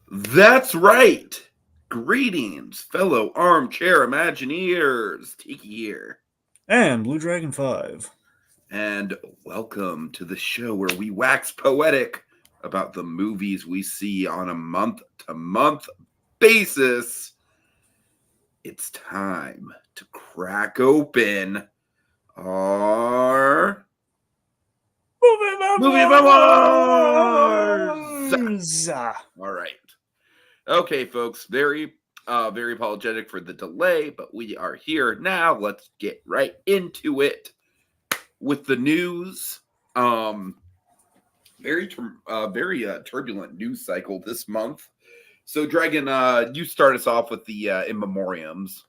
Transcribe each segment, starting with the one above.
That's right. Greetings, fellow armchair Imagineers. Tiki here. And Blue Dragon 5. And welcome to the show where we wax poetic about the movies we see on a month to month basis. It's time to crack open our movie memoirs. All right. Okay, folks, very apologetic for the delay, but we are here now. Let's get right into it with the news. Very turbulent news cycle this month. So, Dragon, you start us off with the in memoriams,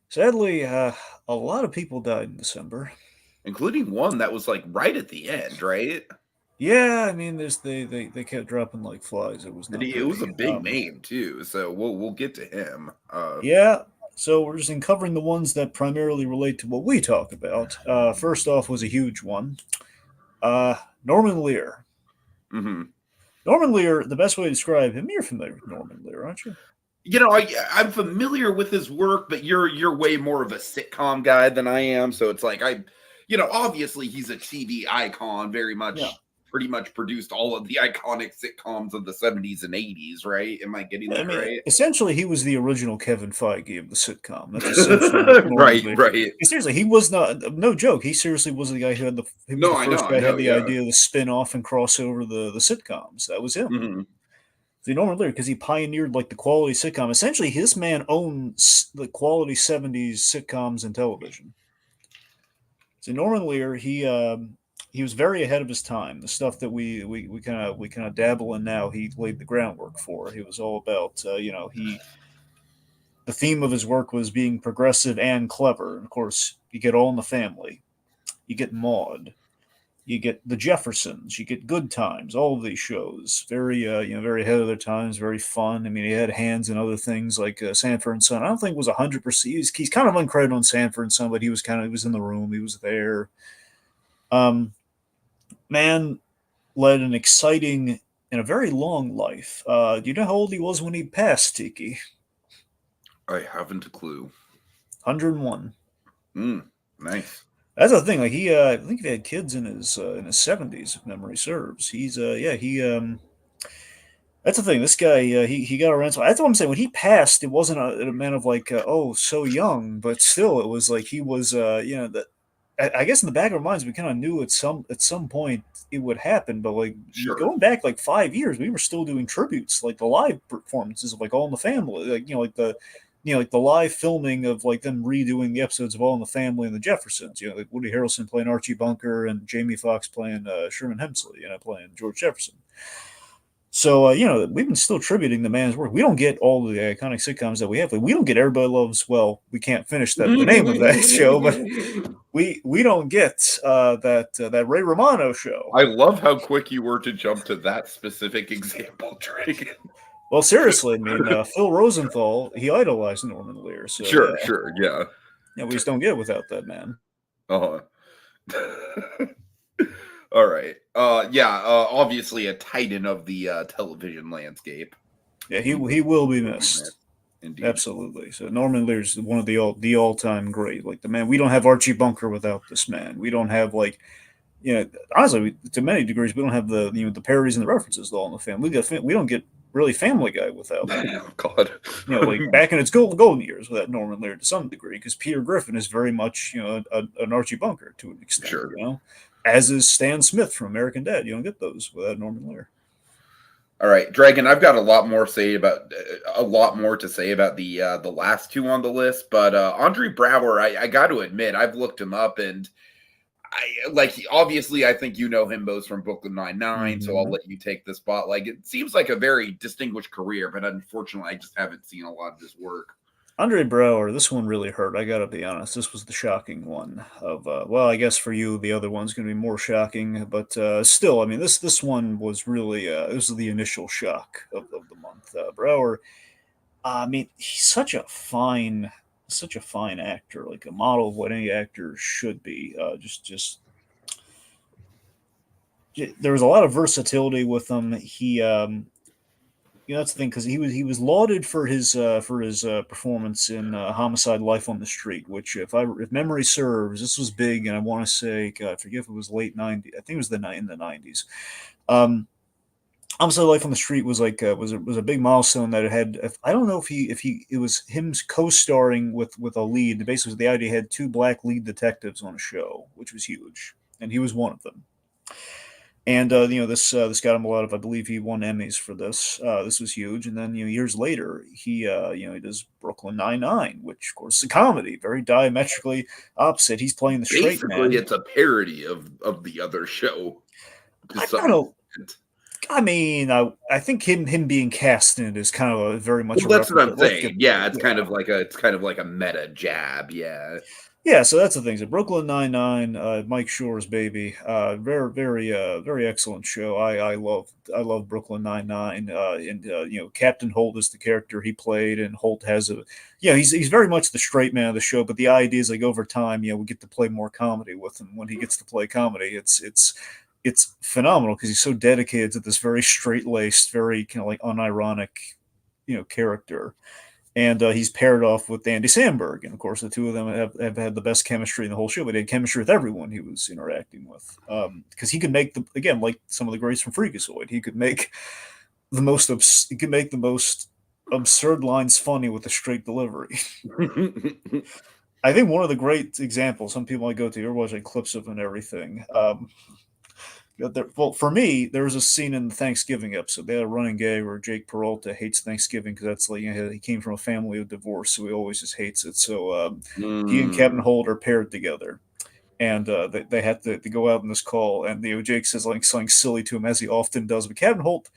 Sadly, a lot of people died in December. including one that was like right at the end, right? Yeah, I mean, they kept dropping like flies. It was And not it was a pretty. big name too, so we'll get to him. Yeah, so we're just covering the ones that primarily relate to what we talk about. First off was a huge one. Norman Lear. Mm-hmm. Norman Lear, the best way to describe him, you're familiar with Norman Lear, aren't you? I'm familiar with his work, but you're way more of a sitcom guy than I am. So it's like obviously he's a TV icon, Yeah. pretty much produced all of the iconic sitcoms of the 70s and 80s, right? Am I getting I that mean, right? essentially, he was the original Kevin Feige of the sitcom. That's essentially what Norman Right, Lear. right. Seriously, he was not no joke. He seriously was the guy who had the. He was No, the first guy I who had know, the yeah. idea to spin off and cross over the sitcoms. That was him. Mm-hmm. See, Norman Lear, because he pioneered like the quality sitcom. Essentially, his man owned the quality '70s sitcoms and television. So Norman Lear, he was very ahead of his time. The stuff that we kind of dabble in now, he laid the groundwork for. He was all about he the theme of his work was being progressive and clever. And of course, you get All in the Family, you get Maude, you get The Jeffersons, you get Good Times. All of these shows, very very ahead of their times, very fun. I mean, he had hands in other things like Sanford and Son. I don't think it was 100%. He's kind of uncredited on Sanford and Son, but he was in the room, he was there. Um, Man led an exciting and a very long life. Do you know how old he was when he passed, Tiki? I haven't a clue. 101. Nice. That's the thing. Like I think he had kids in his 70s, if memory serves. He's yeah, he That's the thing. This guy, he got around. So that's what I'm saying. When he passed, it wasn't a man of like, oh, so young, but still, it was like he was, that. I guess in the back of our minds, we kind of knew at some point it would happen. But like Sure. going back like 5 years, we were still doing tributes, like the live performances of like All in the Family, like like the live filming of like them redoing the episodes of All in the Family and the Jeffersons. Like Woody Harrelson playing Archie Bunker and Jamie Foxx playing Sherman Hemsley, playing George Jefferson. So we've been still tributing the man's work. We don't get all the iconic sitcoms that we have. Like, we don't get Everybody Loves. Well, we can't finish the name of that show, but we don't get that Ray Romano show. I love how quick you were to jump to that specific example, Dragon. Well, seriously, I mean, Phil Rosenthal, he idolized Norman Lear, so Sure, yeah. we just don't get it without that man. Uh-huh. All right. Obviously a titan of the television landscape. Yeah, he will be missed. Indeed. Absolutely. So Norman Lear's one of the all time great. Like the man, we don't have Archie Bunker without this man. We don't have like, honestly, to many degrees, we don't have the parodies and the references to All in the Family. We don't get really Family Guy without him. Oh God. Like back in its golden years without Norman Lear to some degree, because Peter Griffin is very much an Archie Bunker to an extent. Sure. As is Stan Smith from American Dad. You don't get those without Norman Lear. All right, Dragon. I've got a lot more to say about the last two on the list, but Andre Braugher, I got to admit, I've looked him up, and obviously I think you know him most from Brooklyn Nine-Nine, so I'll let you take the spot. Like, it seems like a very distinguished career, but unfortunately, I just haven't seen a lot of his work. Andre Braugher, this one really hurt. I gotta be honest. This was the shocking one of. Well, I guess for you, the other one's going to be more shocking, but still, I mean, this one was really. This was the initial shock of the month. Braugher. I mean, he's such a fine actor, like a model of what any actor should be. There was a lot of versatility with him. that's the thing, because he was lauded for his performance in Homicide: Life on the Street, which if memory serves, this was big, and I want to say, God, I forget if it was late '90s. I think it was in the '90s. Um, Homicide: Life on the Street was like was a big milestone that it had. I don't know if it was him co-starring with a lead. Basically, the idea had two black lead detectives on a show, which was huge, and he was one of them. And this got him a lot of, I believe he won Emmys for this. This was huge. And then years later, he does Brooklyn Nine-Nine, which of course is a comedy, very diametrically opposite. He's playing the straight Basically, man. it's a parody of the other show to I some kind of, extent. I mean, I think him being cast in it is kind of a very much Well, a that's what I'm replica. saying. Yeah, Yeah, it's kind of like a meta jab. Yeah. yeah. So that's the thing. So Brooklyn Nine-Nine, Mike Shore's baby, very excellent show. I love Brooklyn Nine-Nine, and Captain Holt is the character he played, and Holt has he's very much the straight man of the show. But the idea is like over time, we get to play more comedy with him. When he gets to play comedy, it's phenomenal because he's so dedicated to this very straight laced, very kind of like unironic, character. And he's paired off with Andy Samberg, and of course the two of them have had the best chemistry in the whole show. But they had chemistry with everyone he was interacting with, because he could make again, like some of the greats from Freakazoid, he could make the most absurd lines funny with a straight delivery. I think one of the great examples, some people might go to, you're watching clips of him and everything. Well, for me, there was a scene in the Thanksgiving episode. They had a running gag where Jake Peralta hates Thanksgiving because that's like, he came from a family of divorce, so he always just hates it. So he and Captain Mm. Holt are paired together, and they had to go out on this call. And Jake says like something silly to him, as he often does, but Captain Holt,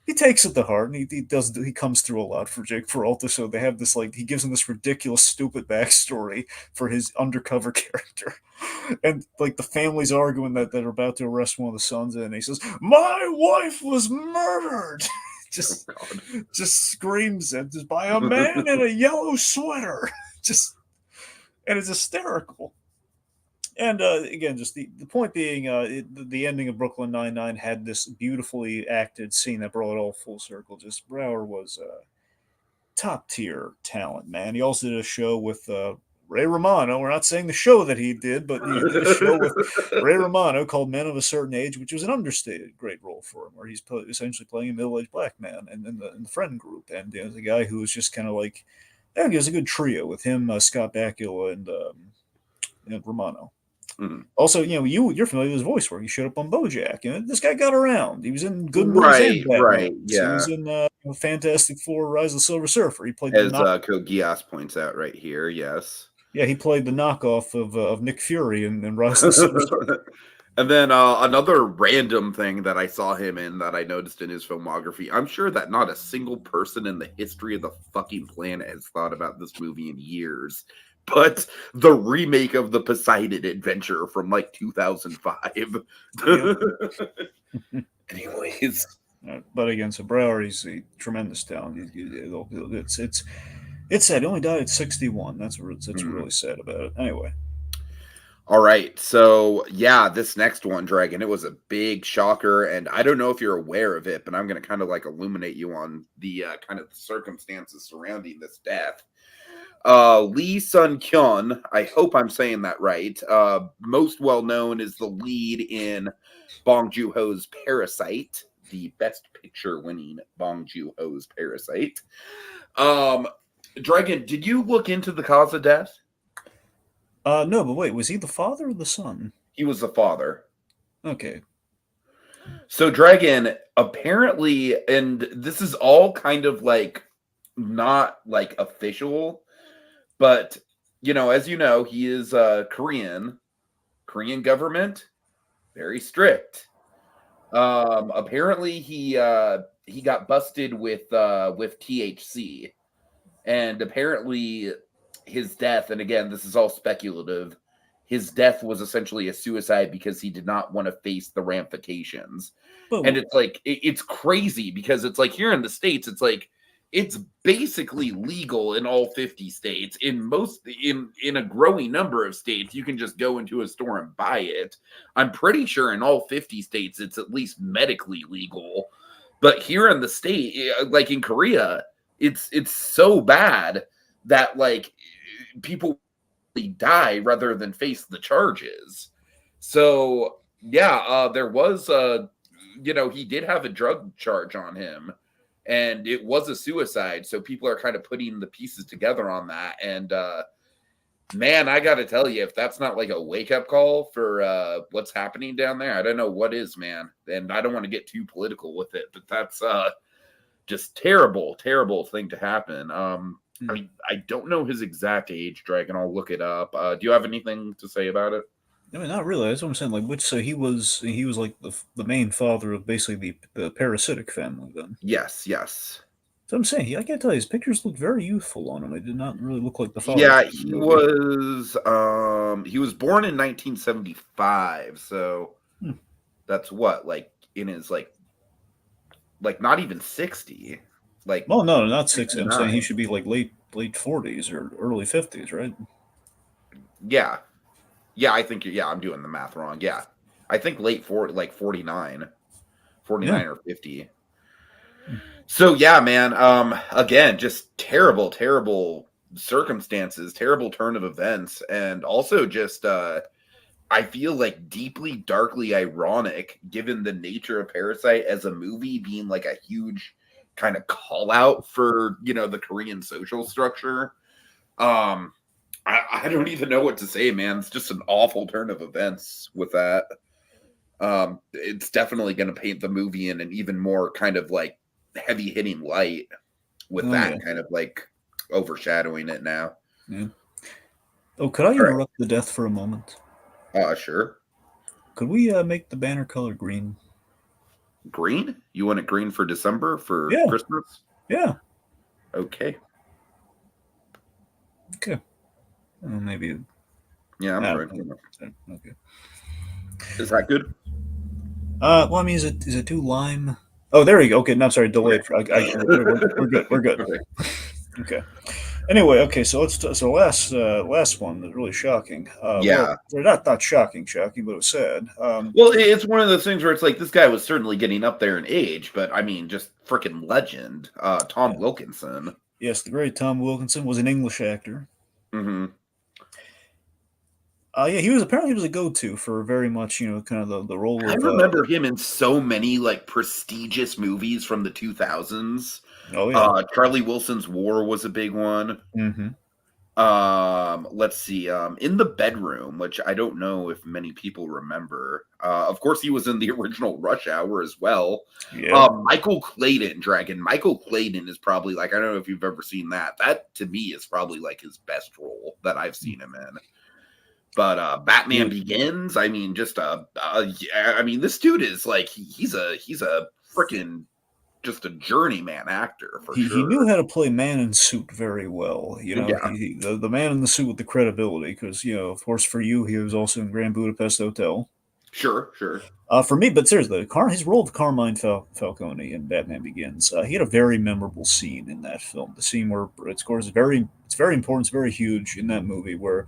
he takes it to heart, and he comes through a lot for Jake Peralta. So they have this, like, he gives him this ridiculous, stupid backstory for his undercover character, and like the family's arguing that they're about to arrest one of the sons, and he says, "My wife was murdered." Oh just God. just screams it, just by a man in a yellow sweater. just and it's hysterical. And again, just the point being, the ending of Brooklyn Nine-Nine had this beautifully acted scene that brought it all full circle. Just Brower was top tier talent, man. He also did a show with Ray Romano. We're not saying the show that he did, but he did a show with Ray Romano called Men of a Certain Age, which was an understated great role for him, where he's essentially playing a middle-aged black man in the friend group, and the guy who was just kind of like, I think it was a good trio with him, Scott Bakula, and Romano. Mm. Also, you're familiar with his voice work. He showed up on BoJack. This guy got around. He was in good movies and Right, bad right, movies. He yeah. was in Fantastic Four: Rise of the Silver Surfer. He played the As Code Geass points out right here, yes. he played the knockoff of Nick Fury in Rise of the Silver Surfer. And then another random thing that I saw him in that I noticed in his filmography. I'm sure that not a single person in the history of the fucking planet has thought about this movie in years. But the remake of the Poseidon Adventure from like 2005. Anyways. But again, so Brower, he's a tremendous talent. It's sad. He only died at 61. That's really sad about it. Anyway. All right. So, yeah, this next one, Dragon, it was a big shocker. And I don't know if you're aware of it, but I'm going to kind of like illuminate you on the kind of the circumstances surrounding this death. Lee Sun-kyun, I hope I'm saying that right, most well known is the lead in Bong Joon-ho's Parasite, the Best Picture winning Bong Joon-ho's Parasite. Dragon, did you look into the cause of death? No, but wait, was he the father or the son? He was the father. Okay. So Dragon, apparently, and this is all kind of like not like official, but as you know, he is Korean government, very strict. Apparently he got busted with THC, and apparently his death, and again, this is all speculative, his death was essentially a suicide because he did not want to face the ramifications. But And it's like, it's crazy because it's like here in the States, it's like, it's basically legal in all 50 states. In a growing number of states, you can just go into a store and buy it. I'm pretty sure in all 50 states, it's at least medically legal. But here in the state, like in Korea, it's so bad that like people die rather than face the charges. So yeah, there was he did have a drug charge on him, and it was a suicide. So people are kind of putting the pieces together on that. And man, I got to tell you, if that's not like a wake up call for what's happening down there, I don't know what is, man. And I don't want to get too political with it, but that's just terrible, terrible thing to happen. I mean, I don't know his exact age, Dragon. I'll look it up. Do you have anything to say about it? I mean, not really. That's what I'm saying. Like, which so he was like the main father of basically the parasitic family. Then, Yes, yes. so I'm saying I can't tell you his pictures look very youthful on him. It did not really look like the father. Yeah, he was born in 1975, so that's what, like in his like not even 60. Like, well, no, not 60. I'm saying he 69. should be like late 40s or early 50s, right? Yeah. Yeah, I think I'm doing the math wrong. Yeah. I think late 40, like 49 Yeah. or 50. So yeah, man. Again, just terrible, terrible circumstances, terrible turn of events, and also just I feel like deeply, darkly ironic given the nature of Parasite as a movie being like a huge kind of call out for the Korean social structure. I don't even know what to say, man. It's just an awful turn of events with that. It's definitely going to paint the movie in an even more kind of like heavy hitting light with that kind of like overshadowing it now. Yeah. Oh, could I interrupt the death for a moment? Sure. Could we make the banner color green? Green? You want it green for December for Christmas? Yeah. Okay. Okay. Well, maybe. Yeah, I'm right. Okay. Is that good? Well, I mean, is it too lime? Oh, there you go. Okay, no, I'm sorry, delayed. Okay. We're good. We're good. Okay. Anyway, okay. So last one that's really shocking. Yeah. Well, not shocking, but it was sad. Well, it's one of those things where it's like this guy was certainly getting up there in age, but I mean, just freaking legend. Tom Wilkinson. Yes, the great Tom Wilkinson was an English actor. Mm-hmm. Yeah, he was a go-to for very much, kind of the role of. I remember him in so many like prestigious movies from the 2000s. Oh yeah. Charlie Wilson's War was a big one. Mm-hmm. Let's see. In the Bedroom, which I don't know if many people remember. Of course, he was in the original Rush Hour as well. Yeah. Michael Clayton, Dragon. Michael Clayton is probably like, I don't know if you've ever seen that. That to me is probably like his best role that I've seen him in. But Batman Begins, I mean, I mean, this dude is like he's a freaking just a journeyman actor for sure. He knew how to play man in suit very well. The man in the suit with the credibility, because of course, for you, he was also in Grand Budapest Hotel. Sure. For me, but seriously, his role of Carmine Falcone in Batman Begins, he had a very memorable scene in that film. The scene where it's very important, it's very huge in that movie, where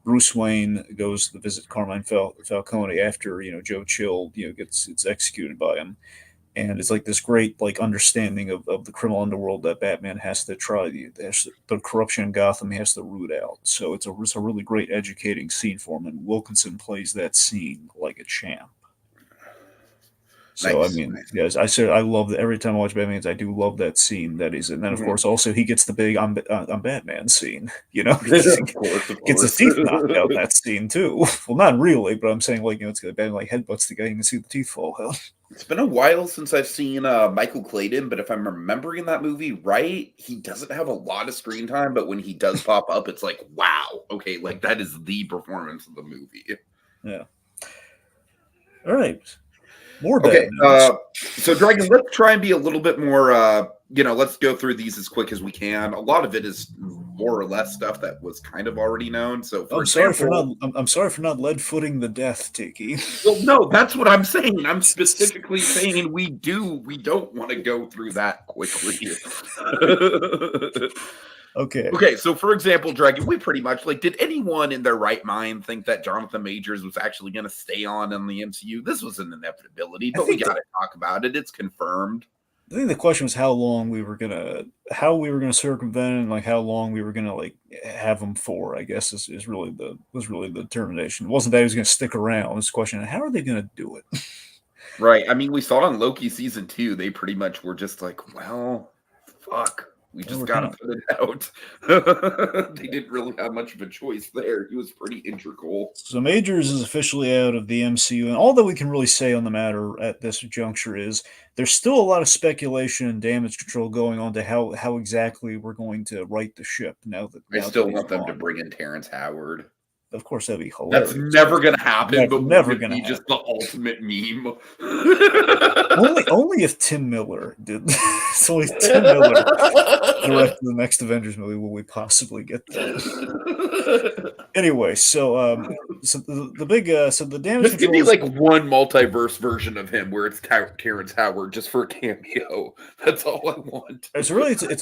Bruce Wayne goes to visit Carmine Falcone after Joe Chill gets executed by him, and it's like this great like understanding of the criminal underworld that Batman has to try the corruption in Gotham he has to root out. So it's a really great educating scene for him, and Wilkinson plays that scene like a champ. So nice, I mean, yes, I love that every time I watch Batman. I do love that scene that he's in. And then of course also he gets the big I'm Batman scene. of course. Gets his teeth knocked out in that scene too. Well, not really, but I'm saying like it's good. Batman like headbutts the guy, you can see the teeth fall out. It's been a while since I've seen Michael Clayton, but if I'm remembering that movie right, he doesn't have a lot of screen time, but when he does pop up, it's like, wow, okay, like that is the performance of the movie. Yeah. All right. More okay. Batman. So Dragon, let's try and be a little bit more. Let's go through these as quick as we can. A lot of it is more or less stuff that was kind of already known. So, I'm sorry for not lead footing the death, Tiki. Well, no, that's what I'm saying. I'm specifically saying we don't want to go through that quickly. Okay. So, for example, Dragon, we pretty much did anyone in their right mind think that Jonathan Majors was actually going to stay on in the MCU? This was an inevitability, but we got to talk about it. It's confirmed. I think the question was how we were gonna circumvent it, and like how long we were gonna like have him for. I guess is really the determination. It wasn't that he was gonna stick around. It's a question of how are they gonna do it. Right. I mean, we saw it on Loki season 2. They pretty much were just like, well, fuck. We Well, just we're got to kind put it out. They didn't really have much of a choice there. He was pretty integral. So Majors is officially out of the MCU, and all that we can really say on the matter at this juncture is there's still a lot of speculation and damage control going on to how exactly we're going to right the ship I now that still he's want them to gone. bring in Terrence Howard. Of course, that'd be That's hilarious. never going to happen, but Never would it gonna be just happen. the ultimate meme? Only if Tim Miller did. It's only if Tim Miller directed the next Avengers movie will we possibly get that. Anyway, so the damage Just give me control is like one multiverse version of him where it's Terrence Howard just for a cameo. That's all I want. it's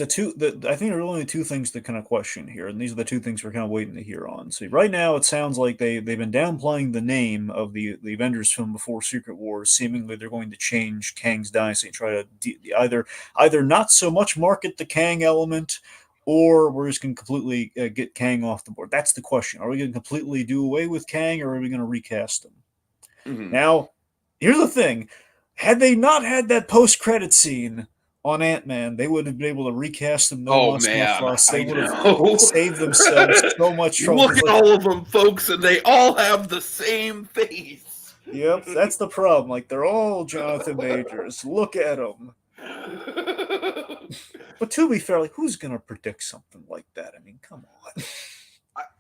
a two. I think there are only two things to kind of question here, and these are the two things we're kind of waiting to hear on. So right now, it sounds like they've been downplaying the name of the Avengers film before Secret Wars. Seemingly, they're going to change Kang's dynasty and try to either not so much market the Kang element, or we're just going to completely get Kang off the board. That's the question. Are we going to completely do away with Kang, or are we going to recast him? Mhm. Now, here's the thing. Had they not had that post-credit scene on Ant-Man, they would have been able to recast him no Oh muss, no man, fuss. They I would have know. saved themselves so much trouble. Look at all of them, folks, and they all have the same face. Yep, that's the problem. Like, they're all Jonathan Majors. Look at them. But to be fair, like, who's going to predict something like that? I mean, come on.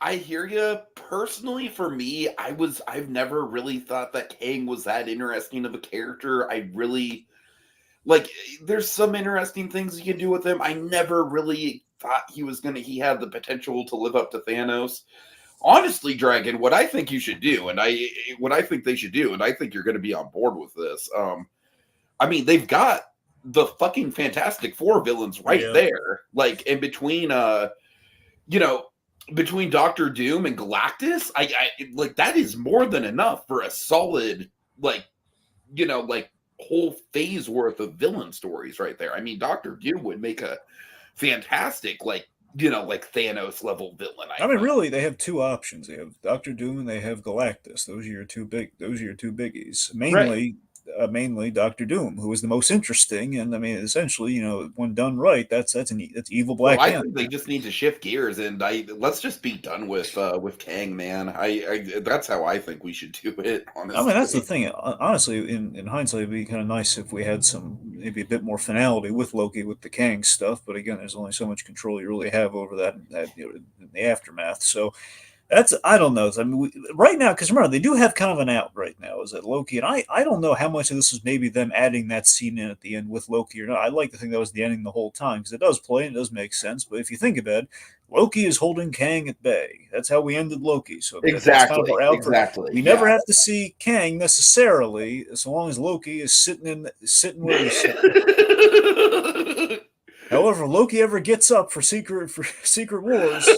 I hear you. Personally, for me, I've never really thought that Kang was that interesting of a character. I really like. There's some interesting things you can do with him. I never really thought he had the potential to live up to Thanos. Honestly, Dragon, what I think you should do, what I think they should do, and I think you're going to be on board with this. I mean, they've got the fucking Fantastic Four villains right there, like in between. You know, between Doctor Doom and Galactus, I like that is more than enough for a solid, like, like whole phase worth of villain stories right there. I mean, Doctor Doom would make a fantastic, like, like Thanos level villain. I mean, really, they have two options. They have Doctor Doom and they have Galactus. Those are your two biggies. Right. Mainly Doctor Doom, who is the most interesting. And I mean, essentially, when done right, that's evil Well, Black I Panther. think they just need to shift gears, and let's just be done with Kang, man. I that's how I think we should do it. I mean, that's the Honestly, thing. Honestly, in hindsight, it'd be kind of nice if we had maybe a bit more finality with Loki with the Kang stuff. But again, there's only so much control you really have over that in the aftermath. So I don't know. I mean, right now, because remember, they do have kind of an out right now, is that Loki, and I don't know how much of this is maybe them adding that scene in at the end with Loki or not. I like to think that was the ending the whole time because it does play and it does make sense. But if you think about it, Loki is holding Kang at bay. That's how we ended Loki. So that's kind of our out. We never yeah. have to see Kang necessarily, so long as Loki is sitting where he's sitting. However, Loki ever gets up for Secret Wars.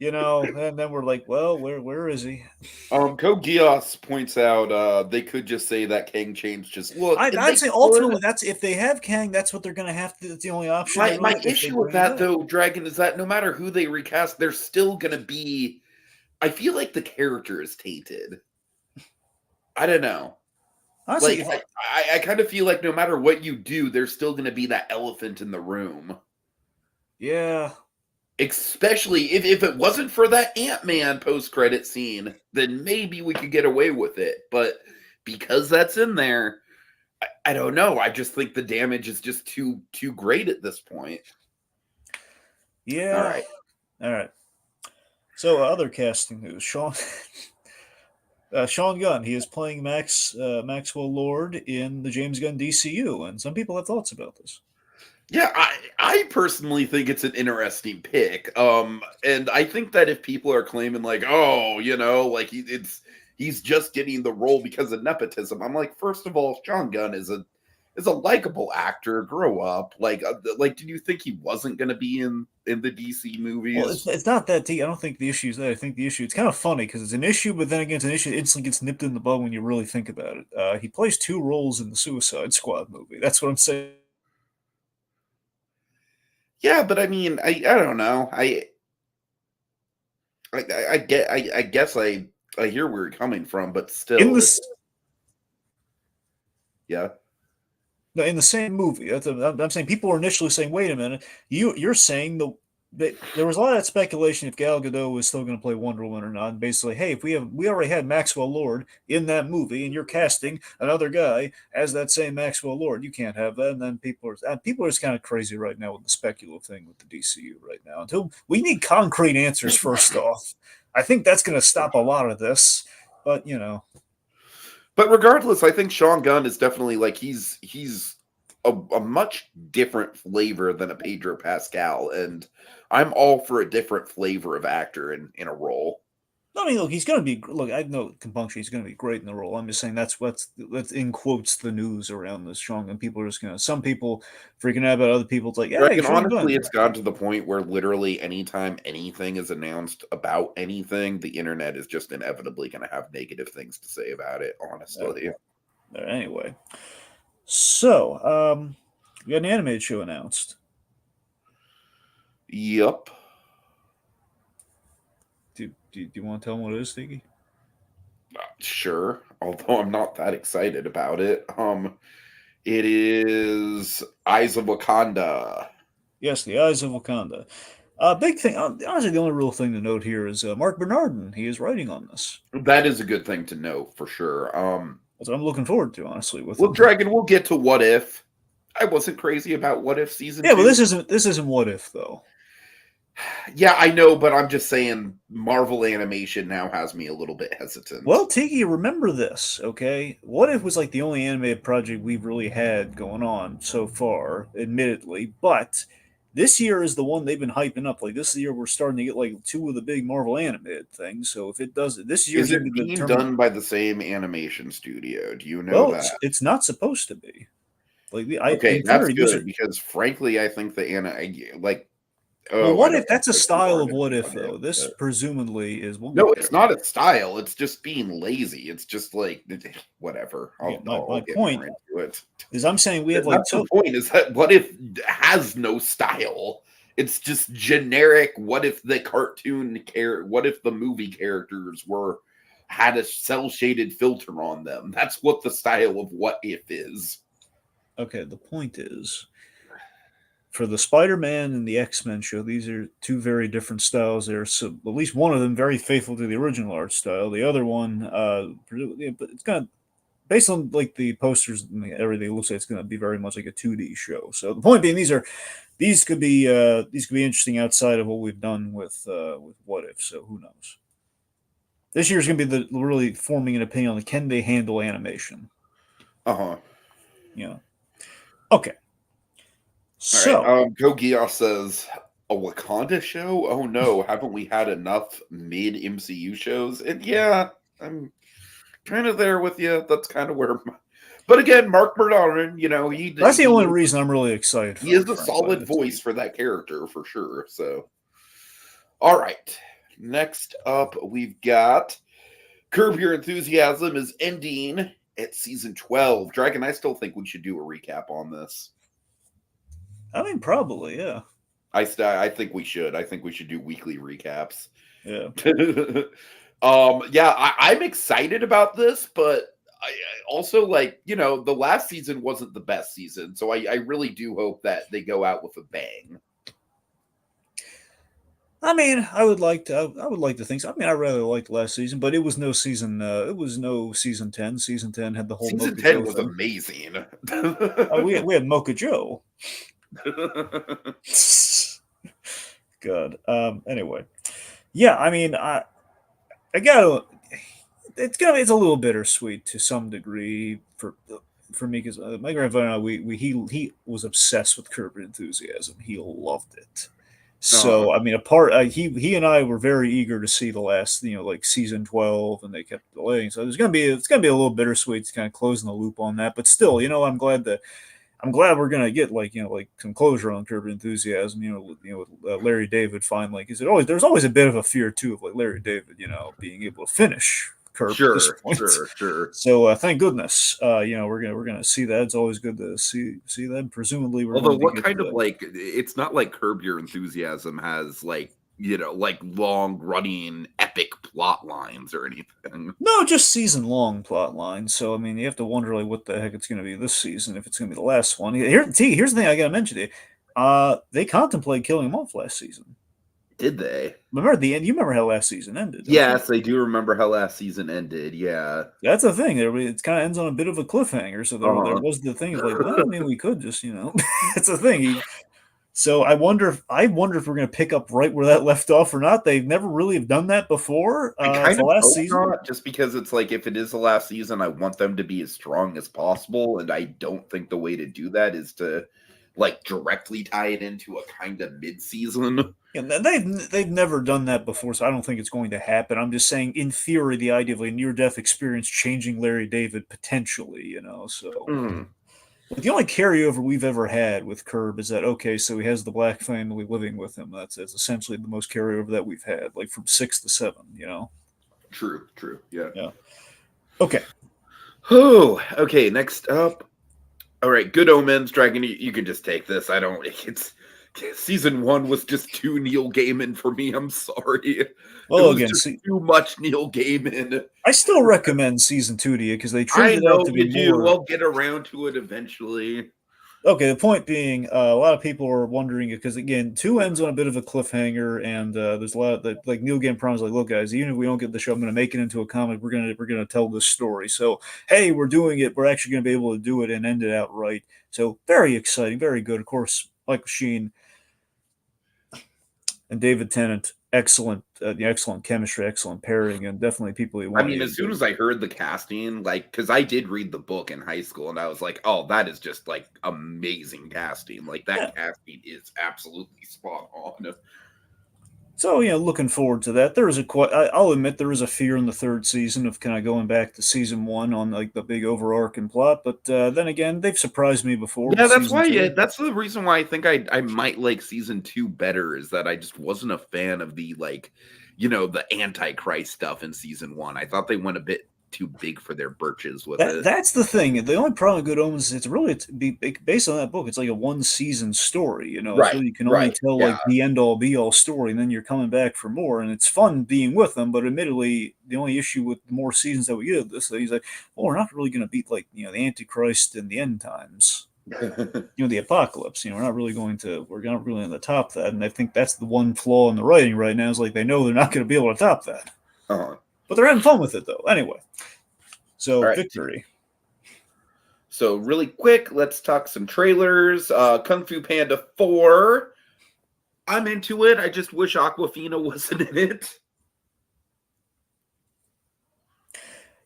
And then we're like, well, where is he? Code Geass points out they could just say that Kang changed his look. I'd say ultimately that's if they have Kang, that's what they're going to have to. That's the only option. My issue with that though, Dragon, is that no matter who they recast, they're still going to be. I feel like the character is tainted. I don't know. Honestly, Like I kind of feel like no matter what you do, there's still going to be that elephant in the room. Yeah. Especially if it wasn't for that Ant-Man post-credit scene, then maybe we could get away with it. But because that's in there, I don't know. I just think the damage is just too great at this point. Yeah. All right. So other casting news: Sean Gunn. He is playing Maxwell Lord in the James Gunn DCU, and some people have thoughts about this. Yeah, I personally think it's an interesting pick. And I think that if people are claiming like, oh, like he's just getting the role because of nepotism, I'm like, first of all, Sean Gunn is a likable actor. Grow up. Like did you think he wasn't going to be in the DC movies? Well, it's not that deep. I don't think the issue is that. I think the issue, it's kind of funny because it's an issue, but then again, it's an issue that instantly gets nipped in the bud when you really think about it. He plays two roles in the Suicide Squad movie. That's what I'm saying. Yeah, but I mean, I don't know. I guess I hear where you're coming from, but In still, it's this yeah. No, in the same movie. I'm saying people are initially saying, "Wait a minute, you're saying that there was a lot of speculation if Gal Gadot was still going to play Wonder Woman or not." And basically, hey, if we already had Maxwell Lord in that movie, and you're casting another guy as that same Maxwell Lord, you can't have that. And then people are just kind of crazy right now with the speculative thing with the DCU right now. Until we need concrete answers first off, I think that's going to stop a lot of this. But But regardless, I think Sean Gunn is definitely like he's a much different flavor than a Pedro Pascal, and I'm all for a different flavor of actor in a role. I mean, look, he's going to be. Look, I have no compunction. He's going to be great in the role. I'm just saying that's in quotes the news around this Sean Gunn. People are just going to. Some people freaking out about other people. It's like, hey, Dragon, Sean honestly, Gunn. it's gotten to the point where literally anytime anything is announced about anything, the internet is just inevitably going to have negative things to say about it, honestly. Anyway, so we got an animated show announced. Yep. Do you want to tell them what it is, Tiki? Sure. Although I'm not that excited about it. It is Eyes of Wakanda. Yes, the Eyes of Wakanda. Big thing. Honestly, the only real thing to note here is Mark Bernardin. He is writing on this. That is a good thing to know for sure. That's what I'm looking forward to, honestly, with Well, him. Dragon, we'll get to What If. I wasn't crazy about What If season Yeah, but two. this isn't What If though. Yeah, I know, but I'm just saying Marvel animation now has me a little bit Well, hesitant. Tiki, remember this, okay? What If was like the only animated project we've really had going on so far, admittedly, but this year is the one they've been hyping up. Like this year, we're starting to get like two of the big Marvel animated things. So if it does it, this year Is is going to it be the being determining. done by the same animation studio? Do you know Well, that? it's not supposed to be. Like Okay, in that's theory, these good are. because frankly, I think like Well, oh, I what don't if want that's a to go too style hard of into What If What If. though? This But presumably is. We'll no, get it's there. not a style. It's just being lazy. It's just like whatever. Again, my I'll get more point into it. is, I'm saying we have like That's the two. point. Is that What If has no style? It's just generic. What if the What if the movie characters were had a cell shaded filter on them? That's what the style of What If is. Okay, the point is, for the Spider-Man and the X-Men show, these are two very different styles. They're so, at least one of them very faithful to the original art style. The other one, but it's kind of based on like the posters and everything. It looks like it's going to be very much like a 2D show. So the point being, these could be interesting outside of what we've done with What If. So who knows? This year's going to be the really forming an opinion on can they handle animation. Uh huh. Okay, All right. so Gogia says a Wakanda show. Oh no, haven't we had enough mid MCU shows? And yeah, I'm kind of there with you. That's kind of where. But again, Mark Bernardin, that's the only reason I'm really excited he for is it. a Frankly, solid voice for that character for sure. So, all right. Next up, we've got Curb Your Enthusiasm is ending at season 12. Dragon, I still think we should do a recap on this. I mean, probably, yeah. I think we should. I think we should do weekly recaps. Yeah. Yeah, I'm excited about this, but I also like, the last season wasn't the best season, so I really do hope that they go out with a bang. I mean, I would like to think so. I mean, I rather liked last season, but it was no season. It was no season 10. Season 10 had the whole Season Mocha 10 Joe was thing. amazing. We had Mocha Joe. God. Anyway, yeah. I mean, I gotta. It's a little bittersweet to some degree for me because my grandfather and I he was obsessed with Curb Your Enthusiasm. He loved it. uh, So I mean, he and I were very eager to see the last like season 12, and they kept delaying. So it's gonna be a little bittersweet to kind of closing the loop on that. But still, I'm glad we're gonna get like some closure on Curb Your Enthusiasm. With Larry David finally because there's always a bit of a fear too of like Larry David being able to finish Curb at this Sure, point. sure, sure. So thank goodness, we're gonna see that. It's always good to see that. Presumably, we're Although, going to what get to kind of that. like, it's not like Curb Your Enthusiasm has like, like long running epic plot lines or anything. No, just season long plot lines. So I mean, you have to wonder like what the heck it's going to be this season if it's going to be the last one. Here's the thing I got to mention to you. They contemplate killing him off last season. Did they? Remember the end? You remember how last season ended, don't you? Yes, I do remember how last season ended. Yeah. That's the thing. It kind of ends on a bit of a cliffhanger. So there Uh-huh. was the thing of like, well, I mean, we could just, it's a thing. So I wonder if we're going to pick up right where that left off or not. They've never really have done that before. I It's kind the of last hope season. not, just because it's like if it is the last season, I want them to be as strong as possible, and I don't think the way to do that is to like directly tie it into a kind of mid-season. Yeah, they've never done that before, so I don't think it's going to happen. I'm just saying, in theory, the idea of a near-death experience changing Larry David potentially, So Mm. but the only carryover we've ever had with Curb is that okay, so he has the black family living with him. That's essentially the most carryover that we've had, like from 6 to 7. True, yeah. Yeah. Okay. Oh, okay. Next up, all right. Good Omens, Dragon. You can just take this. I don't. It's season 1 was just too Neil Gaiman for me. I'm sorry. It Well, was again, just see, too much Neil Gaiman. I still recommend season 2 to you because they trimmed I it out know to be you do. more. I'll get around to it eventually. Okay, the point being, a lot of people are wondering because again, 2 ends on a bit of a cliffhanger, and there's a lot of like Neil Gaiman promised, like, look, guys, even if we don't get the show, I'm going to make it into a comic. We're gonna tell this story. So hey, we're doing it. We're actually going to be able to do it and end it out right. So very exciting, very good. Of course, Michael Sheen and David Tennant, excellent chemistry, excellent pairing, and definitely people you I want mean, to as soon as I heard the casting, like, because I did read the book in high school, and I was like, oh, that is just like amazing casting. Like, yeah. that casting is absolutely spot on. So looking forward to that. There is I'll admit there is a fear in the third season of kind of going back to season 1 on like the big overarching plot, but then again, they've surprised me before Yeah, with season 2. that's the reason why I think I might like season 2 better, is that I just wasn't a fan of the like, the Antichrist stuff in season 1. I thought they went a bit too big for their britches with it. That's the thing. The only problem with Good Omens is based on that book. It's like a one season story. It's Right, really you can only right. tell Yeah. like the end all be all story, and then you're coming back for more, and it's fun being with them. But admittedly, the only issue with the more seasons that we get of this, he's like, well, we're not really going to beat like the Antichrist and the end times. The apocalypse. We're not really going to. We're not really on the top that, and I think that's the one flaw in the writing right now. Is like they know they're not going to be able to top that, Uh-huh. but they're having fun with it though. Anyway, so All right. victory. So really quick, let's talk some trailers. Kung Fu Panda 4. I'm into it. I just wish Aquafina wasn't in it.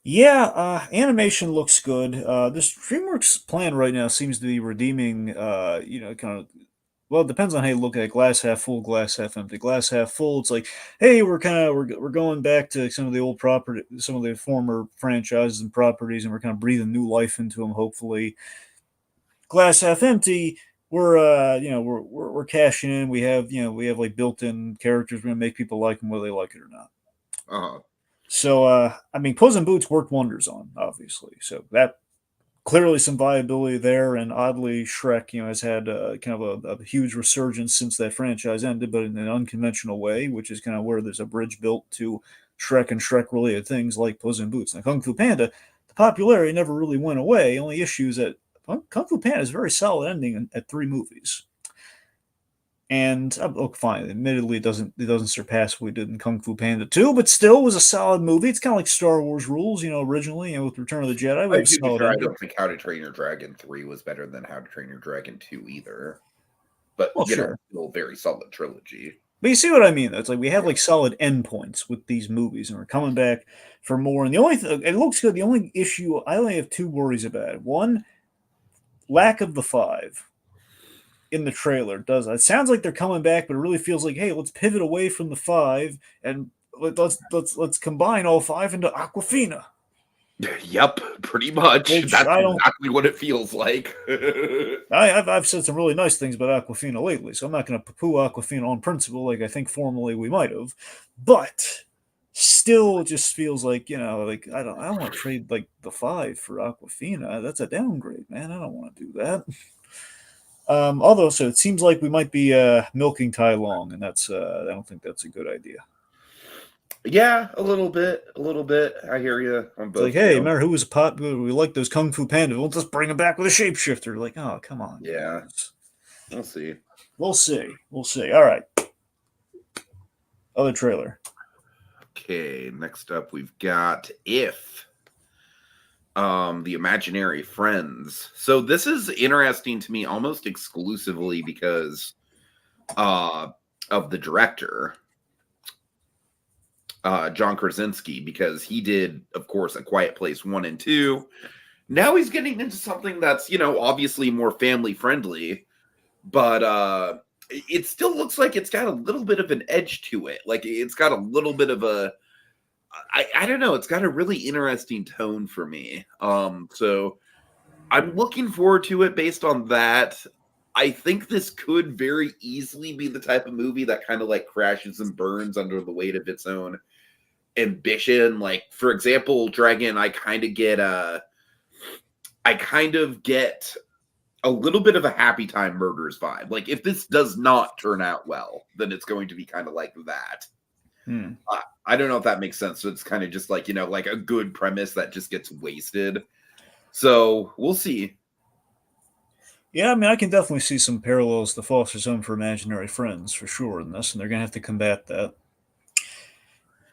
Yeah, animation looks good. This DreamWorks plan right now seems to be redeeming. Kind of. Well, it depends on how you look at it. Glass half full, glass half empty. Glass half full, it's like, hey, we're going back to some of the old property, some of the former franchises and properties, and we're kind of breathing new life into them. Hopefully, glass half empty. We're cashing in. We have like built-in characters. We're gonna make people like them whether they like it or not. Uh-huh. So, I mean, Puss in Boots worked wonders on, obviously. So that clearly some viability there, and oddly, Shrek, has had kind of a huge resurgence since that franchise ended, but in an unconventional way, which is kind of where there's a bridge built to Shrek and Shrek-related things like Puss in Boots. Now, Kung Fu Panda, the popularity never really went away. Only issue is that Kung Fu Panda is a very solid ending at 3 movies. And look, fine. Admittedly, it doesn't surpass what we did in Kung Fu Panda 2, but still was a solid movie. It's kind of like Star Wars rules, originally, with Return of the Jedi, we have a To be solid fair, I ending. don't think How to Train Your Dragon 3 was better than How to Train Your Dragon 2 either. But, Well, sure. still a very solid trilogy. But you see what I mean? Though? It's like we have like solid endpoints with these movies, and we're coming back for more. And the only it looks good. The only issue I only have 2 worries about. One, lack of the 5 in the trailer. It sounds like they're coming back, but it really feels like, hey, let's pivot away from the 5 and let's combine all 5 into Aquafina. Yep, pretty much. Which That's I don't. exactly what it feels like. I've said some really nice things about Aquafina lately, so I'm not going to poo-poo Aquafina on principle, like I think formerly we might have. But still just feels like, like I don't want to trade like the 5 for Aquafina. That's a downgrade, man. I don't want to do that. Although, so it seems like we might be milking Tai Long, and that's I don't think that's a good idea. Yeah, a little bit, a little bit. I hear you on It's like, both hey, counts. remember who was a pot? We like those Kung Fu Panda. We'll just bring him back with a shapeshifter. Like, oh, come on, Yeah, guys. we'll see. We'll see. We'll see. All right. Other trailer. Okay, next up we've got If. The Imaginary Friends. So this is interesting to me almost exclusively because uh of the director, John Krasinski, because he did, of course, A Quiet Place 1 and 2. Now he's getting into something that's, obviously more family friendly, but it still looks like it's got a little bit of an edge to it. Like it's got a little bit of a I don't know, it's got a really interesting tone for me. So I'm looking forward to it based on that. I think this could very easily be the type of movie that kind of like crashes and burns under the weight of its own ambition. Like, for example, Dragon, I kind of get a little bit of a Happy Time Murders vibe. Like, if this does not turn out well, then it's going to be kind of like that. Hmm. I don't know if that makes sense. So it's kind of just like, like a good premise that just gets wasted. So we'll see. Yeah, I mean, I can definitely see some parallels to Foster's Home for Imaginary Friends for sure in this, and they're going to have to combat that.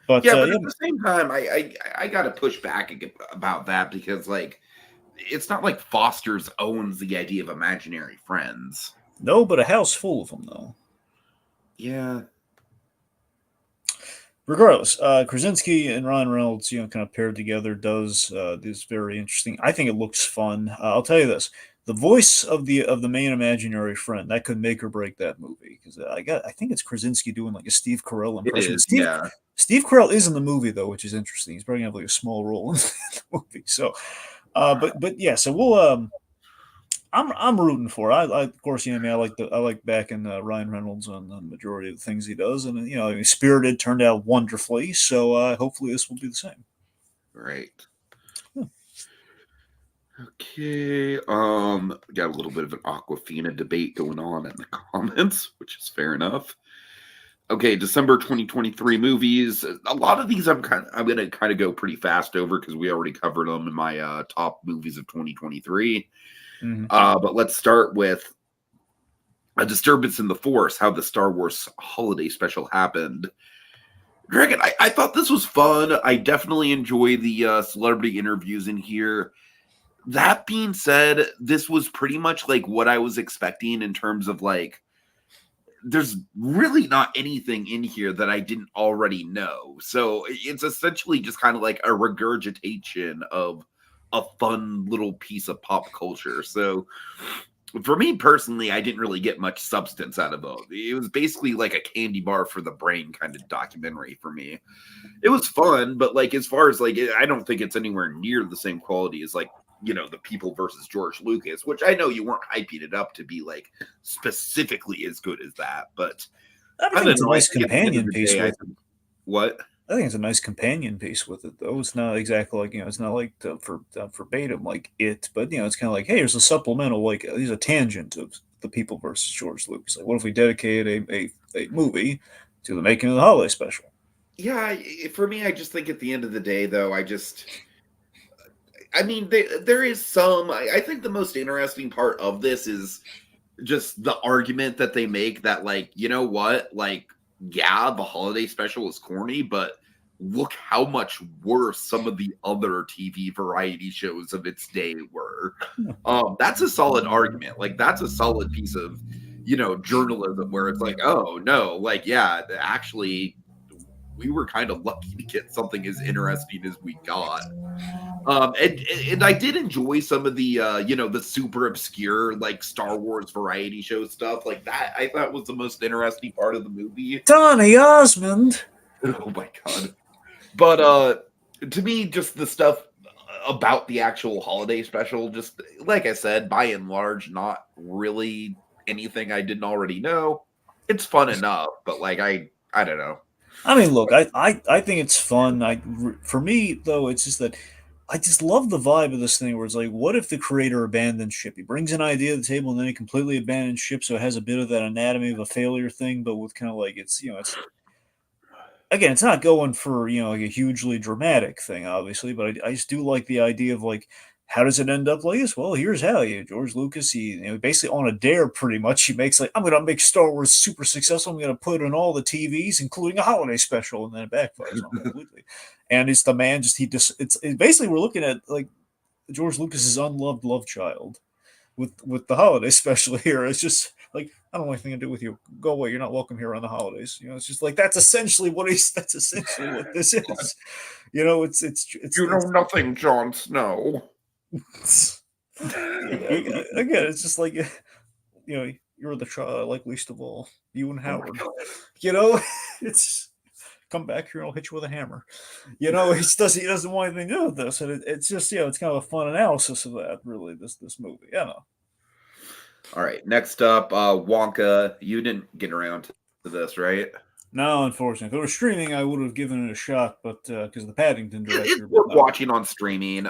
But Yeah, but yeah, at the same time, I got to push back about that because, like, it's not like Foster's owns the idea of imaginary friends. no, but a house full of them, though. Yeah. Regardless, Krasinski and Ryan Reynolds, kind of paired together, does this very interesting. I think it looks fun. I'll tell you this: the voice of the main imaginary friend that could make or break that movie because I think it's Krasinski doing like a Steve Carell It impression. But is, Steve yeah. Steve Carell is in the movie though, which is interesting. He's probably gonna have like a small role in the movie. So, but yeah, so we'll I'm rooting for it. Of course, I mean, I like backing Ryan Reynolds on the majority of the things he does, and Spirited turned out wonderfully. So hopefully this will be the same. Right. Hmm. Okay. Got a little bit of an Aquafina debate going on in the comments, which is fair enough. Okay, December 2023 movies. A lot of these I'm gonna kind of go pretty fast over because we already covered them in my top movies of 2023. Mm-hmm. But let's start with A Disturbance in the Force, how the Star Wars holiday special happened. Dragon, I thought this was fun. I definitely enjoy the celebrity interviews in here. That being said, this was pretty much like what I was expecting in terms of like, there's really not anything in here that I didn't already know. So it's essentially just kind of like a regurgitation of a fun little piece of pop culture. So for me personally, I didn't really get much substance out of it. It was basically like a candy bar for the brain kind of documentary for me. It was fun, but like as far as like, I don't think it's anywhere near the same quality as like, the People versus George Lucas, which I know you weren't hyping it up to be like specifically as good as that, but I I think don't it's a know. I nice think at the end of companion the piece day, I with. think what? I think it's a nice companion piece with it, though. It's not exactly like it's not like for verbatim like it, but it's kind of like, hey, here's a supplemental, like here's a tangent of the People versus George Lucas. Like, what if we dedicated a movie to the making of the holiday special? Yeah, for me, I just think at the end of the day, though, I mean, there is some. I think the most interesting part of this is just the argument that they make that, like, you know what? Like, yeah, the holiday special is corny, but look how much worse some of the other TV variety shows of its day were. That's a solid argument. Like, that's a solid piece of, journalism where it's like, oh, no, like, yeah, actually, we were kind of lucky to get something as interesting as we got. And I did enjoy some of the the super obscure like Star Wars variety show stuff. Like that I thought was the most interesting part of the movie. Donny Osmond. Oh my god. But to me just the stuff about the actual holiday special, just like I said, by and large, not really anything I didn't already know. It's fun enough, but like I don't know. I mean, look, I think it's fun. For me though, it's just that I just love the vibe of this thing where it's like, what if the creator abandons ship? He brings an idea to the table and then he completely abandons ship, so it has a bit of that anatomy of a failure thing, but with kind of like it's again, it's not going for like a hugely dramatic thing, obviously, but I just do like the idea of like how does it end up like this? Well, here's how. George Lucas, basically on a dare, pretty much. He makes like I'm gonna make Star Wars super successful. I'm gonna put it on all the TVs, including a holiday special, and then it backfires on him completely. And it's the man just it's basically we're looking at like George Lucas's unloved love child with the holiday special here. It's just like I don't want anything to do with you. Go away. You're not welcome here around the holidays. It's just like that's essentially what he's. That's essentially what this is. You know nothing, Jon Snow. Again, it's just like you're the child I like least of all. You and Howard. It's come back here and I'll hit you with a hammer. He doesn't want anything to do with this, and it's just it's kind of a fun analysis of that. Really, this movie. All right, next up, Wonka. You didn't get around to this, right? No, unfortunately, if it was streaming, I would have given it a shot, but because the Paddington director. We're watching on streaming.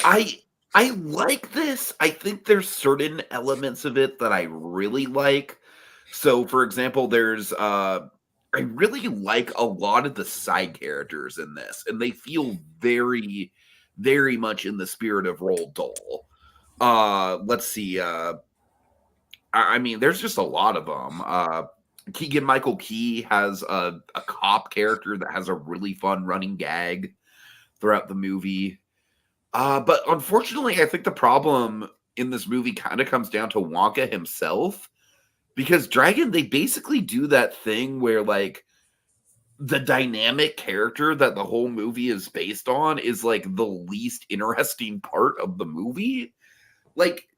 I like this. I think there's certain elements of it that I really like. So, for example, there's I really like a lot of the side characters in this, and they feel very, very much in the spirit of Roald Dahl. Let's see. I mean, there's just a lot of them. Keegan Michael Key has a cop character that has a really fun running gag throughout the movie. But unfortunately, I think the problem in this movie kind of comes down to Wonka himself, because Dragon, they basically do that thing where like the dynamic character that the whole movie is based on is like the least interesting part of the movie. Like,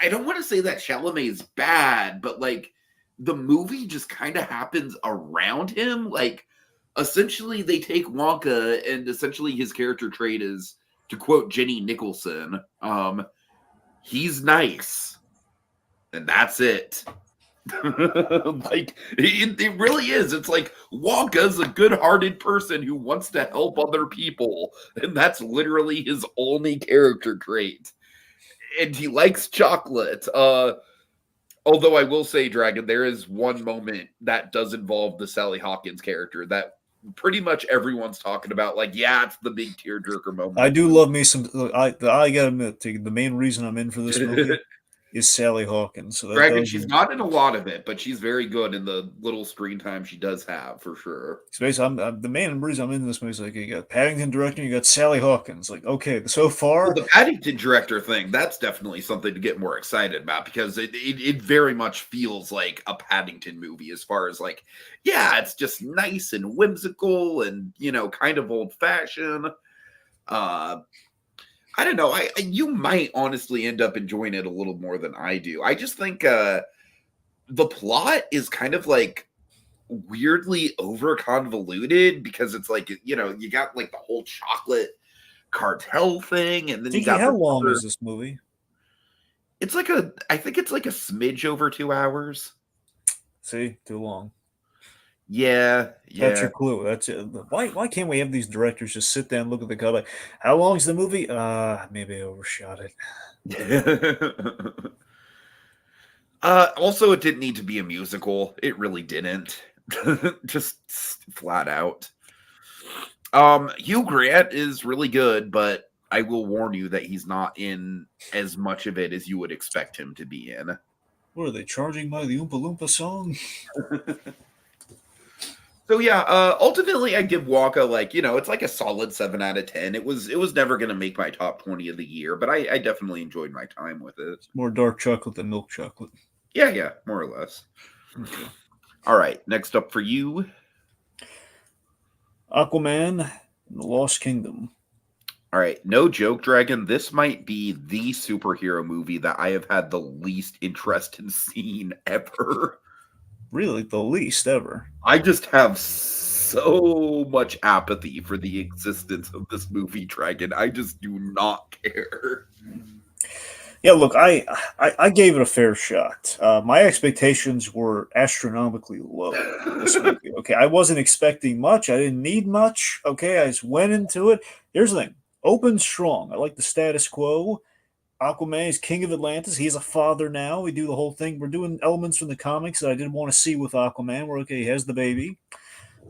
I don't want to say that Chalamet's bad, but like the movie just kind of happens around him. Like, essentially, they take Wonka, and essentially his character trait is, to quote Jenny Nicholson, he's nice, and that's it. Like it really is. It's like Wonka's a good-hearted person who wants to help other people, and that's literally his only character trait. And he likes chocolate. Although I will say, Dragon, there is one moment that does involve the Sally Hawkins character that pretty much everyone's talking about. Like, yeah, it's the big tearjerker moment. I do love me some. I gotta admit, the main reason I'm in for this movie is Sally Hawkins. So Dragon, she's not in a lot of it, but she's very good in the little screen time she does have, for sure. So basically, I'm the main reason I'm in this movie is like you got Paddington directing, you got Sally Hawkins. Like, okay, so far the Paddington director thing, that's definitely something to get more excited about, because it very much feels like a Paddington movie as far as like, yeah, it's just nice and whimsical and kind of old fashioned. I don't know. You might honestly end up enjoying it a little more than I do. I just think the plot is kind of like weirdly over convoluted, because it's like you got like the whole chocolate cartel thing, and then Tiki, how long is this movie? It's like I think it's like a smidge over 2 hours. See, too long. Yeah. That's your clue. That's it. Why can't we have these directors just sit down and look at the cut? Like, how long is the movie? Maybe I overshot it. Also, it didn't need to be a musical. It really didn't. Just flat out. Hugh Grant is really good, but I will warn you that he's not in as much of it as you would expect him to be in. What are they charging by the Oompa Loompa song? So yeah, ultimately I give Wonka like, it's like a solid 7 out of 10. It was never going to make my top 20 of the year, but I definitely enjoyed my time with it. It's more dark chocolate than milk chocolate. Yeah, more or less. Okay. All right, next up for you, Aquaman and the Lost Kingdom. All right, no joke, Dragon. This might be the superhero movie that I have had the least interest in seeing ever. Really, the least ever. I just have so much apathy for the existence of this movie, Dragon. I just do not care. Yeah, look, I gave it a fair shot. My expectations were astronomically low for this movie. Okay, I wasn't expecting much. I didn't need much. Okay, I just went into it. Here's the thing: open strong. I like the status quo. Aquaman is king of Atlantis. He's a father now. We do the whole thing. We're doing elements from the comics that I didn't want to see with Aquaman. We're okay. He has the baby.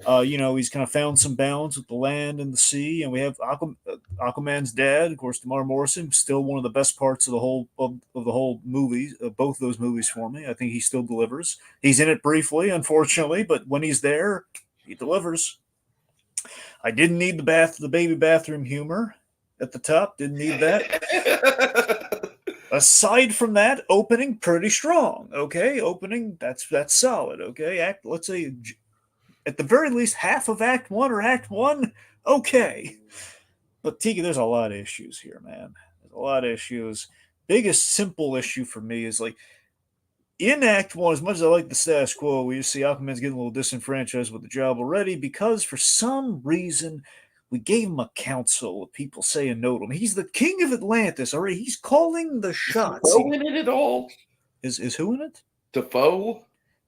He's kind of found some balance with the land and the sea, and we have Aquaman's dad, of course, Tamar Morrison, still one of the best parts of the whole movie, both those movies for me. I think he still delivers. He's in it briefly, unfortunately, but when he's there, he delivers. I didn't need the baby bathroom humor at the top. Didn't need that. Aside from that, opening pretty strong. Okay, opening that's solid. Okay, let's say at the very least half of Act One or Act One, okay. But Tiki, there's a lot of issues here, man. There's a lot of issues. Biggest simple issue for me is like in Act One, as much as I like the status quo, we see Aquaman's getting a little disenfranchised with the job already because for some reason we gave him a council of people saying no to him. He's the king of Atlantis, all right? He's calling the shots. Defoe in it at all? Is who in it? Defoe?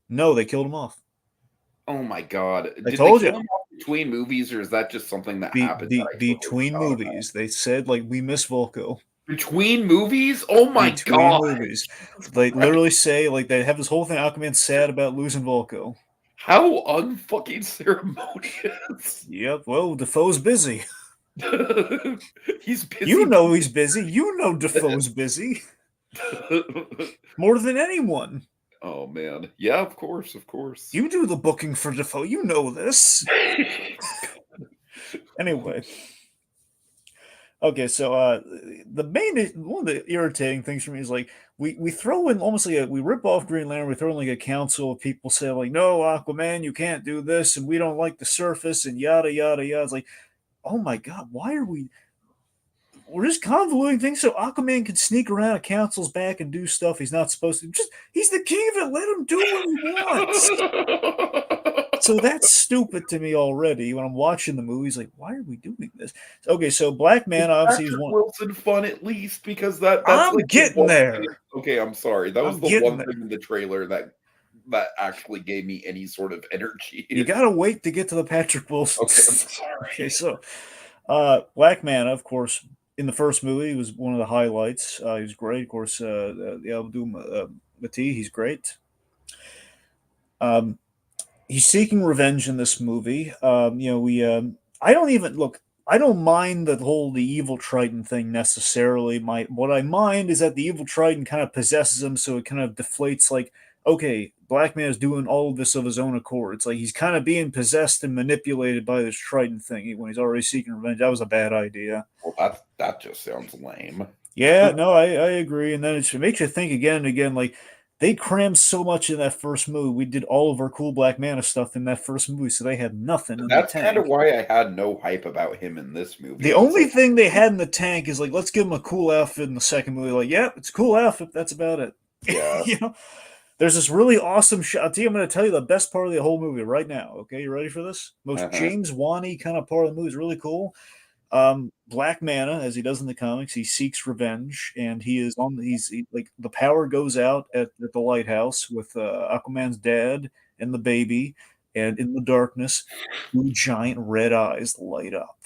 No, they killed him off. Oh my god! I Did told they you. kill him off between movies, or is that just something that happened? That I Between totally movies, they said like we miss Volko. Between movies? Oh my Between god! movies, they literally say like they have this whole thing. Aquaman's sad about losing Volko. How unfucking ceremonious! Yep. Well, Defoe's busy. He's busy. You know he's busy. You know Defoe's busy more than anyone. Oh man, yeah, of course. You do the booking for Defoe. You know this. Anyway. Okay, so one of the irritating things for me is like we throw in almost like we rip off Green Lantern, we throw in like a council of people say like, no, Aquaman, you can't do this, and we don't like the surface, and yada yada yada. It's like, oh my god, why are we're just convoluting things so Aquaman can sneak around a council's back and do stuff he's not supposed to. He's the king of it. Let him do what he wants. So that's stupid to me already when I'm watching the movies. Like, why are we doing this? Okay, so Black Man obviously is one. Wilson fun at least because that's I'm like getting there. Okay, I'm sorry. That was I'm the one getting thing in the trailer that actually gave me any sort of energy. You gotta wait to get to the Patrick Wilson. Okay, I'm sorry. Okay, so Black Man, of course, in the first movie, was one of the highlights. He was great, of course. The Abdul Mati, he's great. He's seeking revenge in this movie. I don't even look. I don't mind the evil Triton thing necessarily. What I mind is that the evil Triton kind of possesses him, so it kind of deflates. Like, okay, Black Man is doing all of this of his own accord. It's like he's kind of being possessed and manipulated by this Triton thing when he's already seeking revenge. That was a bad idea. Well, that just sounds lame. Yeah, no, I agree. And then it makes you think again and again, like they crammed so much in that first movie. We did all of our cool Black Manta stuff in that first movie, so they had nothing in That's the tank. kind of why I had no hype about him in this movie. The only thing they had in the tank is like, let's give him a cool outfit in the second movie. Like, yeah, it's a cool outfit. That's about it. Yeah. There's this really awesome shot. I'm going to tell you the best part of the whole movie right now. Okay, you ready for this? Most James Wan-y kind of part of the movie is really cool. Black Manta, as he does in the comics, he seeks revenge, and like the power goes out at the lighthouse with Aquaman's dad and the baby, and in the darkness, two giant red eyes light up.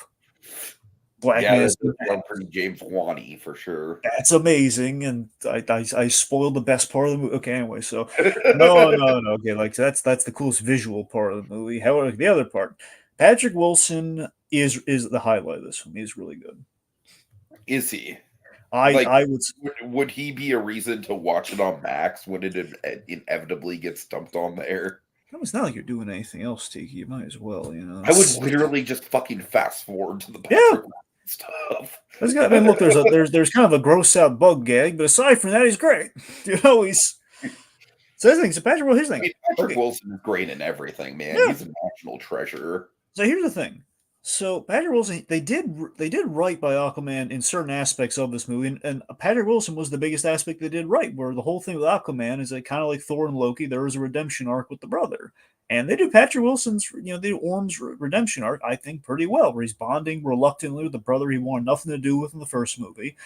Black Manta sounds pretty James Wan-y for sure. That's amazing, and I spoiled the best part of the movie. Okay, anyway, so no, okay, like that's the coolest visual part of the movie. However, the other part, Patrick Wilson is the highlight of this film. He's really good. Is he? I would he be a reason to watch it on Max when it inevitably gets dumped on there? It's not like you're doing anything else, Tiki. You might as well, I would literally just fucking fast forward to the Patrick stuff. Look, there's kind of a gross out bug gag, but aside from that, he's great. He's. So Patrick Wilson. Patrick Wilson is great in everything, man. Yeah. He's a national treasure. So here's the thing. So Patrick Wilson, they did right by Aquaman in certain aspects of this movie, and Patrick Wilson was the biggest aspect they did right. Where the whole thing with Aquaman is like kind of like Thor and Loki. There was a redemption arc with the brother, and they do Patrick Wilson's, they do Orm's redemption arc, I think, pretty well. Where he's bonding reluctantly with the brother he wanted nothing to do with in the first movie.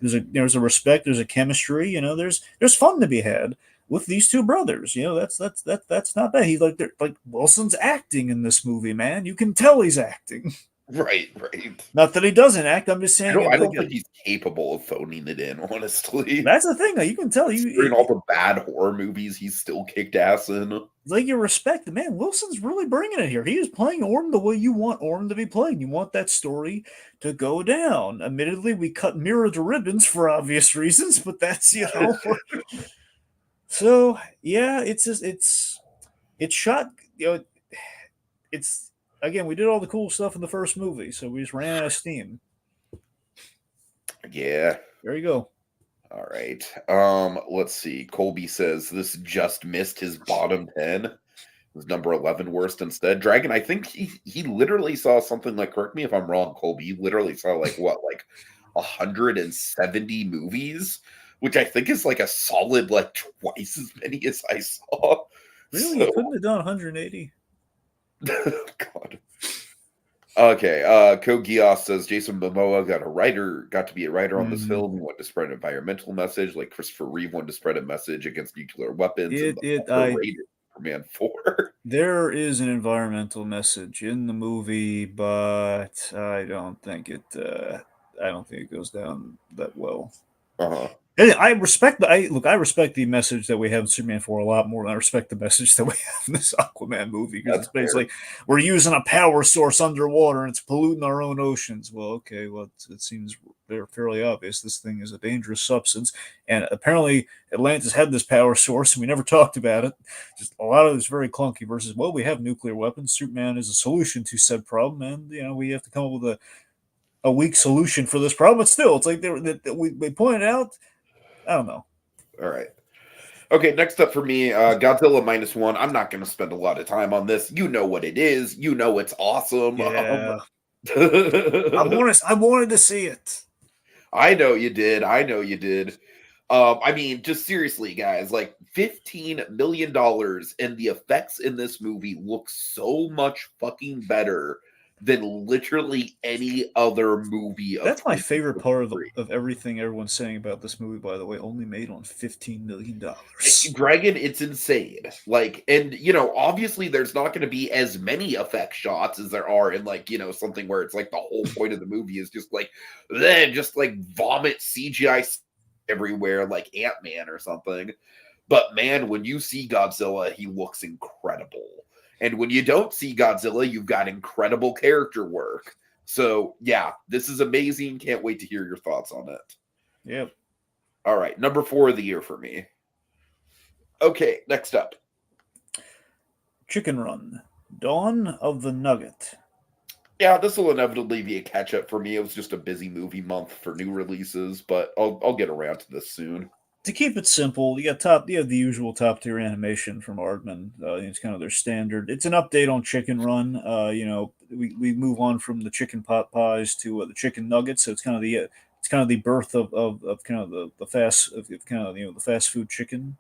There's a respect, there's a chemistry. There's fun to be had with these two brothers. That's not bad. He's like Wilson's acting in this movie, man. You can tell he's acting. Right, right. Not that he doesn't act. I'm just I saying don't, it. I Like don't think he's capable of phoning it in, honestly. that's the thing. You can tell During all the bad horror movies, he's still kicked ass in. like you respect the man. Wilson's really bringing it here. He is playing Orm the way you want Orm to be playing. You want that story to go down. Admittedly, we cut Mira to ribbons for obvious reasons, but that's So yeah, it's shot. It's again, we did all the cool stuff in the first movie, so we just ran out of steam. Yeah. There you go. All right. Let's see. Colby says this just missed his bottom 10. It was number 11 worst instead. Dragon, I think he literally saw something like, correct me if I'm wrong, Colby, he literally saw like 170 movies, which I think is like a solid like twice as many as I saw. Really? So, You couldn't have done 180? God. Okay, Kogios says Jason Momoa got to be a writer on this film. He wanted to spread an environmental message, like Christopher Reeve wanted to spread a message against nuclear weapons. Rated Superman 4. There is an environmental message in the movie, but I don't think it goes down that well. I respect I respect the message that we have in Superman 4 a lot more than I respect the message that we have in this Aquaman movie, because it's basically we're using a power source underwater and it's polluting our own oceans. Well, okay, it seems fairly obvious this thing is a dangerous substance, and apparently Atlantis had this power source and we never talked about it. Just a lot of it's very clunky versus, well, we have nuclear weapons. Superman is a solution to said problem, and we have to come up with a weak solution for this problem. But still, it's like we pointed out. I don't know. All right. Okay, next up for me, Godzilla -1. I'm not going to spend a lot of time on this. You know what it is. You know it's awesome. Yeah. I wanted to see it. I know you did. I mean, just seriously, guys, like $15 million, and the effects in this movie look so much fucking better than literally any other movie. That's my favorite part of everything everyone's saying about this movie, by the way. Only made on $15 million. Dragon, it's insane. Like, and obviously there's not going to be as many effect shots as there are in something where it's like the whole point of the movie is just like vomit CGI everywhere like Ant-Man or something. But man, when you see Godzilla, he looks incredible. And when you don't see Godzilla, you've got incredible character work. So, yeah, this is amazing. Can't wait to hear your thoughts on it. Yep. All right, number 4 of the year for me. Okay, next up. Chicken Run, Dawn of the Nugget. Yeah, this will inevitably be a catch-up for me. It was just a busy movie month for new releases, but I'll get around to this soon. To keep it simple, you have the usual top tier animation from Aardman. It's kind of their standard. It's an update on Chicken Run. We move on from the chicken pot pies to the chicken nuggets. So it's kind of the birth of kind of the fast food chicken,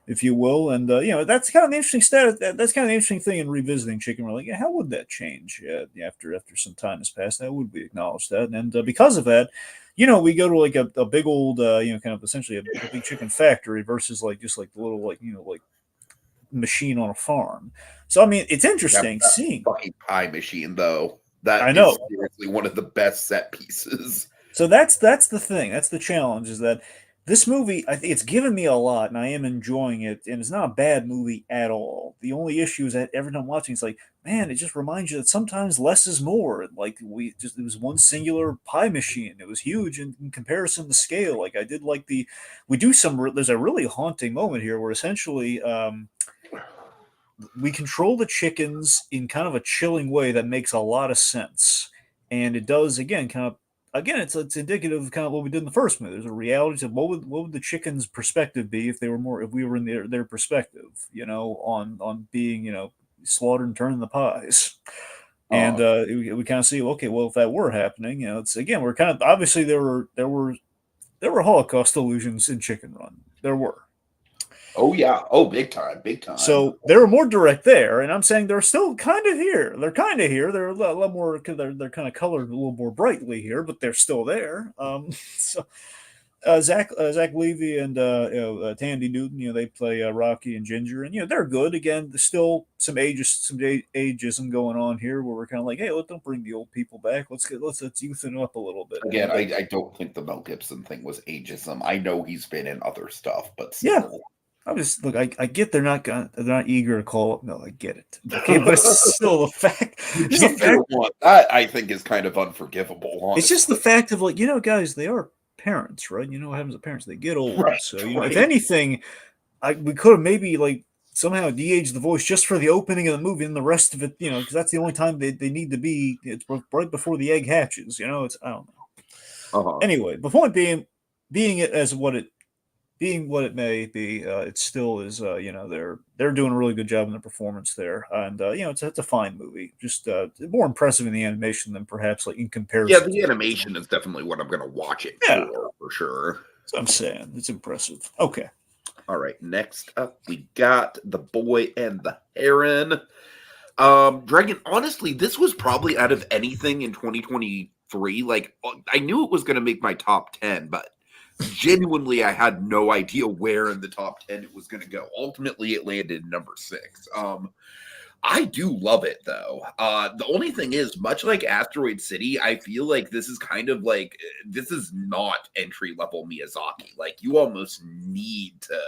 if you will. And that's kind of the interesting that's kind of the interesting thing in revisiting Chicken Run. Like, how would that change after some time has passed? How would we acknowledge that? And because of that, we go to like a big old, kind of essentially a big chicken factory versus just like the little like machine on a farm. So I mean, it's interesting seeing fucking pie machine though. That I know is seriously one of the best set pieces. So that's the thing. That's the challenge. Is that this movie? I think it's given me a lot, and I am enjoying it. And it's not a bad movie at all. The only issue is that every time watching, it's like, man, it just reminds you that sometimes less is more. Like it was one singular pie machine. It was huge in comparison to scale. Like I did like there's a really haunting moment here where essentially we control the chickens in kind of a chilling way that makes a lot of sense, and it does again it's indicative of kind of what we did in the first movie. There's a reality to what would the chickens' perspective be if we were in their perspective, on being slaughtered and turned into pies. And we kind of see, okay, well, if that were happening, it's again we're kind of obviously there were Holocaust allusions in Chicken Run. There were. Oh yeah. Oh, big time. So they were more direct there, and I'm saying they're still kind of here. They're kind of here. They're a lot more. They're kind of colored a little more brightly here, but they're still there. Zach Levy and Tandy Newton. They play Rocky and Ginger, and they're good. Again, there's still some ageism going on here, where we're kind of like, hey, don't bring the old people back. Let's youthen up a little bit. Again, I don't think the Mel Gibson thing was ageism. I know he's been in other stuff, but yeah. still. I'm just look. I get they're not eager to call up. No, I get it. Okay, but it's still the fact. That I think is kind of unforgivable. Honestly. It's just the fact of like guys, they are parents, right? You know what happens to parents? They get old. Right, So if anything, we could have maybe like somehow de-aged the voice just for the opening of the movie, and the rest of it, because that's the only time they need to be. It's right before the egg hatches. It's I don't know. Anyway, the point being it as what it may be, it still is. They're doing a really good job in the performance there, and it's a fine movie. Just more impressive in the animation than perhaps like in comparison. Yeah, the animation is definitely what I'm going to watch it for sure. That's what I'm saying. It's impressive. Okay. All right. Next up, we got The Boy and the Heron. Dragon. Honestly, this was probably out of anything in 2023. Like, I knew it was going to make my top 10, but genuinely, I had no idea where in the top 10 it was going to go. Ultimately, it landed number 6. I do love it, though. The only thing is, much like Asteroid City, I feel like this is kind of like, this is not entry-level Miyazaki. Like, you almost need to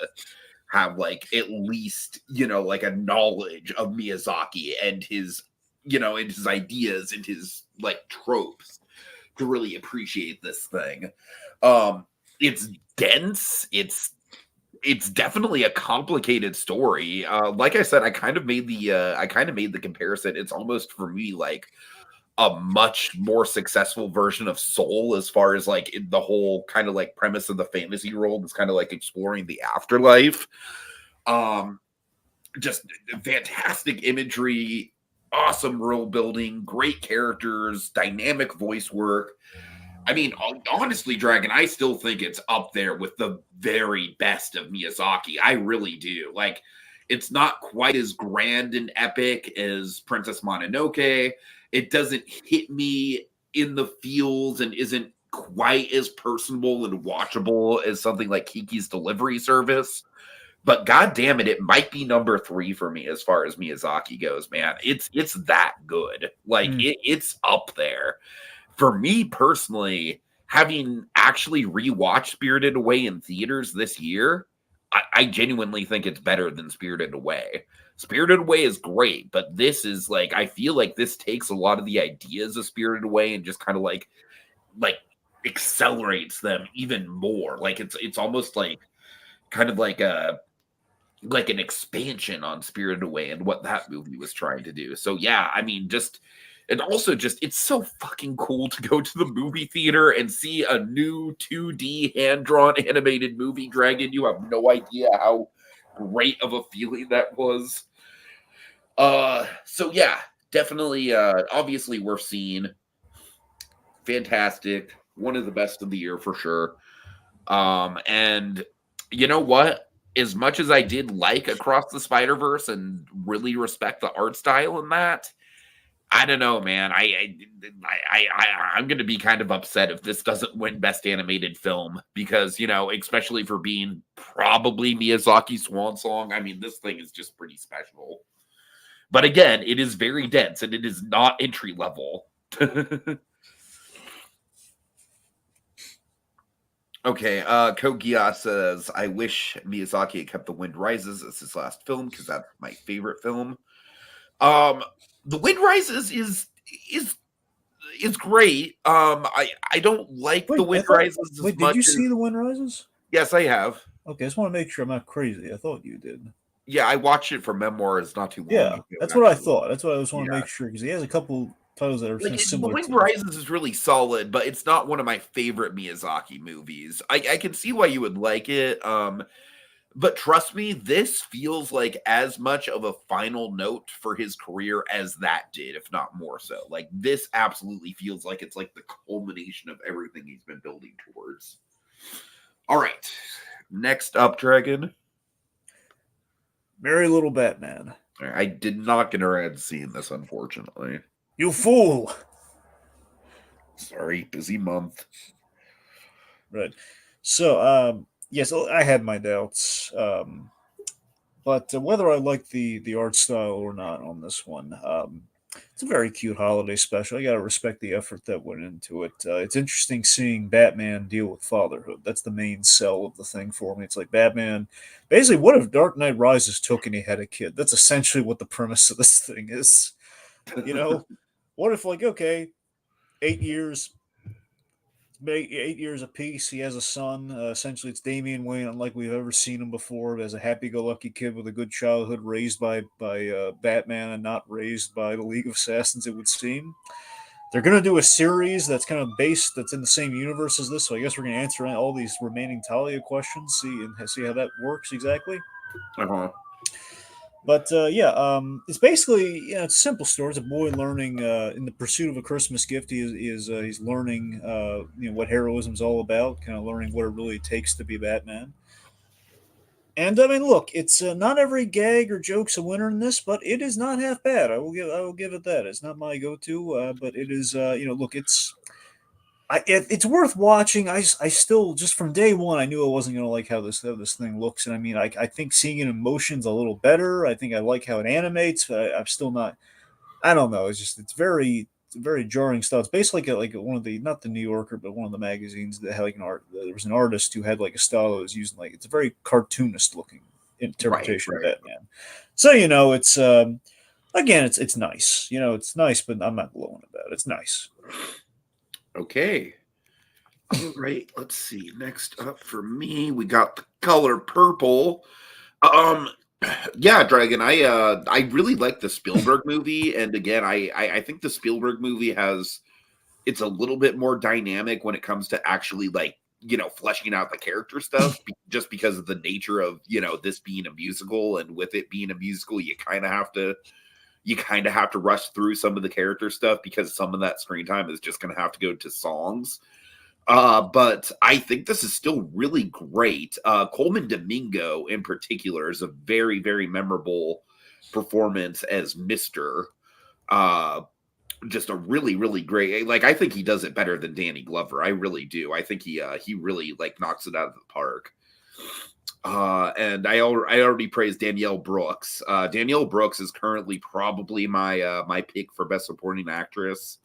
have, like, at least, like a knowledge of Miyazaki and his, and his ideas and his, like, tropes to really appreciate this thing. It's dense. It's definitely a complicated story. Like I said, I kind of made the comparison. It's almost for me like a much more successful version of Soul, as far as like the whole kind of like premise of the fantasy world is kind of like exploring the afterlife. Just fantastic imagery, awesome world building, great characters, dynamic voice work. I mean, honestly, Dragon, I still think it's up there with the very best of Miyazaki. I really do. Like, it's not quite as grand and epic as Princess Mononoke. It doesn't hit me in the feels and isn't quite as personable and watchable as something like Kiki's Delivery Service. But God damn it might be number 3 for me as far as Miyazaki goes, man. It's that good. Like, it's up there. For me personally, having actually rewatched Spirited Away in theaters this year, I genuinely think it's better than Spirited Away. Spirited Away is great, but this is like, I feel like this takes a lot of the ideas of Spirited Away and just kind of like accelerates them even more. Like it's almost like kind of like an expansion on Spirited Away and what that movie was trying to do. So yeah, I mean, and also it's so fucking cool to go to the movie theater and see a new 2D hand-drawn animated movie, Dragon. You have no idea how great of a feeling that was. So yeah, definitely, obviously worth seeing. Fantastic. One of the best of the year for sure. And you know what? As much as I did like Across the Spider-Verse and really respect the art style in that, I don't know, man. I'm going to be kind of upset if this doesn't win Best Animated Film because, especially for being probably Miyazaki's swan song. I mean, this thing is just pretty special. But again, it is very dense and it is not entry level. Okay, Kogia says, I wish Miyazaki had kept The Wind Rises as his last film because that's my favorite film. The Wind Rises is great. I don't like The Wind Rises as much. Did you see The Wind Rises? Yes, I have. Okay, I just want to make sure I'm not crazy. I thought you did. Yeah, I watched it for Memoirs not too long ago. That's what I thought. That's what I just want to make sure because he has a couple titles that are similar. The Wind Rises is really solid, but it's not one of my favorite Miyazaki movies. I can see why you would like it. But trust me, this feels like as much of a final note for his career as that did, if not more so. Like, this absolutely feels like it's like the culmination of everything he's been building towards. All right. Next up, Dragon. Merry Little Batman. I did not get around to seeing this, unfortunately. You fool! Sorry, busy month. Right. So, yes, I had my doubts. But whether I like the art style or not on this one, it's a very cute holiday special. I gotta respect the effort that went into it. It's interesting seeing Batman deal with fatherhood. That's the main sell of the thing for me. It's like Batman. Basically, what if Dark Knight Rises took and he had a kid? That's essentially what the premise of this thing is. You know, what if like okay, 8 years 8 years apiece. He has a son. Essentially, it's Damian Wayne, unlike we've ever seen him before, as a happy-go-lucky kid with a good childhood, raised by Batman and not raised by the League of Assassins. It would seem they're gonna do a series that's kind of based that's in the same universe as this. So I guess we're gonna answer all these remaining Talia questions, see how that works exactly. Uh-huh. But yeah, it's basically it's a simple story. It's a boy learning in the pursuit of a Christmas gift. He's learning what heroism's all about, kind of learning what it really takes to be Batman. And I mean, look, it's not every gag or joke's a winner in this, but it is not half bad. I will give it that. It's not my go-to, but it is. Look, it's worth watching. I still just from day one I knew I wasn't gonna like how this thing looks, and I mean I think seeing it in motion's a little better. I think I like how it animates, but I'm still not. I don't know. It's very jarring stuff. It's basically like one of the not the New Yorker, but one of the magazines that had like an art. There was an artist who had like a style that was using like it's a very cartoonist looking Right, interpretation of right. Batman. So it's again it's nice. It's nice, but I'm not glowing about it. It's nice. Okay. All right. Let's see. Next up for me, we got the color purple. Um, yeah, Dragon. I really like the Spielberg movie, and again, I think the Spielberg movie has it's a little bit more dynamic when it comes to actually like fleshing out the character stuff, just because of the nature of this being a musical, and with it being a musical, you kind of have to rush through some of the character stuff because some of that screen time is just going to have to go to songs. But I think this is still really great. Coleman Domingo, in particular, is a very, very memorable performance as Mister. Uh, just a really, really great. Like I think he does it better than Danny Glover. I really do. I think he really like knocks it out of the park. And I already praised Danielle Brooks. Danielle Brooks is currently probably my pick for best supporting actress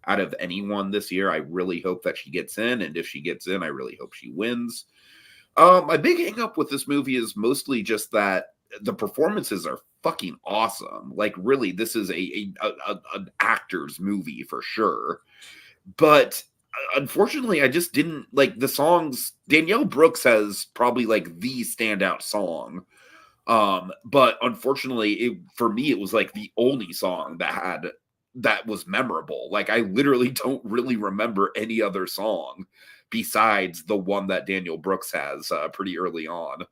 out of anyone this year. I really hope that she gets in, and if she gets in, I really hope she wins. My big hang up with this movie is mostly just that the performances are fucking awesome. Like, really, this is an actor's movie for sure. But unfortunately, I just didn't like the songs. Danielle Brooks has probably like the standout song. But unfortunately, for me, it was like the only song that was memorable. Like I literally don't really remember any other song besides the one that Daniel Brooks has pretty early on.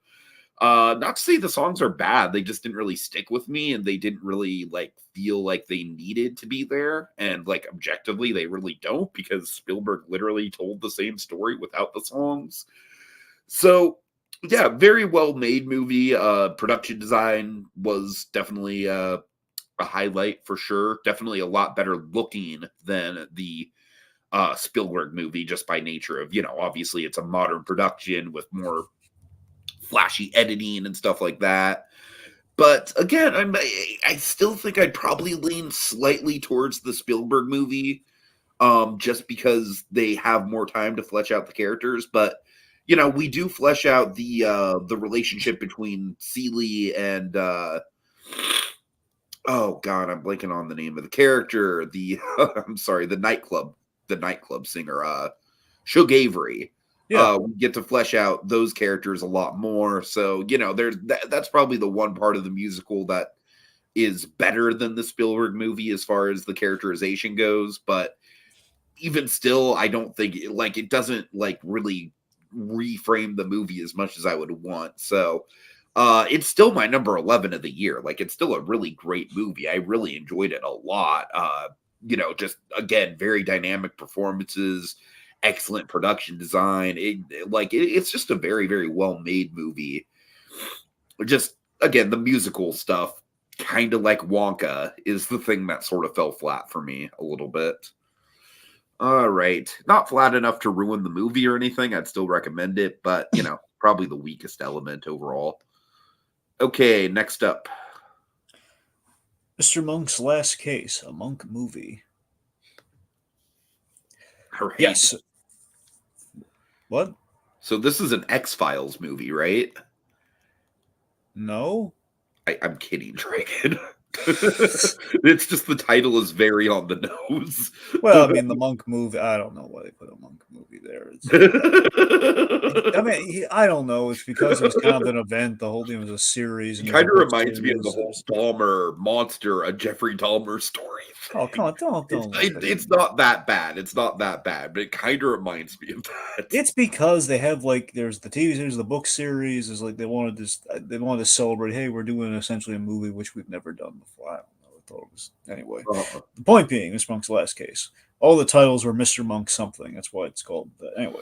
Not to say the songs are bad, they just didn't really stick with me, and they didn't really like feel like they needed to be there. And like objectively, they really don't, because Spielberg literally told the same story without the songs. So yeah, very well made movie. Production design was definitely a highlight for sure. Definitely a lot better looking than the Spielberg movie, just by nature of obviously it's a modern production with more flashy editing and stuff like that. But again, I still think I'd probably lean slightly towards the Spielberg movie, just because they have more time to flesh out the characters. But we do flesh out the relationship between Seeley and oh god, I'm blanking on the name of the character. The I'm sorry, the nightclub singer, Shug Avery. Yeah. We get to flesh out those characters a lot more. So that's probably the one part of the musical that is better than the Spielberg movie as far as the characterization goes. But even still, I don't think it doesn't like really reframe the movie as much as I would want. So it's still my number 11 of the year. Like it's still a really great movie. I really enjoyed it a lot. Just again, very dynamic performances, excellent production design. It's just a very, very well made movie. Just again, the musical stuff, kind of like Wonka, is the thing that sort of fell flat for me a little bit. All right. Not flat enough to ruin the movie or anything. I'd still recommend it, but probably the weakest element overall. Okay, next up. Mr. Monk's Last Case, a Monk movie. All right. Yes. What? So this is an X-Files movie, right? No. I'm kidding, Dragon. It's just the title is very on the nose. Well, I mean, the Monk movie. I don't know why they put a Monk movie there. I mean, I don't know. It's because it was kind of an event. The whole thing was a series, It and there's a kind of book reminds me of the series. whole Dahmer monster, a Jeffrey Dahmer story Oh, thing. come on! Don't. It's not that bad. It's not that bad, but it kind of reminds me of that. It's because they have there's the TV series, the book series is like they wanted to celebrate. Hey, we're doing essentially a movie which we've never done before. I don't know. I thought it was anyway. The point being, Mr. Monk's Last Case. All the titles were Mr. Monk something. That's why it's called that. Anyway.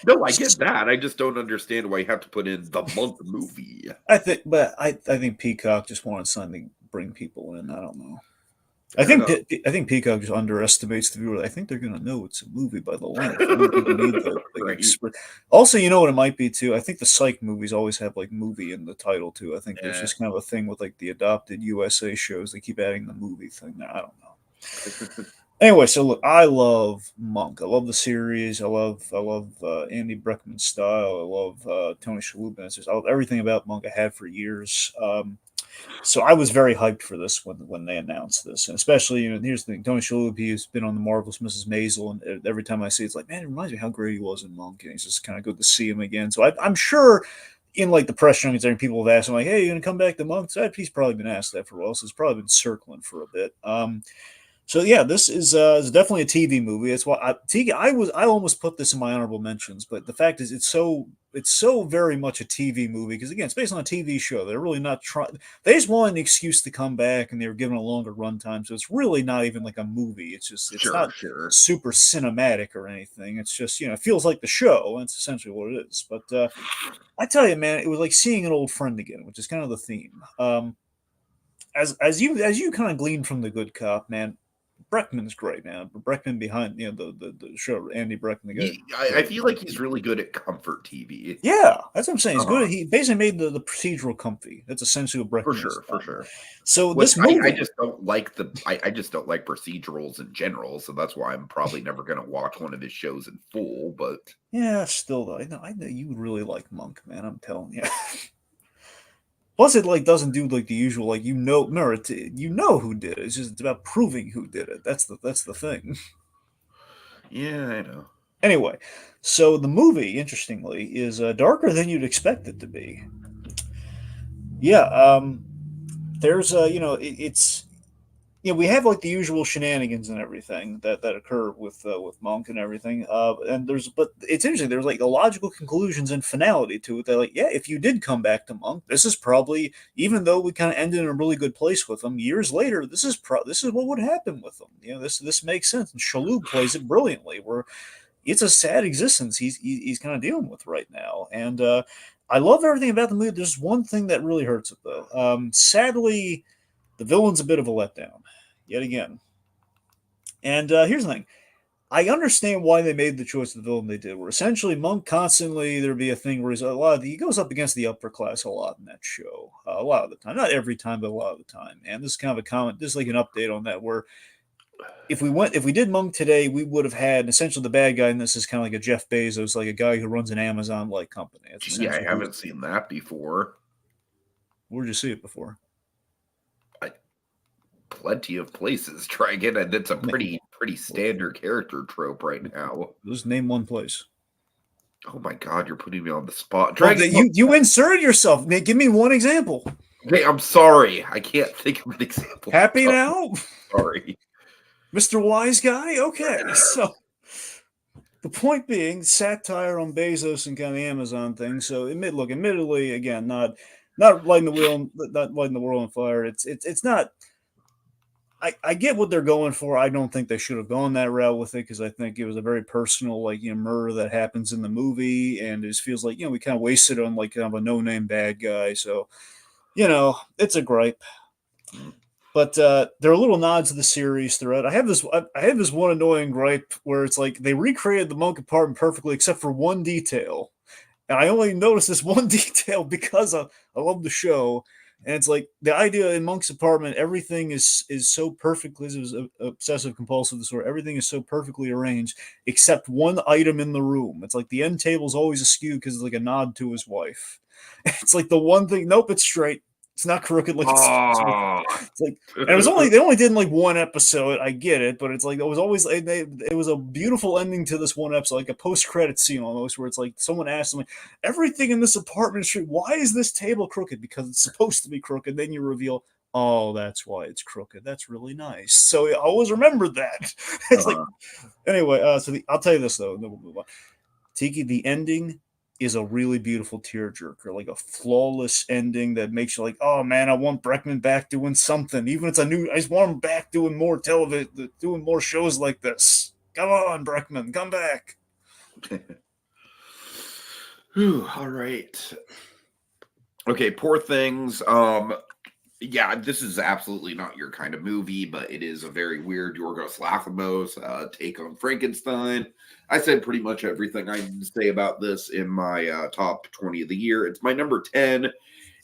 No, I get that. I just don't understand why you have to put in the Monk movie. I think Peacock just wanted something to bring people in. I don't know. I think Peacock just underestimates the viewer. I think they're gonna know it's a movie by the length. I don't think you need the Right. Also, you know what it might be too. I think the Psych movies always have movie in the title too. I think there's just kind of a thing with the adopted USA shows. They keep adding the movie thing. Now I don't know. Anyway, so look, I love Monk. I love the series. I love Andy Breckman's style. I love Tony Shalhoub. I love everything about Monk. I had for years. So I was very hyped for this when they announced this, and especially here's the thing: Tony Shalhoub, he's been on the Marvelous Mrs. Maisel, and every time I see it, it's like, man, it reminds me how great he was in Monk, and it's just kind of good to see him again. So I'm sure in the press junkets, people have asked him like, hey, you gonna come back to Monk? So he's probably been asked that for a while, so it's probably been circling for a bit. So yeah, this is definitely a TV movie. That's why I almost put this in my honorable mentions, but the fact is it's so very much a TV movie because again, it's based on a TV show. They're really not trying. They just wanted an excuse to come back, and they were given a longer runtime, so it's really not even like a movie. It's just not super cinematic or anything. It's just it feels like the show, and it's essentially what it is. But I tell you, man, it was like seeing an old friend again, which is kind of the theme. As you kind of gleaned from The Good Cop, man. Breckman's great, man. Breckman behind the show, Andy Breckman. The guy. I feel like he's really good at comfort TV. Yeah, that's what I'm saying. He's good. He basically made the procedural comfy. That's essentially what Breckman is. For sure. So this movie, I just don't like I just don't like procedurals in general. So that's why I'm probably never going to watch one of his shows in full. But yeah, still though, I know you really like Monk, man. I'm telling you. Plus, it doesn't do the usual remember who did it. It's just about proving who did it. That's the thing. Yeah, I know. Anyway, so the movie, interestingly, is darker than you'd expect it to be. Yeah, there's it's we have the usual shenanigans and everything that occur with Monk and everything. But it's interesting. There's a logical conclusions and finality to it. They're if you did come back to Monk, this is probably, even though we kind of ended in a really good place with him years later, this is what would happen with him. This makes sense. And Shalhoub plays it brilliantly. Where it's a sad existence he's kind of dealing with right now, and I love everything about the movie. There's one thing that really hurts it though. Sadly, the villain's a bit of a letdown, yet again. And here's the thing. I understand why they made the choice of the villain they did, where essentially Monk constantly, there'd be a thing where he goes up against the upper class a lot in that show. A lot of the time. Not every time, but a lot of the time. And this is kind of a comment, this is an update on that, where if we did Monk today, we would have had essentially the bad guy, and this is kind of like a Jeff Bezos, like a guy who runs an Amazon-like company. Yeah, I haven't seen that before. Where'd you see it before? Plenty of places, Dragon, and it's a pretty standard character trope right now. Just name one place. Oh my God, you're putting me on the spot, Dragon. You inserted yourself. Nick, give me one example. Okay, I'm sorry, I can't think of an example. Happy now? Sorry, Mr. Wise Guy. Okay, so the point being, satire on Bezos and kind of the Amazon thing. So admittedly, again, not lighting the world on fire. It's not. I get what they're going for. I don't think they should have gone that route with it because I think it was a very personal, murder that happens in the movie, and it just feels like we kind of wasted on kind of a no-name bad guy. So, it's a gripe. But there are little nods to the series throughout. I have this one annoying gripe where it's like they recreated the monk apartment perfectly except for one detail. And I only noticed this one detail because I love the show. And it's like the idea in Monk's apartment, everything is so perfectly, it was obsessive compulsive disorder. Everything is so perfectly arranged except one item in the room. It's like the end table is always askew because it's like a nod to his wife. It's like the one thing. Nope, it's straight. It's not crooked like it's supposed to be. Oh, It's like, and it was only they only did in like one episode. I get it, but it's like it was always it was a beautiful ending to this one episode, like a post credit scene almost, where it's like someone asked them, like, everything in this apartment is straight. Why is this table crooked? Because it's supposed to be crooked. Then you reveal, oh, that's why it's crooked. That's really nice. So I always remember that. It's like anyway. I'll tell you this though. Then we'll move on. Tiki, the ending is a really beautiful tearjerker, like a flawless ending that makes you like, oh man, I want Breckman back doing something. Even if it's a new, I just want him back doing more television, doing more shows like this. Come on, Breckman, come back. Whew, all right. Okay, Poor Things. Yeah, this is absolutely not your kind of movie, but it is a very weird Yorgos Lanthimos take on Frankenstein. I said pretty much everything I need to say about this in my top 20 of the year. It's my number 10.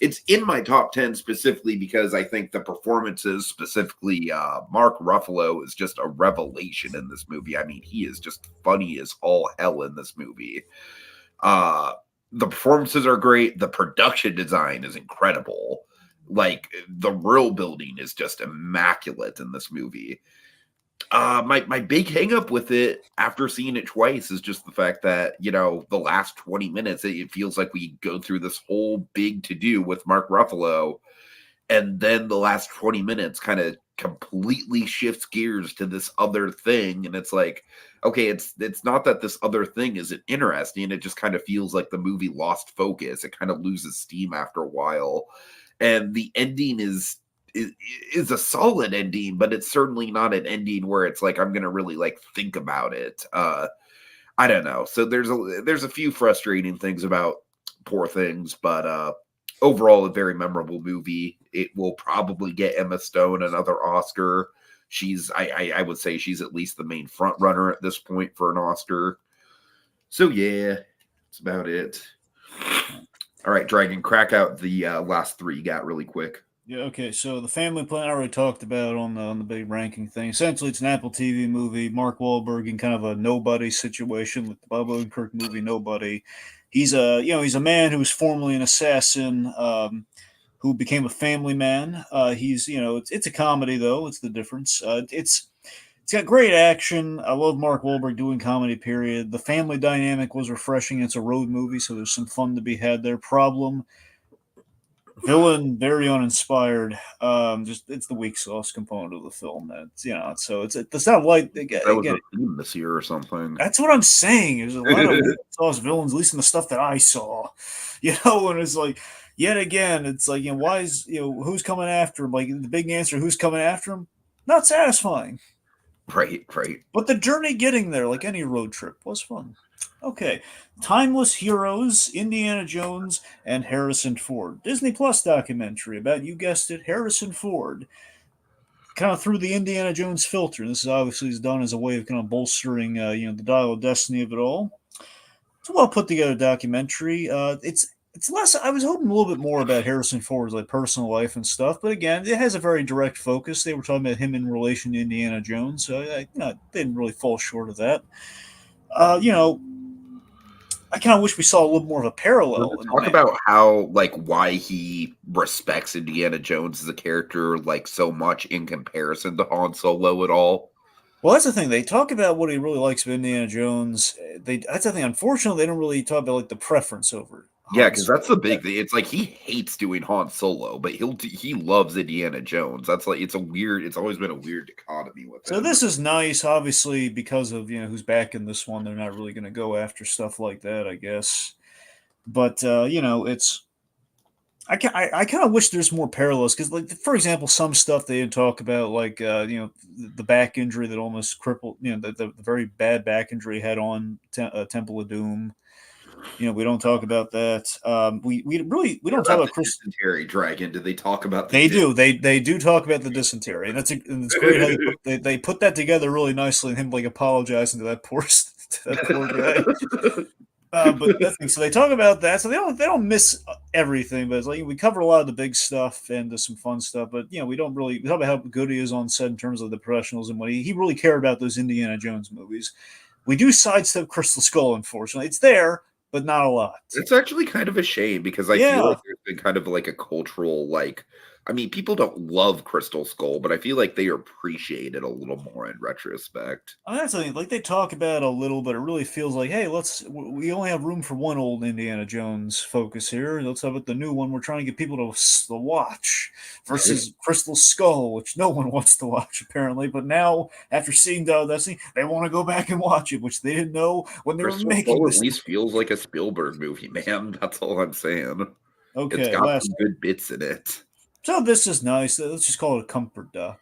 It's in my top 10 specifically because I think the performances, specifically Mark Ruffalo, is just a revelation in this movie. I mean, he is just funny as all hell in this movie. The performances are great. The production design is incredible. Like the world building is just immaculate in this movie. My big hang up with it after seeing it twice is just the fact that, the last 20 minutes, it feels like we go through this whole big to do with Mark Ruffalo. And then the last 20 minutes kind of completely shifts gears to this other thing. And it's like, okay, it's not that this other thing isn't interesting. It just kind of feels like the movie lost focus. It kind of loses steam after a while. And the ending is a solid ending, but it's certainly not an ending where it's like I'm gonna really like think about it. I don't know. So there's a few frustrating things about Poor Things, but overall a very memorable movie. It will probably get Emma Stone another Oscar. I would say she's at least the main front runner at this point for an Oscar. So yeah, that's about it. All right, Dragon, crack out the last three you got really quick. Yeah, okay. So the Family Plan I already talked about on the big ranking thing. Essentially, it's an Apple TV movie. Mark Wahlberg in kind of a nobody situation with the Bob Odenkirk movie Nobody. He's a man who was formerly an assassin, who became a family man. It's a comedy though. It's the difference. It's got great action. I love Mark Wahlberg doing comedy. Period. The family dynamic was refreshing. It's a road movie, so there's some fun to be had there. Problem: villain very uninspired. Just it's the weak sauce component of the film. It's not like That was again. a theme this year or something. That's what I'm saying. There's a lot of weak sauce villains, at least in the stuff that I saw. And it's like yet again, it's like why is who's coming after him? Like the big answer, who's coming after him? Not satisfying. Right. But the journey getting there, like any road trip, was fun. Okay. Timeless Heroes, Indiana Jones, and Harrison Ford. Disney Plus documentary about, you guessed it, Harrison Ford. Kind of through the Indiana Jones filter. This is obviously done as a way of kind of bolstering, the Dial of Destiny of it all. It's a well put together documentary. It's less. I was hoping a little bit more about Harrison Ford's like personal life and stuff, but again, it has a very direct focus. They were talking about him in relation to Indiana Jones, so they didn't really fall short of that. Uh, you know, I kind of wish we saw a little more of a Does parallel it in the talk man. about how like why he respects Indiana Jones as a character like so much in comparison to Han Solo at all? Well, that's the thing. They talk about what he really likes of Indiana Jones. That's the thing. Unfortunately, they don't really talk about like the preference over Yeah, Han because that's Solo. the big thing. It's like he hates doing Han Solo, but he loves Indiana Jones. That's like it's always been a weird dichotomy with So him. this is nice, obviously, because of who's back in this one. They're not really going to go after stuff like that, I guess. But it's I kind of wish there's more parallels because, like, for example, some stuff they didn't talk about, like the back injury that almost crippled, the very bad back injury he had on Temple of Doom. We don't talk about that. We What don't talk about about the Chris. dysentery dragon? Did they talk about the They do. They do talk about the dysentery, and it's great how they put that together really nicely. And him like apologizing to that to that poor guy. But that's so they talk about that. So they don't miss everything, but it's like we cover a lot of the big stuff and some fun stuff. But we don't really we talk about how good he is on set in terms of the professionalism. What he really cared about those Indiana Jones movies. We do sidestep Crystal Skull, unfortunately. It's there, but not a lot. It's actually kind of a shame because I feel Yeah, like there's been kind of like a cultural I mean, people don't love Crystal Skull, but I feel like they appreciate it a little more in retrospect. that's the thing. Like they talk about it a little, but it really feels like, hey, we only have room for one old Indiana Jones focus here. Let's have it the new one. We're trying to get people to watch versus Crystal Skull, which no one wants to watch apparently. But now, after seeing that scene, they want to go back and watch it, which they didn't know when they were Crystal making Skull at this. least feels like a Spielberg movie, man. That's all I'm saying. It's Okay, got last. some good bits in it. So this is nice. Let's just call it a comfort doc.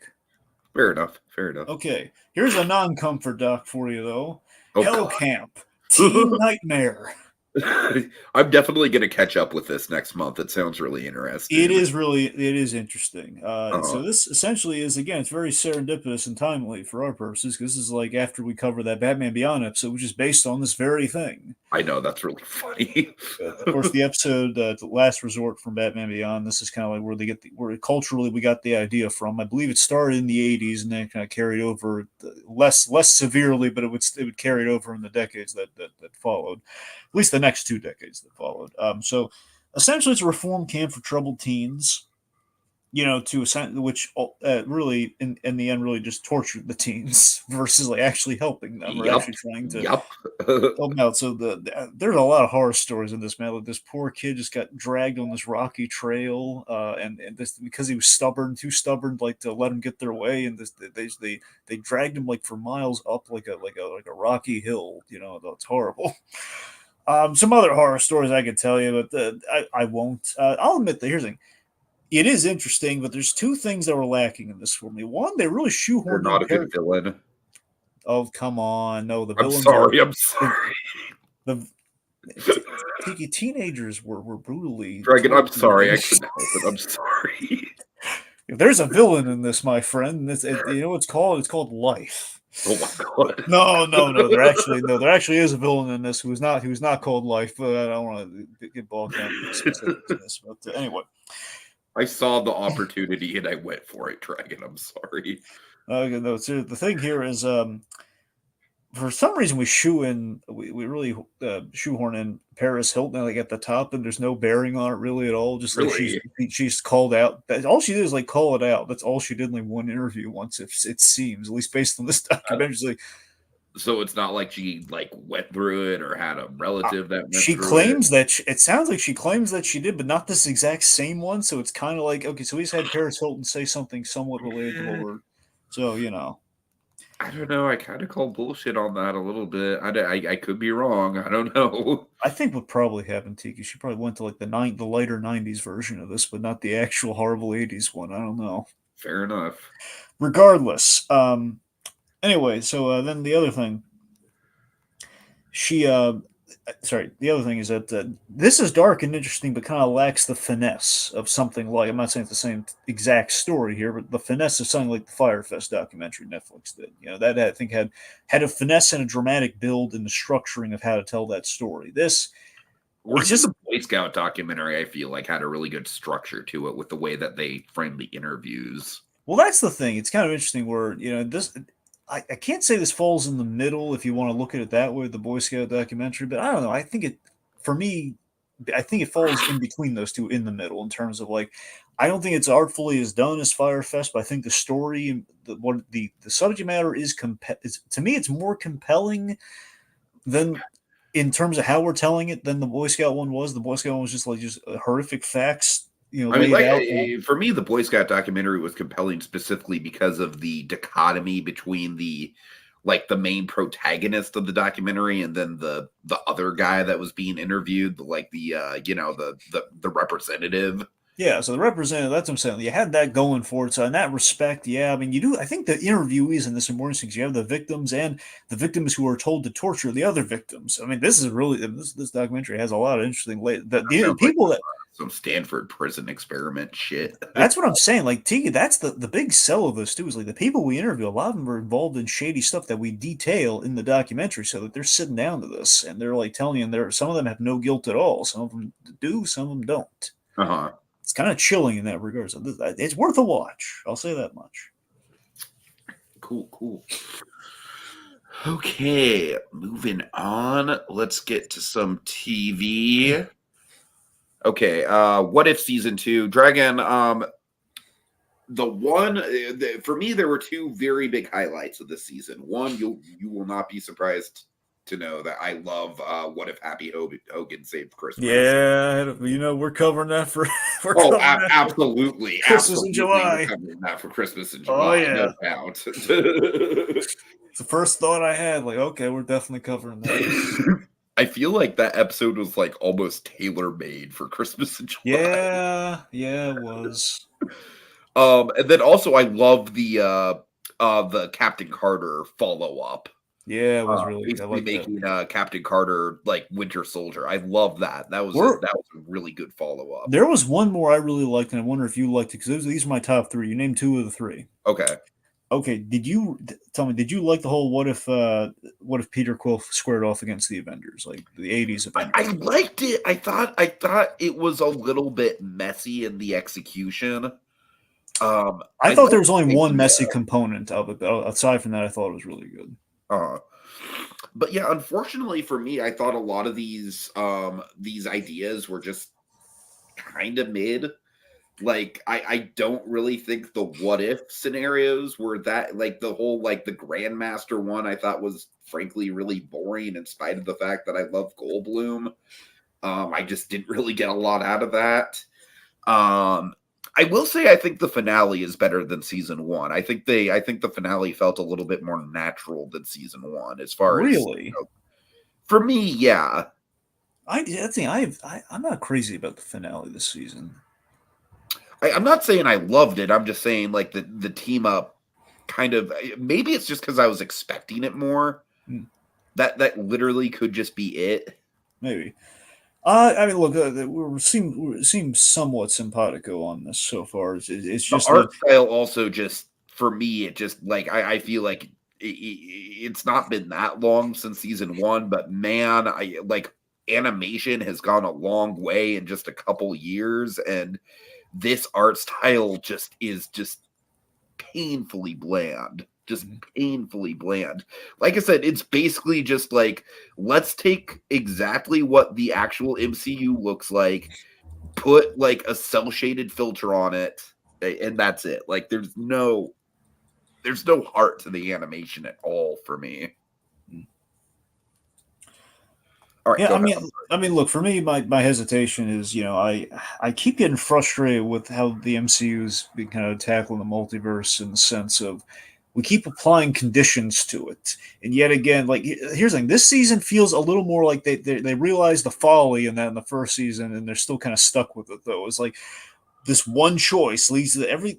Fair enough. Fair enough. Okay, here's a non-comfort doc for you though. Oh Hell god. Camp, Teen Nightmare. I'm definitely going to catch up with this next month. It sounds really interesting. It is interesting. So Uh, this essentially is again, it's very serendipitous and timely for our purposes because this is like after we cover that Batman Beyond episode, which is based on this very thing. I know that's really funny. Of course, the episode "The Last Resort" from Batman Beyond. This is kind of like where they get where culturally we got the idea from. I believe it started in the '80s and then kind of carried over less severely, but it would carry it over in the decades that followed, at least the next 2 decades that followed. So essentially, it's a reform camp for troubled teens. Which really in the end really just tortured the teens versus like actually helping them or Yup. actually trying to Yup. help them out. So there's a lot of horror stories in this, man. Like this poor kid just got dragged on this rocky trail, and this because he was too stubborn, like to let him get their way, and they dragged him like for miles up like a rocky hill. That's horrible. Some other horror stories I could tell you, but I won't. I'll admit that here's the thing. It is interesting, but there's two things that were lacking in this for me. One, they really You're shoehorned in not a good villain. Oh, come on. No, the I'm villains are sorry. I'm the, sorry. the teenagers were brutally Dragon, I'm sorry. tortured. I couldn't help it. I'm sorry. If there's a villain in this, my friend, you know what it's called? It's called life. Oh my god. No. There actually is a villain in this who's not called life. But I don't want to get bogged down in the specifics of this. But anyway, I saw the opportunity and I went for it, Dragon. I'm sorry. no. So the thing here is, for some reason we really shoehorn in Paris Hilton like at the top, and there's no bearing on it really at all. Just like Really? she's called out. All she did is like call it out. That's all she did in like one interview once. It seems, at least based on this documentary. Like, So it's not like she went through it or had a relative that went she through it. claims that it sounds like she claims that she did, but not this exact same one. So it's kind of like okay, so he's had Paris Hilton say something somewhat related to what we're. So I don't know. I kind of call bullshit on that a little bit. I could be wrong. I don't know. I think what probably happened, Tiki, she probably went to like the lighter '90s version of this, but not the actual horrible '80s one. I don't know. Fair enough. Regardless, anyway, so then the other thing, she the other thing is that this is dark and interesting, but kind of lacks the finesse of something like I'm not saying it's the same exact story here, but the finesse of something like the Firefest documentary Netflix did. That I think had a finesse and a dramatic build in the structuring of how to tell that story. This Or it's even just the Boy Scout documentary, I feel like had a really good structure to it with the way that they framed the interviews. well, that's the thing. It's kind of interesting where this. I can't say this falls in the middle if you want to look at it that way, the Boy Scout documentary, but I don't know. I think for me, I think it falls in between those two in the middle in terms of like, I don't think it's artfully as done as Firefest, but I think the story and the subject matter to me, it's more compelling than in terms of how we're telling it than the Boy Scout one was. The Boy Scout one was just horrific facts, I mean, laid out. for me, the Boy Scout documentary was compelling specifically because of the dichotomy between the main protagonist of the documentary and then the other guy that was being interviewed, the representative. Yeah, so the representative, that's what I'm saying. You had that going for it. So in that respect, yeah, I mean, you do. I think the interviewees in this are more interesting. You have the victims and the victims who are told to torture the other victims. I mean, this is really this documentary has a lot of interesting. That The sounds like people that some Stanford prison experiment shit. that's what I'm saying. Like Tiki, that's the big sell of this too. Is like the people we interview, a lot of them are involved in shady stuff that we detail in the documentary, so that they're sitting down to this and they're like telling you, and there some of them have no guilt at all. Some of them do, some of them don't. Uh-huh. It's kind of chilling in that regard. So it's worth a watch. I'll say that much. Cool, cool. Okay, moving on. Let's get to some TV. Okay, What If season 2, Dragon. The one for me, there were two very big highlights of this season. One, you will not be surprised to know that I love What If Happy Hogan Saved Christmas. Yeah, we're covering that for Absolutely, Christmas in absolutely, July. we're covering that for Christmas in Oh, July, yeah. no doubt. It's the first thought I had. Like, okay, we're definitely covering that. I feel like that episode was like almost tailor made for Christmas in July. Yeah, it was. And then also I love the Captain Carter follow up. Yeah, it was really good. I Basically like that. making Captain Carter like Winter Soldier. I love that. That was a really good follow up. There was one more I really liked, and I wonder if you liked it because these are my top three. You named two of the three. Okay. Okay, tell me? Did you like the whole what if Peter Quill squared off against the Avengers, like the '80s Avengers? I liked it. I thought it was a little bit messy in the execution. I thought there was only one messy component of it, but aside from that, I thought it was really good. But yeah, unfortunately for me, I thought a lot of these ideas were just kind of mid. Like I don't really think the what if scenarios were that, like the whole like the Grandmaster one I thought was frankly really boring in spite of the fact that I love Goldblum. I just didn't really get a lot out of that. I will say I think the finale is better than season 1. I think the finale felt a little bit more natural than season 1 as far as for me, yeah. I'm not crazy about the finale this season. I'm not saying I loved it. I'm just saying like the team up kind of, maybe it's just because I was expecting it more. That literally could just be it. Maybe. I mean, look, we seem somewhat simpatico on this so far. It's just the art style also just, for me, it just like I feel like it's not been that long since season 1, but man, I like animation has gone a long way in just a couple years, and this art style just is just painfully bland. Just painfully bland. Like I said, it's basically just like, let's take exactly what the actual MCU looks like, put like a cell shaded filter on it, and that's it. Like there's no heart to the animation at all for me. All right, yeah, I mean, look, for me, my hesitation is, I keep getting frustrated with how the MCU's been kind of tackling the multiverse in the sense of we keep applying conditions to it, and yet again, like here's the thing: this season feels a little more like they realized the folly in that in the first season, and they're still kind of stuck with it. Though it's like this one choice leads to the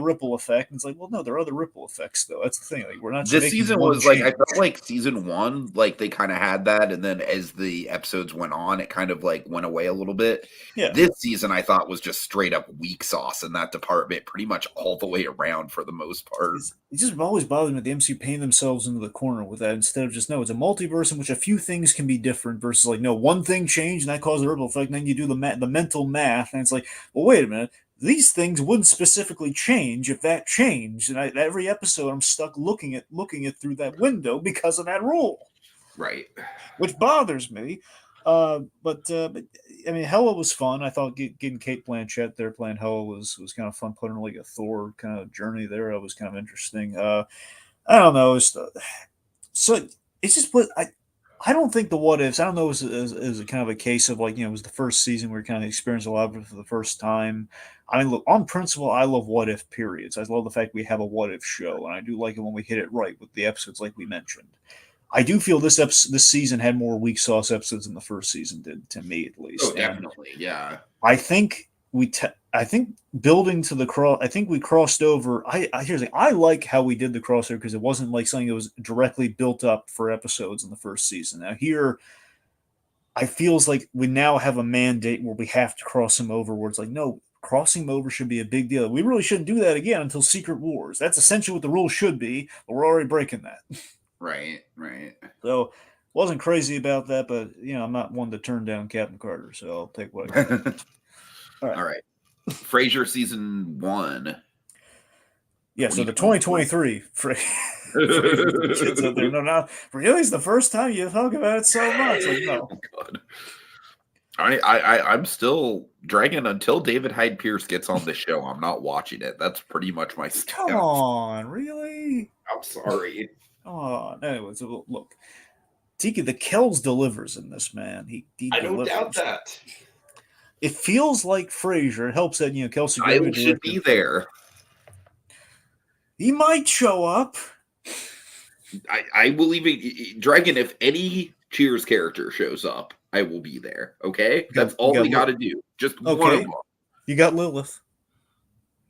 ripple effect. And it's like, well, no, there are other ripple effects, though. That's the thing. Like, we're not just this making season one was like, change. I felt like season 1, like they kind of had that, and then as the episodes went on, it kind of like went away a little bit. Yeah. This season I thought was just straight up weak sauce in that department, pretty much all the way around for the most part. It just always bothers me that the MCU paint themselves into the corner with that instead of just, no, it's a multiverse in which a few things can be different versus like, no, one thing changed and that caused a ripple effect, and then you do the mental math, and it's like, well, wait a minute. These things wouldn't specifically change if that changed, and every episode I'm stuck looking at through that window because of that rule, right? Which bothers me. But I mean, Hela was fun. I thought getting Kate Blanchett there playing Hela was kind of fun. Putting like a Thor kind of journey there, it was kind of interesting. I don't know. So it's just what I don't think the what ifs. I don't know is a kind of a case of like, it was the first season where we kind of experienced a lot of it for the first time. I mean, look, on principle, I love what if periods. I love the fact we have a what if show, and I do like it when we hit it right with the episodes like we mentioned. I do feel this season had more weak sauce episodes than the first season did, to me at least. Oh, definitely, yeah. I think I think building to the cross. I think we crossed over. Here's the thing. I like how we did the crossover because it wasn't like something that was directly built up for episodes in the first season. Now here, I feels like we now have a mandate where we have to cross him over. Where it's like, no, crossing him over should be a big deal. We really shouldn't do that again until Secret Wars. That's essentially what the rules should be, but we're already breaking that. Right, right. So wasn't crazy about that, but I'm not one to turn down Captain Carter, so I'll take what I can. All right. Frasier season 1. Yeah, so the 2023 Frasier kids out there. No, now really, it's the first time you talk about it so much. Like, no. Oh, God. I'm still Dragon until David Hyde Pierce gets on the show. I'm not watching it. That's pretty much my stance. Come on, really? I'm sorry. Oh, anyways, look, Tiki, the Kells delivers in this, man. He I don't delivers. doubt that. It feels like Frasier. It helps that Kelsey I should be there. He might show up. I will even Dragon. If any Cheers character shows up, I will be there. Okay, that's all we got to do. Just one of them. You got Lilith.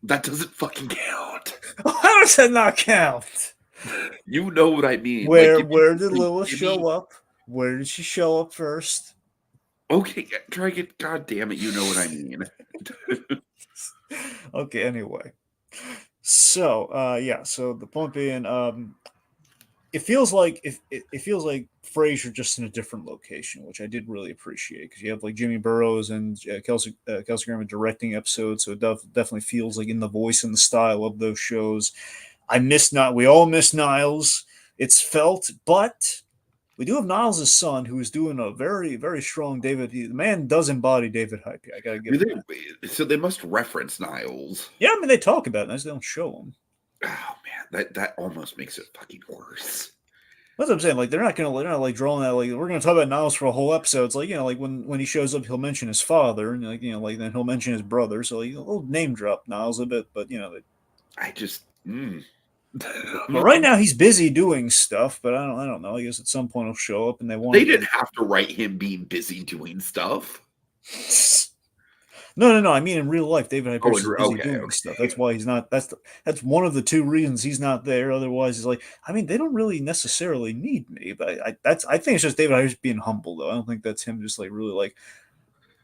That doesn't fucking count. How does that not count? You know what I mean. Where did Lilith show up? Where did she show up first? Okay, Dragon. God damn it, you know what I mean. Okay. Anyway, so So the point being, it feels like it feels like Frasier just in a different location, which I did really appreciate because you have like Jimmy Burrows and Kelsey Grammer directing episodes, so it definitely feels like in the voice and the style of those shows. We all miss Niles. It's felt, but we do have Niles' son who is doing a very, very strong David. The man does embody David Hype. I gotta give him that. So they must reference Niles. Yeah, I mean they talk about it, they just don't show him. Oh man, that almost makes it fucking worse. That's what I'm saying. Like they're not like drawing that. Like we're gonna talk about Niles for a whole episode. It's like like when he shows up, he'll mention his father, and like then he'll mention his brother. So like, a little name drop Niles a bit, but I just. But right now he's busy doing stuff, but I don't know. I guess at some point he'll show up, and they didn't have to write him being busy doing stuff. No. I mean, in real life, David Hyde Pierce is busy doing okay. stuff. That's why he's not. That's one of the two reasons he's not there. Otherwise, he's like, I mean, they don't really necessarily need me. But I think it's just David Hyde being humble, though. I don't think that's him just like really like.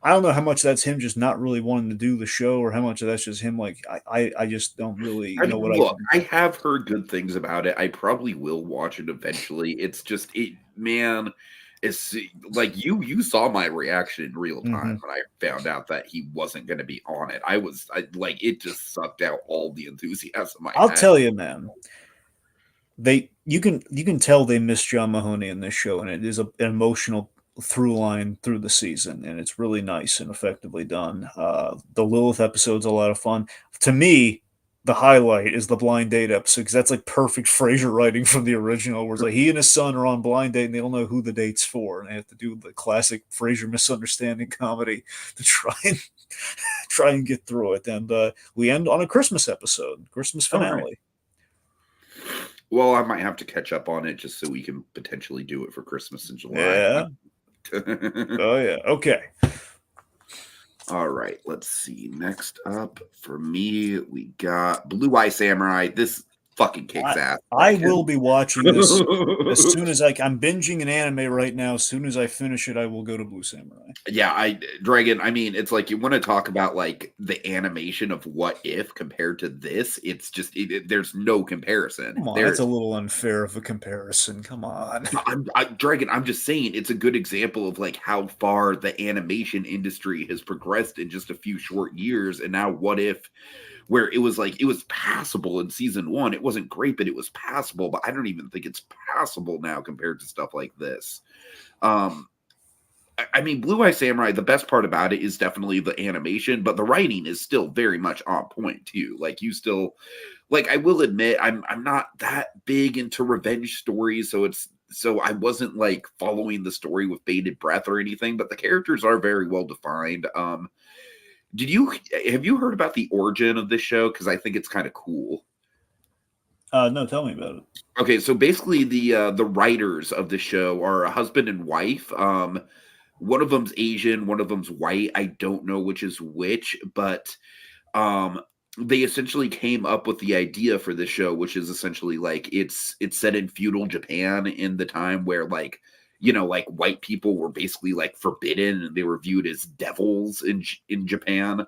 I don't know how much that's him just not really wanting to do the show, or how much of that's just him like I just don't really know what look, I have heard good things about it. I probably will watch it eventually. It's just man. It's like you saw my reaction in real time when I found out that he wasn't going to be on it. I like it just sucked out all the enthusiasm. I'll tell you, man. You can tell they miss John Mahoney in this show, and it is an emotional through line through the season, and it's really nice and effectively done. The Lilith episode's a lot of fun. To me, the highlight is the blind date episode because that's like perfect Frasier writing from the original, where it's like he and his son are on blind date and they don't know who the date's for, and they have to do the classic Frasier misunderstanding comedy to try and get through it. And we end on a Christmas episode, Christmas finale. Right. Well, I might have to catch up on it just so we can potentially do it for Christmas in July. Yeah. Oh yeah. Okay. All right, let's see. Next up for me, we got Blue Eye Samurai. This fucking kicks ass. I will be watching this as soon as I'm binging an anime right now. As soon as I finish it, I will go to Blue Samurai. Yeah, Dragon. I mean, it's like you want to talk about like the animation of What If compared to this. It's just there's no comparison. Come on, that's a little unfair of a comparison. Come on, Dragon. I'm just saying it's a good example of like how far the animation industry has progressed in just a few short years, and now What If. Where it was passable in season 1. It wasn't great, but it was passable. But I don't even think it's passable now compared to stuff like this. I mean, Blue Eye Samurai, the best part about it is definitely the animation, but the writing is still very much on point too. Like you still, like I will admit, I'm not that big into revenge stories, so I wasn't like following the story with bated breath or anything. But the characters are very well defined. Have you heard about the origin of this show? Because I think it's kind of cool. No, tell me about it. Okay, so basically the writers of the show are a husband and wife. One of them's Asian, one of them's white. I don't know which is which, but um they essentially came up with the idea for the show, which is essentially like it's set in feudal Japan in the time where like like white people were basically like forbidden and they were viewed as devils in Japan.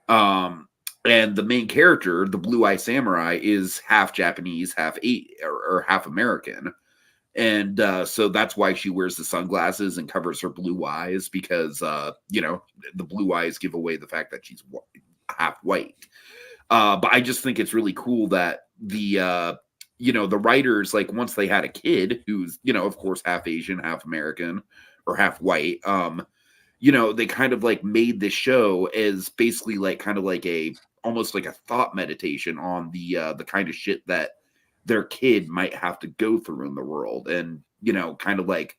um and the main character, the blue eye samurai, is half Japanese, half eight or half American. And so that's why she wears the sunglasses and covers her blue eyes, because the blue eyes give away the fact that she's half white. But I just think it's really cool that the writers, like, once they had a kid who's of course half Asian, half American, or half white, they kind of like made this show as basically like kind of like a almost like a thought meditation on the kind of shit that their kid might have to go through in the world, and kind of like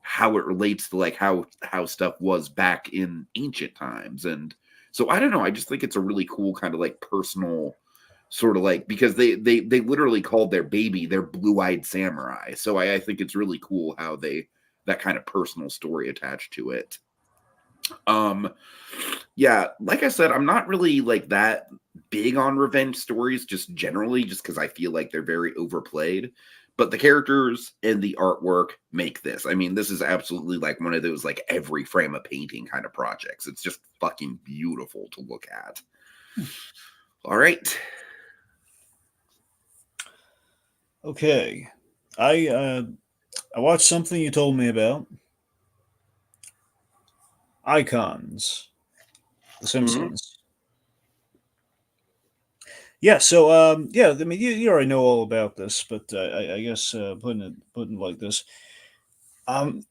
how it relates to like how stuff was back in ancient times. And so I don't know, I just think it's a really cool kind of like personal sort of like, because they literally called their baby their blue-eyed samurai. So I think it's really cool how they that kind of personal story attached to it. um yeah, like I said, I'm not really like that big on revenge stories, just generally, just because I feel like they're very overplayed. But the characters and the artwork make this. I mean, this is absolutely like one of those like every frame a painting kind of projects. It's just fucking beautiful to look at. All right. Okay, I watched something you told me about. Icons, The Mhm. Simpsons. Yeah, so yeah, I mean, you already know all about this, but I guess putting it like this,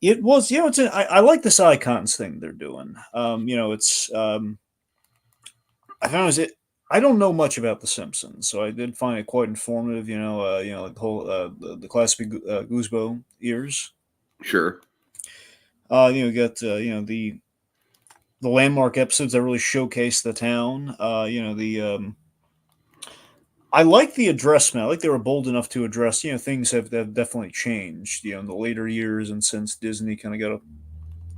it was, I like this icons thing they're doing. It's I found it. I don't know much about The Simpsons, so I did find it quite informative. Like the whole the classic Goosebump ears. Sure. You got the landmark episodes that really showcase the town. The I like the addressment. I like they were bold enough to address. Things have definitely changed. In the later years, and since Disney kind of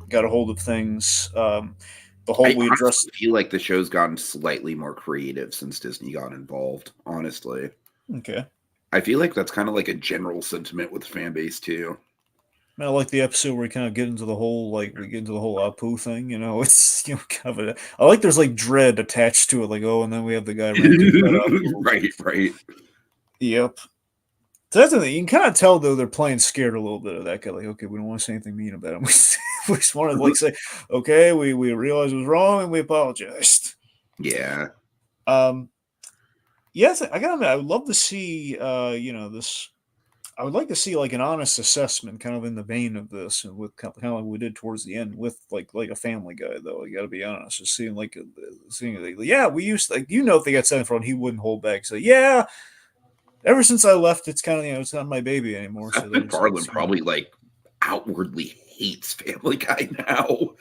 got a hold of things, the whole I we honestly addressed. feel like the show's gotten slightly more creative since Disney got involved, honestly. Okay. I feel like that's kind of like a general sentiment with the fan base too. I like the episode where we kind of get into the whole we get into the whole Apu thing. It's kind of I like there's like dread attached to it. Like, oh, and then we have the guy ranting about Apu. Right, right. Yep. So that's the thing. You can kind of tell though they're playing scared a little bit of that guy. Like, okay, we don't want to say anything mean about him. We just want to like say, okay, we realized it was wrong and we apologized. Yeah. Um, yes, I gotta admit, I would love to see this. I would like to see like an honest assessment, kind of in the vein of this, and with kind of like we did towards the end with like a Family Guy, though. You got to be honest, just seeing seeing like, yeah, we used like if they got sent from, he wouldn't hold back. So yeah, ever since I left, it's kind of it's not my baby anymore. So Seth there's MacFarlane probably like outwardly hates Family Guy now.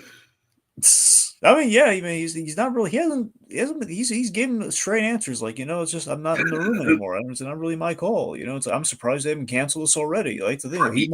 I mean, yeah, I mean, he's not really he's giving straight answers like it's just I'm not in the room anymore. It's not really my call. It's I'm surprised they haven't canceled this already. Like the thing, Right, he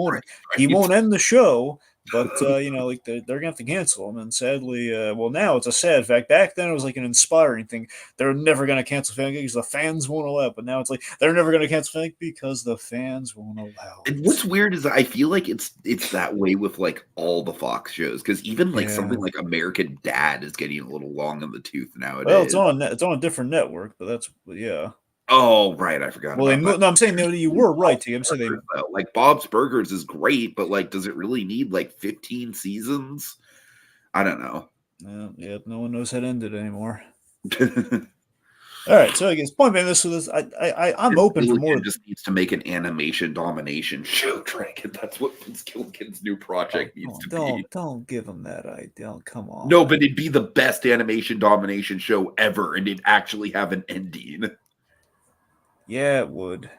right, won't end the show, but like they're gonna have to cancel him. And sadly, well, now it's a sad fact. Back then, it was like an inspiring thing. They're never gonna cancel Family Guy because the fans won't allow it. But now it's like they're never gonna cancel Family Guy because the fans won't allow And it. what's weird is I feel like it's that way with like all the Fox shows, because even like Yeah. something like American Dad is getting a little long in the tooth Well, it's nowadays. on it's on a different network, but yeah. Oh, right, I forgot Well, they about that. no, I'm saying that you were right. Bob's T. I'm saying they Burgers, though. Like Bob's Burgers is great, but like, does it really need like 15 seasons? I don't know. yeah, no one knows how to end it anymore. All right, so I guess point being this, I'm open for more. Gilligan just needs to make an animation domination show, Dragon. That's what Vince Gilligan's new Oh, project needs to be. don't give him that idea. Oh, come No, on. but it'd be the best animation domination show ever, and it'd actually have an ending. Yeah, it would.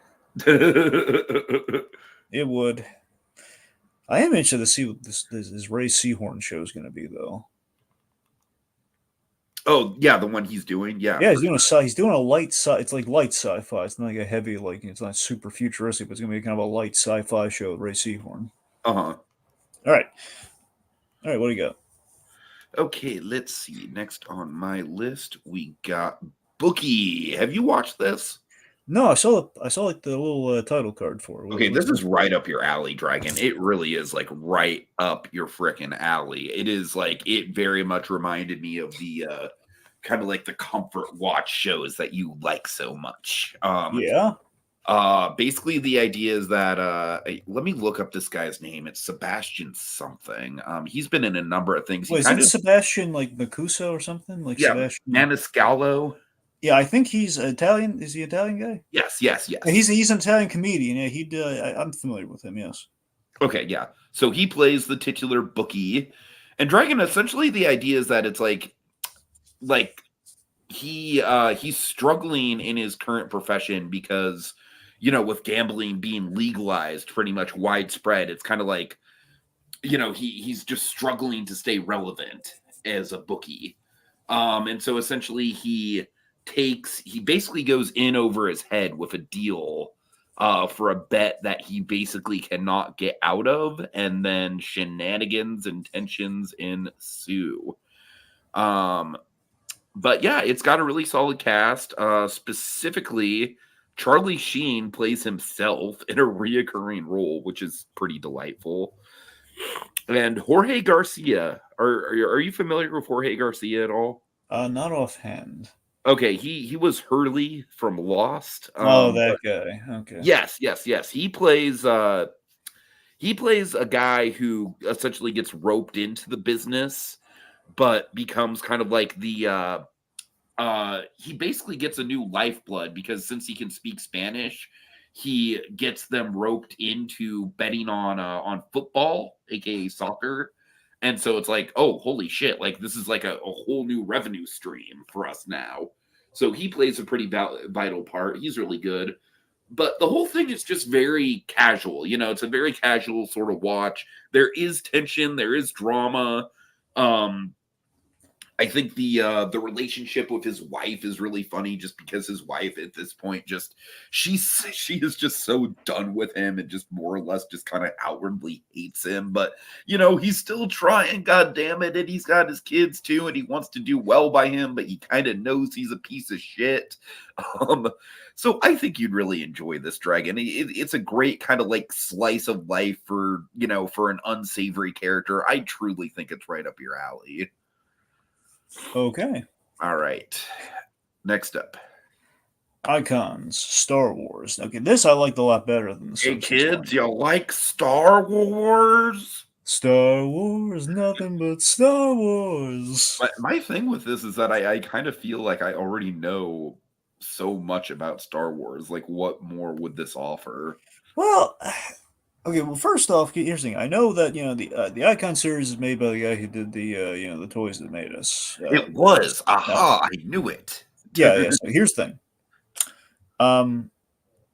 It would. I am interested to see what this Ray Seahorn show is going to be, though. Oh yeah, the one he's doing. Yeah, Yeah, for sure. he's doing a light it's like light sci-fi. It's not like a heavy like it's not super futuristic, but it's gonna be kind of a light sci-fi show with Ray Seahorn. Uh-huh. All right, all right. What do you got? Okay, let's see. Next on my list, we got Bookie. Have you watched this? No, I saw like the little title card for it. Okay, What's this this? is right up your alley, Dragon. It really is like right up your frickin' alley. It is like it very much reminded me of the kind of like the comfort watch shows that you like so much. Yeah. Basically the idea is that let me look up this guy's name. It's Sebastian something. He's been in a number of things. He Wait, is kind it of Sebastian like Macuso or something? Like yeah, Sebastian? Maniscalco. Yeah, I think he's Italian. Is he Italian guy? Yes, yes, Yeah, yes. he's an Italian comedian. Yeah, I'm familiar with him. Yes. Okay, yeah. So he plays the titular Bookie. And Dragon, essentially the idea is that it's like he's struggling in his current profession because with gambling being legalized pretty much widespread, it's kind of like he's just struggling to stay relevant as a bookie. And so essentially he basically goes in over his head with a deal for a bet that he basically cannot get out of, and then shenanigans and tensions ensue. But yeah, it's got a really solid cast. Specifically, Charlie Sheen plays himself in a reoccurring role, which is pretty delightful. And Jorge Garcia, are you familiar with Jorge Garcia at all? Not offhand. Okay, he was Hurley from Lost. Oh, But that guy. Okay. yes, yes, yes. He plays a guy who essentially gets roped into the business, but becomes kind of like the he basically gets a new lifeblood because since he can speak Spanish, he gets them roped into betting on football, aka soccer. And so it's like, oh, holy shit, like this is like a whole new revenue stream for us now. So he plays a pretty vital part. He's really good. But the whole thing is just very casual. It's a very casual sort of watch. There is tension, there is drama. I think the relationship with his wife is really funny just because his wife at this point she is just so done with him and just more or less just kind of outwardly hates him. But he's still trying, god damn it, and he's got his kids too, and he wants to do well by him, but he kind of knows he's a piece of shit. So I think you'd really enjoy this, Dragon. It's a great kind of like slice of life for an unsavory character. I truly think it's right up your alley. Okay. All right. Next up. Icons, Star Wars. Okay, this I liked a lot better than the Hey Simpsons kids, one. you like Star Wars? Star Wars, nothing but Star Wars. My thing with this is that I kind of feel like I already know so much about Star Wars. Like, what more would this offer? Well, okay. Well, first off, here's the thing. I know that the Icon series is made by the guy who did the the toys that made us. It was. Now, Aha, I knew it. yeah. So here's the thing.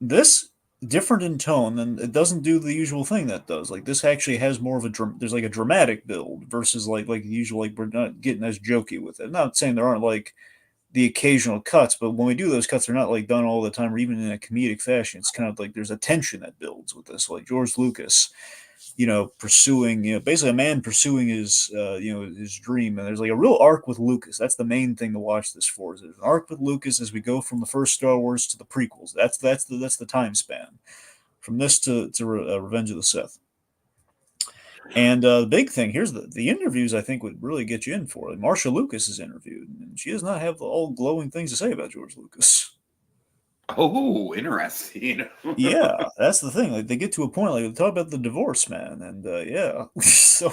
This different in tone, and it doesn't do the usual thing that does. Like this actually has more of there's like a dramatic build versus like the usual, like we're not getting as jokey with it. I'm not saying there aren't like the occasional cuts, but when we do those cuts, they're not like done all the time or even in a comedic fashion. It's kind of like there's a tension that builds with this. Like George Lucas, pursuing, basically a man pursuing his, his dream. And there's like a real arc with Lucas. That's the main thing to watch this for. Is there's an arc with Lucas as we go from the first Star Wars to the prequels. That's the time span from this to Revenge of the Sith. And the big thing here's the interviews I think would really get you in for it. Marsha Lucas is interviewed, and she does not have all glowing things to say about George Lucas. Oh, interesting. Yeah, that's the thing. Like they get to a point like they talk about the divorce, man, and yeah. so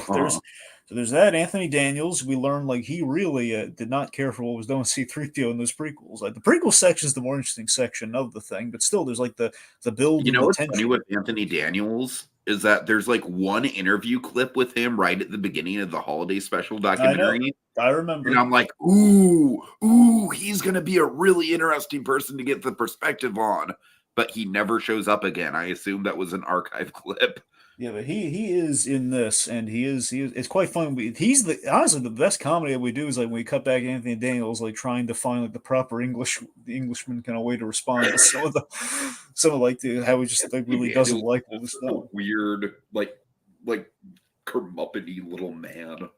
there's that. Anthony Daniels, we learned like he really did not care for what was done with C-3PO in those prequels. Like the prequel section is the more interesting section of the thing, but still, there's like the build You and know the what's tension. funny with Anthony Daniels is that there's like one interview clip with him right at the beginning of the holiday special I know. documentary. I remember. And I'm like, ooh, he's going to be a really interesting person to get the perspective on. But he never shows up again. I assume that was an archive clip. Yeah, but he is in this, and he is. It's quite fun. He's the honestly the best comedy that we do is like when we cut back Anthony Daniels like trying to find like the proper the Englishman kind of way to respond to some of like how he just like really Anthony doesn't Daniels like is what was just a done. weird, like kermuppety little man.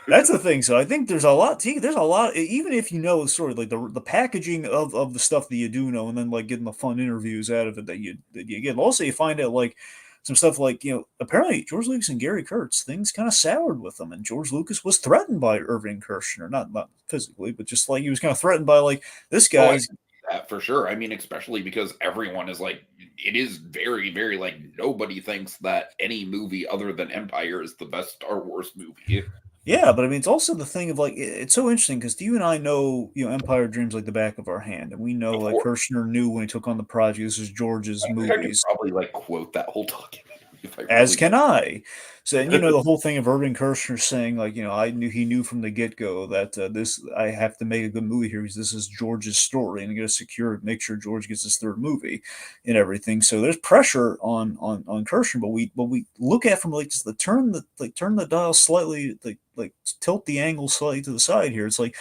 That's the thing. So I think there's a lot. There's a lot. Even if you know sort of like the packaging of the stuff that you do know, and then like getting the fun interviews out of it that you get. Also, you find out like some stuff like apparently George Lucas and Gary Kurtz things kind of soured with them, and George Lucas was threatened by Irving Kershner, not physically, but just like he was kind of threatened by like this Oh, I guy's. can see that for sure. I mean, especially because everyone is like, it is very, very like nobody thinks that any movie other than Empire is the best Star Wars movie. Yeah, but I mean, it's also the thing of like it's so interesting because you and I know Empire Dreams like the back of our hand, and we know Of like course, Kirshner knew when he took on the project this is I George's think I could movies, probably like quote that whole documentary if I as really. can I. So, and the whole thing of Irving Kershner saying like he knew from the get go that this I have to make a good movie here because this is George's story and I'm going to make sure George gets his third movie and everything. So there's pressure on Kershner, but we look at from like just the turn the dial slightly like tilt the angle slightly to the side here. It's like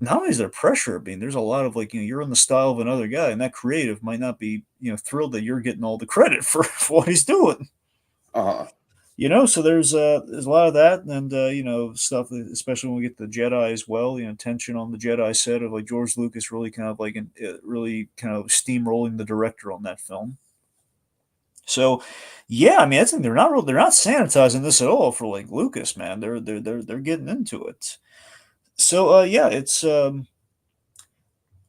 not only is there pressure being there's a lot of like you're in the style of another guy and that creative might not be thrilled that you're getting all the credit for what he's doing. Uh-huh. So there's a lot of that, and stuff, especially when we get the Jedi as well. Tension on the Jedi set of like George Lucas really kind of like really kind of steamrolling the director on that film. So, yeah, I mean, I think they're not sanitizing this at all for like Lucas, man. They're getting into it. So, yeah, it's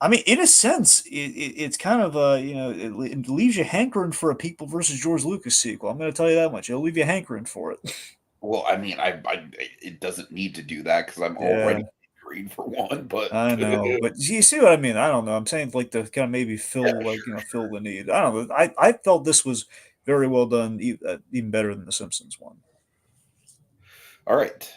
I mean, in a sense, it's kind of it leaves you hankering for a People versus George Lucas sequel. I'm going to tell you that much. It'll leave you hankering for it. Well, I mean, it doesn't need to do that because I'm Yeah. already agreed for one, but I know, but you see what I mean? I don't know. I'm saying like to kind of maybe yeah, fill the need. I don't know. I felt this was very well done, even better than the Simpsons one. all right.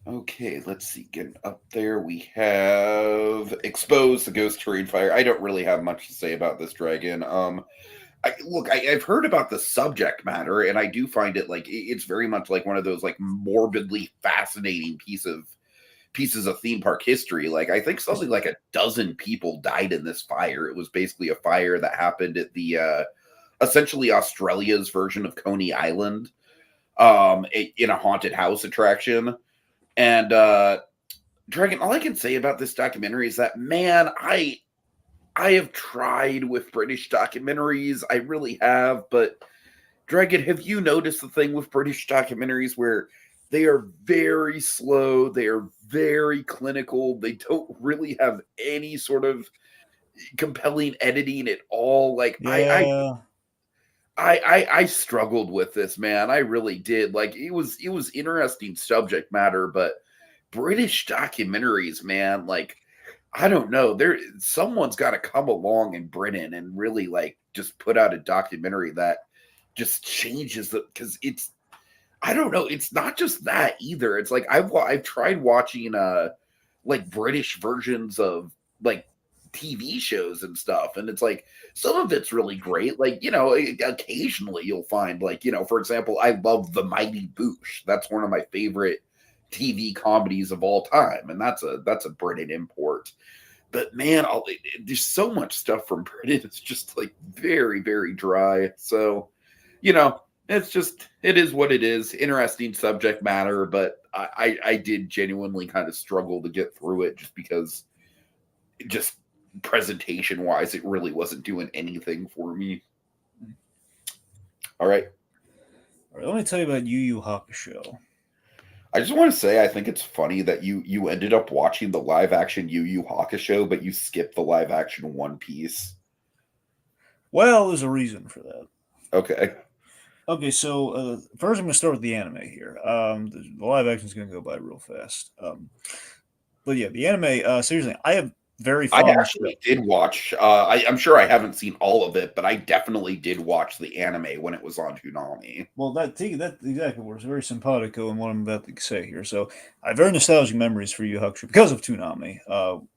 Okay, let's see. Getting up there, we have Expose the Ghost Terrain Fire. I don't really have much to say about this dragon. I've heard about the subject matter, and I do find it like it's very much like one of those like morbidly fascinating pieces of theme park history. Like I think something like a dozen people died in this fire. It was basically a fire that happened at the essentially Australia's version of Coney Island, in a haunted house attraction. And Dragon, all I can say about this documentary is that man, I have tried with British documentaries. I really have, but Dragon, have you noticed the thing with British documentaries where they are very slow, they are very clinical, they don't really have any sort of compelling editing at all. Like Yeah, I struggled with this, man. I really did. Like it was interesting subject matter, but British documentaries, man, like I don't know. Someone's got to come along in Britain and really like just put out a documentary that just changes the because it's I don't know. It's not just that either. It's like I've tried watching like British versions of like TV shows and stuff, and it's like some of it's really great. Like occasionally you'll find like for example, I love The Mighty Boosh. That's one of my favorite TV comedies of all time, and that's a Britain import. But man, there's so much stuff from Britain. It's just like very very dry. So it's just it is what it is. Interesting subject matter, but I did genuinely kind of struggle to get through it just because just presentation wise, it really wasn't doing anything for me. All right. all right, let me tell you about Yu Yu Hakusho. I just want to say I think it's funny that you ended up watching the live action Yu Yu Hakusho, but you skipped the live action One Piece. Well, there's a reason for that. Okay. Okay, so first I'm going to start with the anime here. The live action is going to go by real fast. But yeah, the anime. Seriously, I have very I fond. actually did watch. I'm sure I haven't seen all of it, but I definitely did watch the anime when it was on Toonami. Well, that exactly was very simpatico in what I'm about to say here. So I have very nostalgic memories for Yu Yu Hakusho because of Toonami,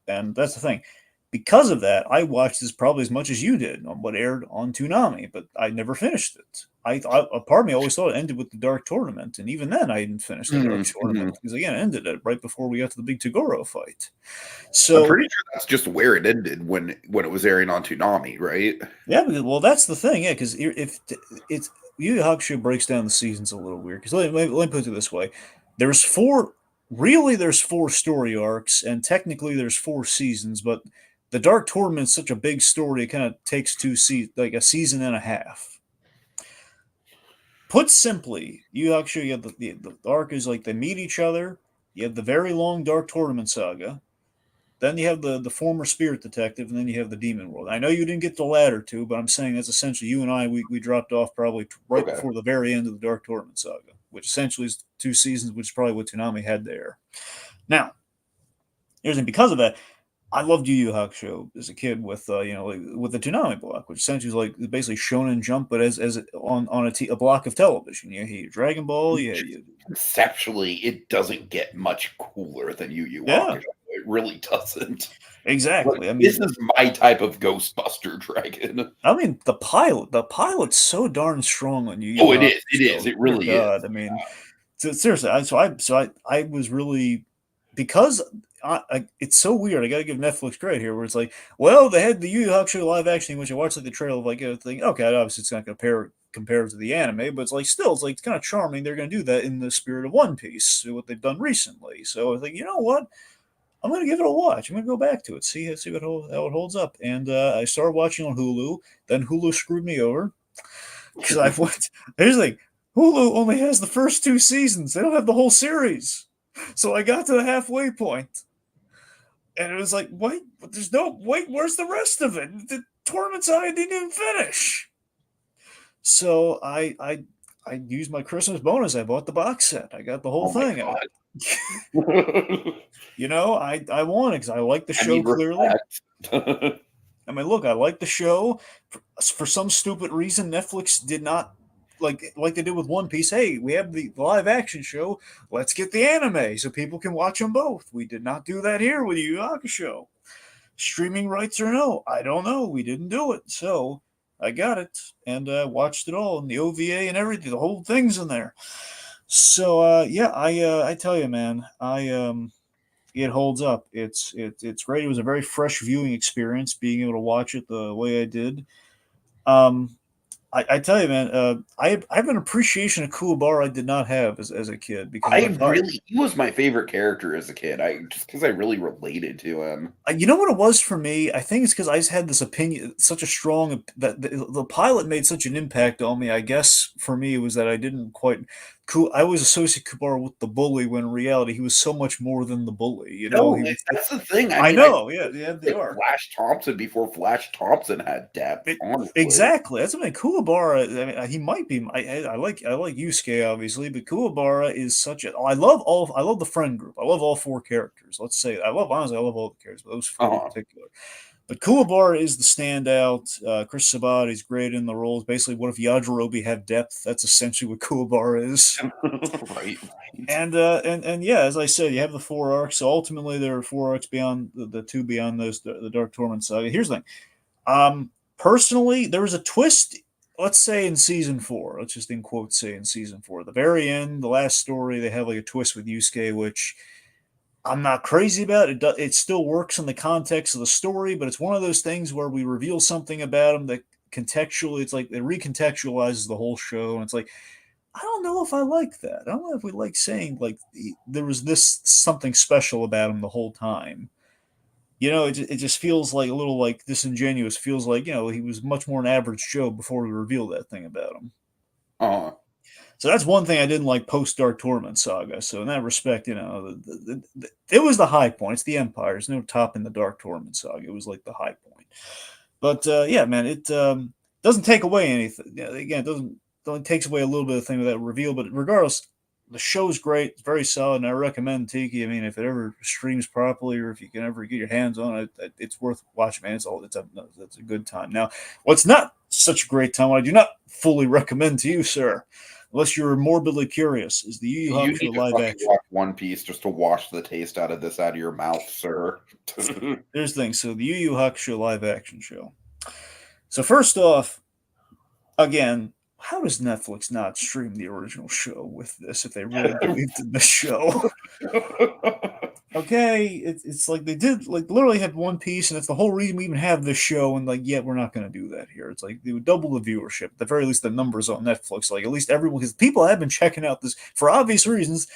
and that's the thing. Because of that, I watched this probably as much as you did on what aired on Toonami, but I never finished it. A part of me always thought it ended with the Dark Tournament, and even then I didn't finish the Dark Mm-hmm. Tournament because again, it ended right before we got to the big Toguro fight. I'm So pretty sure that's just where it ended when it was airing on Toonami, right? yeah, well, that's the thing, yeah, because if it's Yu Yu Hakusho breaks down the seasons a little weird. Because let me put it this way: there's four, really, there's four story arcs, and technically there's four seasons, but the Dark Tournament's such a big story, it kind of takes like a season and a half. Put simply, Yu Yu Hakusho, you have the arc is like they meet each other. You have the very long Dark Tournament saga. Then you have the former spirit detective, and then you have the demon world. I know you didn't get the latter two, but I'm saying that's essentially you and I. We dropped off probably right Okay. before the very end of the Dark Tournament saga, which essentially is 2 seasons, which is probably what Toonami had there. Now, here's and because of that, I loved Yu Yu Hakusho as a kid with with the Toonami block, which essentially is like basically Shonen Jump, but as on a block of television. You had Dragon Ball, Conceptually, it doesn't get much cooler than Yu Yu yeah, Hakusho. It really doesn't. Like, exactly. I this mean, is my type of Ghostbuster Dragon. the pilot's so darn strong on Yu Yu Oh, it is. It Hakusho. is. It Dear really is. God, I mean, seriously, I was really because it's so weird. I got to give Netflix credit here, where it's like, well, they had the Yu Yu Hakusho live action, which I watched like the trailer of like thinking, okay, obviously it's not going to compare to the anime, but it's like still, it's kind of charming. They're going to do that in the spirit of One Piece, what they've done recently. So I was like, you know what? I'm going to give it a watch. I'm going to go back to it, see how it holds up. And I started watching on Hulu. Then Hulu screwed me over because I went. Here's the thing: Hulu only has the first 2 seasons. They don't have the whole series. So I got to the halfway point, and it was like, wait, there's no wait. Where's the rest of it? The tournament saga didn't even finish. So I used my Christmas bonus. I bought the box set. I got the whole Oh my thing. god. I won it because I like the I show mean, clearly. respect. I mean, look, I like the show. For some stupid reason, Netflix did not like they did with One Piece. Hey, we have the live action show. Let's get the anime so people can watch them both. We did not do that here with Yu Yu Hakusho. Streaming rights or no, I don't know. We didn't do it, so I got it and watched it all, and the OVA and everything. The whole thing's in there. So yeah, I tell you, man, it holds up. It's great. It was a very fresh viewing experience being able to watch it the way I did. Um, I tell you, man, I have an appreciation of Kuwabara I did not have as a kid because of He was my favorite character as a kid. Just because I really related to him. you know what it was for me? I think it's because I just had this opinion, such a strong that the pilot made such an impact on me. I guess for me it was that I didn't quite. I always associate Kubara with the bully when in reality he was so much more than the bully. You know, No, he was. that's the thing. I I mean, I know, yeah, yeah, they like are. Flash Thompson before Flash Thompson had depth. Honestly, Exactly. That's what I mean. Kuwabara. I mean, he might be. I like Yusuke obviously, but Kuwabara is such a. Oh, I love the friend group. I love all four characters. Let's say I love honestly. I love all the characters, but those four in uh-huh. particular. But Kuwabara is the standout. Chris Sabat is great in the roles. Basically, what if Yajirobe had depth? That's essentially what Kuwabara is. Right. And yeah, as I said, you have the four arcs. So ultimately, there are four arcs beyond the two beyond those the Dark Torment saga. Here's the thing. Personally, there was a twist. Let's say in season 4. Let's just in quotes say in season 4. The very end, the last story, they have like a twist with Yusuke, which I'm not crazy about. It still works in the context of the story, but it's one of those things where we reveal something about him that contextually, it's like it recontextualizes the whole show, and it's like I don't know if I like that. I don't know if we like saying like there was this something special about him the whole time. It just feels like a little like disingenuous. Feels like he was much more an average Joe before we revealed that thing about him. Uh-huh. So that's one thing I didn't like post Dark Torment saga. So in that respect, it was the high point. It's the Empire. There's no top in the Dark Torment saga. It was like the high point. But yeah, man, it doesn't take away anything. Again, it only takes away a little bit of thing with that reveal. But regardless, the show's great. It's very solid, and I recommend Tiki. I mean, if it ever streams properly, or if you can ever get your hands on it, it's worth watching, man. It's a good time. Now, what's not such a great time, what I do not fully recommend to you, sir, unless you're morbidly curious, is the Yu Yu You Hakusho need to live fucking action. watch One Piece just to wash the taste out of this out of your mouth, sir. There's the thing. So the Yu Yu Hakusho live action show. So first off, again, how does Netflix not stream the original show with this if they really believed in the show? Okay, it's like they did like literally had One Piece, and it's the whole reason we even have this show. And like, yeah, we're not going to do that here. It's like they would double the viewership, at the very least, the numbers on Netflix. Like at least everyone, because people have been checking out this for obvious reasons.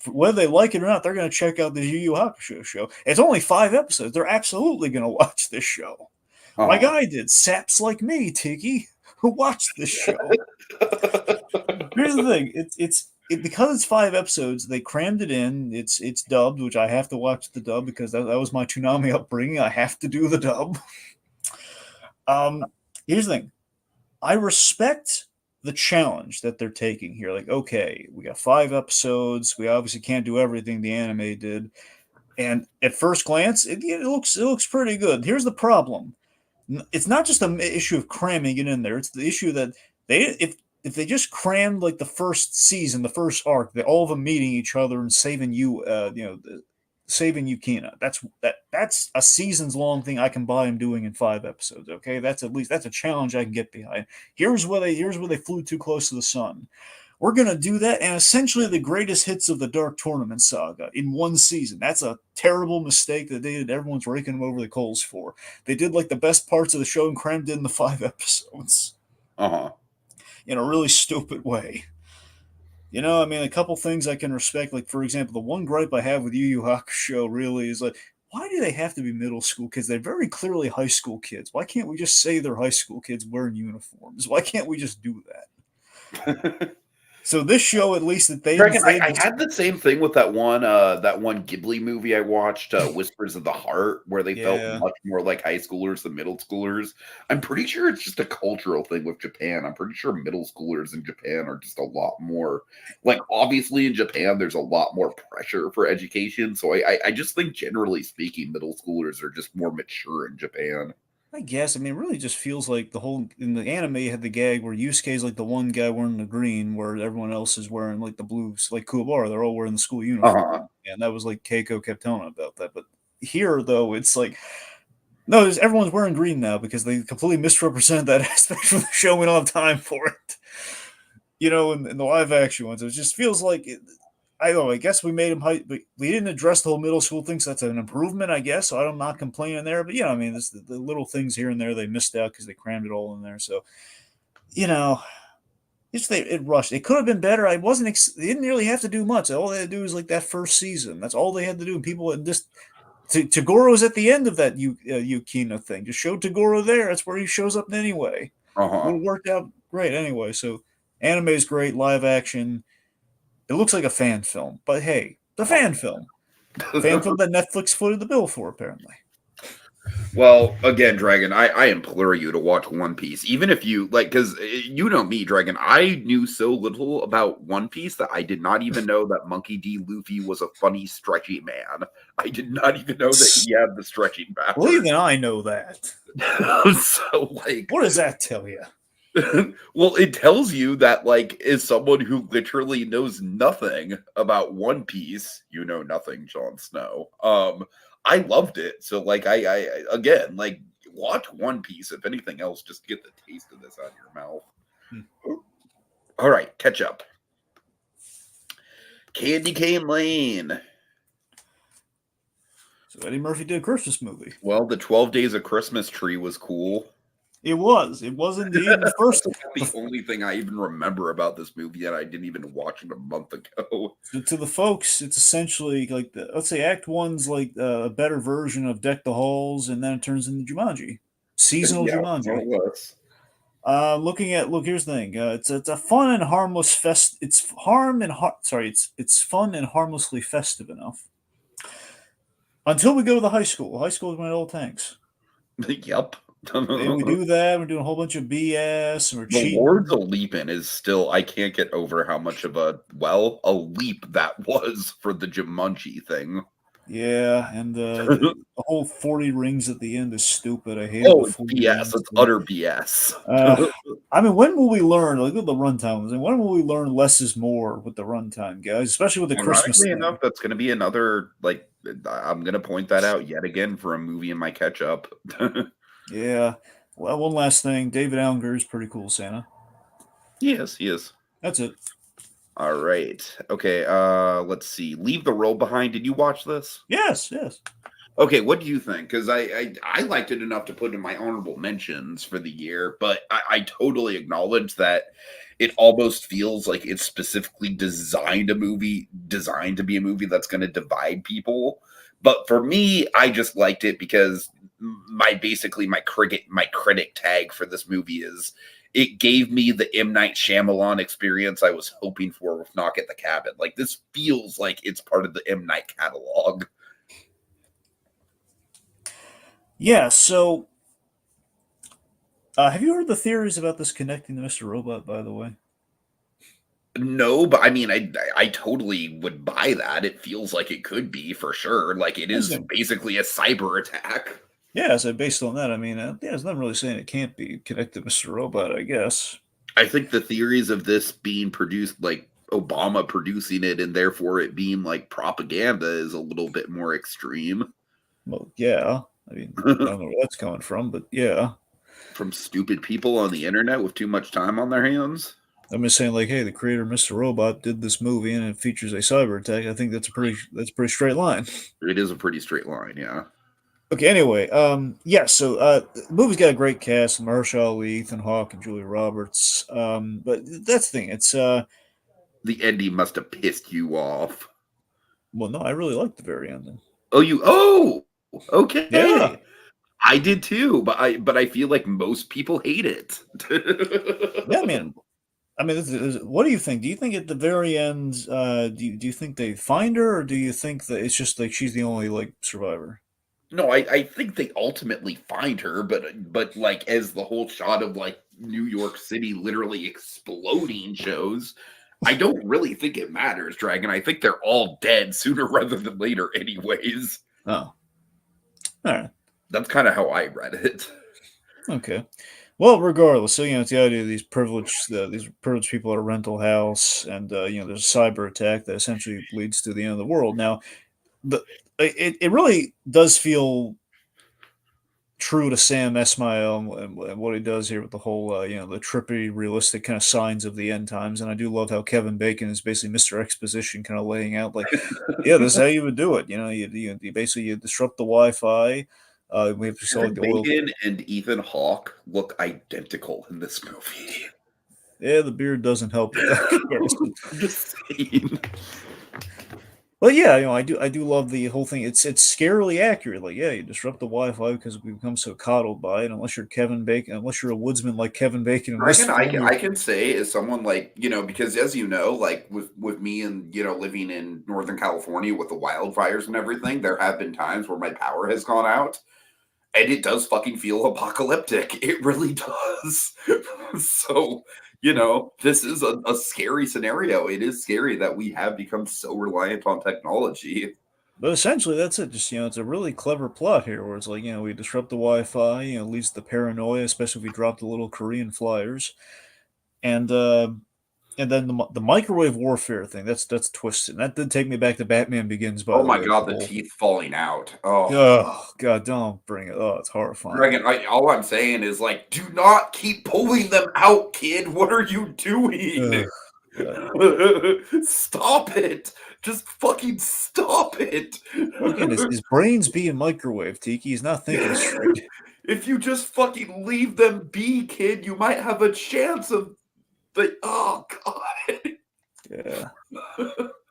Whether they like it or not, they're going to check out the Yu Yu Hakusho show. It's only 5 episodes. They're absolutely going to watch this show. Like Uh-huh. I did, saps like me, Tiki, who watched this show. Here's the thing: because it's 5 episodes. They crammed it in. It's dubbed, which I have to watch the dub because that was my Toonami upbringing. I have to do the dub. Here's the thing: I respect the challenge that they're taking here. Like, okay, we got 5 episodes. We obviously can't do everything the anime did, and at first glance, it looks pretty good. Here's the problem: it's not just an issue of cramming it in there. It's the issue that if they just crammed like the first season, the first arc, that all of them meeting each other and saving saving Yukina. That's a seasons long thing I can buy them doing in 5 episodes. Okay, that's a challenge I can get behind. Here's where they flew too close to the sun. We're gonna do that, and essentially the greatest hits of the Dark Tournament saga in one season. That's a terrible mistake that they did. Everyone's raking them over the coals for. They did like the best parts of the show and crammed in the 5 episodes Uh-huh. in a really stupid way. You know, I mean, a couple things I can respect. Like, for example, the one gripe I have with Yu Yu Hakusho really is like, why do they have to be middle school kids? They're very clearly high school kids. Why can't we just say they're high school kids wearing uniforms? Why can't we just do that? So this show, at least, that Dragon, they I had the same thing with that one Ghibli movie I watched, Whispers of the Heart, where they felt yeah. much more like high schoolers than middle schoolers. I'm pretty sure it's just a cultural thing with Japan. I'm pretty sure middle schoolers in Japan are just a lot more like obviously in Japan there's a lot more pressure for education. So I just think generally speaking, middle schoolers are just more mature in Japan. I guess. I mean, it really just feels like the whole in the anime you had the gag where Yusuke's like the one guy wearing the green, where everyone else is wearing like the blues, like Kuwabara. They're all wearing the school Uh-huh. uniform, and that was like Keiko kept telling him about that. But here, though, it's like no, everyone's wearing green now because they completely misrepresented that aspect of the show. We don't have time for it. You know, in the live action ones, it just feels like I don't know. I guess we made him hype, but we didn't address the whole middle school thing, so that's an improvement, I guess. So I'm not complaining there, but yeah, I mean, this, the little things here and there they missed out because they crammed it all in there. So you know, it rushed. It could have been better. I wasn't. They didn't really have to do much. All they had to do was like that first season. That's all they had to do. And people just Tagoro's at the end of that Yukina thing. Just show Tagoro there. That's where he shows up anyway. Would Uh-huh. have worked out great anyway. So anime is great. Live action. It looks like a fan film, but hey, the fan film. Fan film that Netflix footed the bill for, apparently. Well, again, Dragon, I implore you to watch One Piece, even if you like, because you know me, Dragon. I knew so little about One Piece that I did not even know that Monkey D. Luffy was a funny, stretchy man. I did not even know that he had the stretching power. Well, even I know that. So, like, what does that tell you? Well, it tells you that, like, as someone who literally knows nothing about One Piece, you know nothing, Jon Snow. I loved it. So, like, I again, like, watch One Piece. If anything else, just get the taste of this out of your mouth. All right, catch up. Candy Cane Lane. So Eddie Murphy did a Christmas movie. Well, the 12 Days of Christmas tree was cool. It was. It was indeed the first. The only thing I even remember about this movie, and I didn't even watch it a month ago. To the folks, it's essentially like let's say Act One's like a better version of Deck the Halls, and then it turns into Jumanji, seasonal Yeah, Jumanji. it was. Here's the thing. It's a fun and harmless fest. It's fun and harmlessly festive enough. Until we go to the high school. High school is when it all tanks. Yep. And we do that. We're doing a whole bunch of BS. And we're The cheating. Lords of Leapin' is still, I can't get over how much of a leap that was for the Jumanji thing. Yeah, and the whole 40 rings at the end is stupid. I hate Oh, it. it's BS. It's utter BS. I mean, when will we learn? Like with the runtime, and when will we learn less is more with the runtime, guys? Especially with the Christmas Ironically enough, thing. that's going to be another like I'm going to point that out yet again for a movie in my catch up. Yeah. Well, one last thing. David Allen Greer is pretty cool, Santa. Yes, he is. That's it. All right. Okay, let's see. Leave the World Behind. Did you watch this? Yes, yes. Okay, what do you think? Because I liked it enough to put in my honorable mentions for the year, but I totally acknowledge that it almost feels like it's specifically designed to be a movie that's going to divide people. But for me, I just liked it because my critic tag for this movie is it gave me the M. Night Shyamalan experience I was hoping for with Knock at the Cabin. Like this feels like it's part of the M. Night catalog. Yeah. So, have you heard the theories about this connecting to Mr. Robot? By the way. No, but I mean, I totally would buy that. It feels like it could be for sure. Like it is basically a cyber attack. Yeah, so based on that, I mean, yeah, it's not really saying it can't be connected to Mr. Robot, I guess. I think the theories of this being produced, like Obama producing it, and therefore it being like propaganda, is a little bit more extreme. Well, yeah. I mean, I don't know where that's coming from, but yeah. From stupid people on the internet with too much time on their hands. I'm just saying, like, hey, the creator of Mr. Robot did this movie and it features a cyber attack. I think that's a pretty straight line. It is a pretty straight line, yeah. Okay, anyway, yeah, so the movie's got a great cast: Mahershala Ali, Ethan Hawke, and Julia Roberts. But that's the thing. It's The ending must have pissed you off. well, no, I really like the very ending. Okay. Yeah, I did too, but I feel like most people hate it. yeah, man. I mean, what do you think? Do you think at the very end, do you think they find her, or do you think that it's just like she's the only like survivor? No, I think they ultimately find her, but like as the whole shot of like New York City literally exploding shows, I don't really think it matters, Dragon. I think they're all dead sooner rather than later, anyways. Oh, all right, That's kind of how I read it. okay. Well, regardless, so it's the idea of these privileged people at a rental house, and there's a cyber attack that essentially leads to the end of the world. Now, the it really does feel true to Sam Esmail and what he does here with the whole the trippy, realistic kind of signs of the end times. And I do love how Kevin Bacon is basically Mr. Exposition, kind of laying out like, yeah, this is how you would do it. You basically you disrupt the Wi-Fi. We have to sell like Kevin the oil. Bacon and Ethan Hawke look identical in this movie. Yeah, the beard doesn't help with that comparison. I'm just saying. But yeah, I do love the whole thing. It's scarily accurate. Like, yeah, you disrupt the Wi-Fi because we become so coddled by it. Unless you're Kevin Bacon, unless you're a woodsman like Kevin Bacon in this Reckon film, I can say as someone like because as you know, like with me and living in Northern California with the wildfires and everything, there have been times where my power has gone out, and it does fucking feel apocalyptic. It really does. So this is a scary scenario. It is scary that we have become so reliant on technology. but essentially that's it. Just it's a really clever plot here, where it's like we disrupt the Wi-Fi, leads to paranoia, especially if we drop the little Korean flyers, and then the microwave warfare thing. That's twisted. That did take me back to Batman Begins, by Oh the my way. god, the teeth falling out. Oh. Oh God, don't bring it. Oh, it's horrifying. Dragon, all I'm saying is like, do not keep pulling them out, kid. What are you doing? Ugh, God. Stop it. Just fucking stop it. Well, again, his brain's being microwave, Tiki. He's not thinking straight. If you just fucking leave them be, kid, you might have a chance of oh god. Yeah.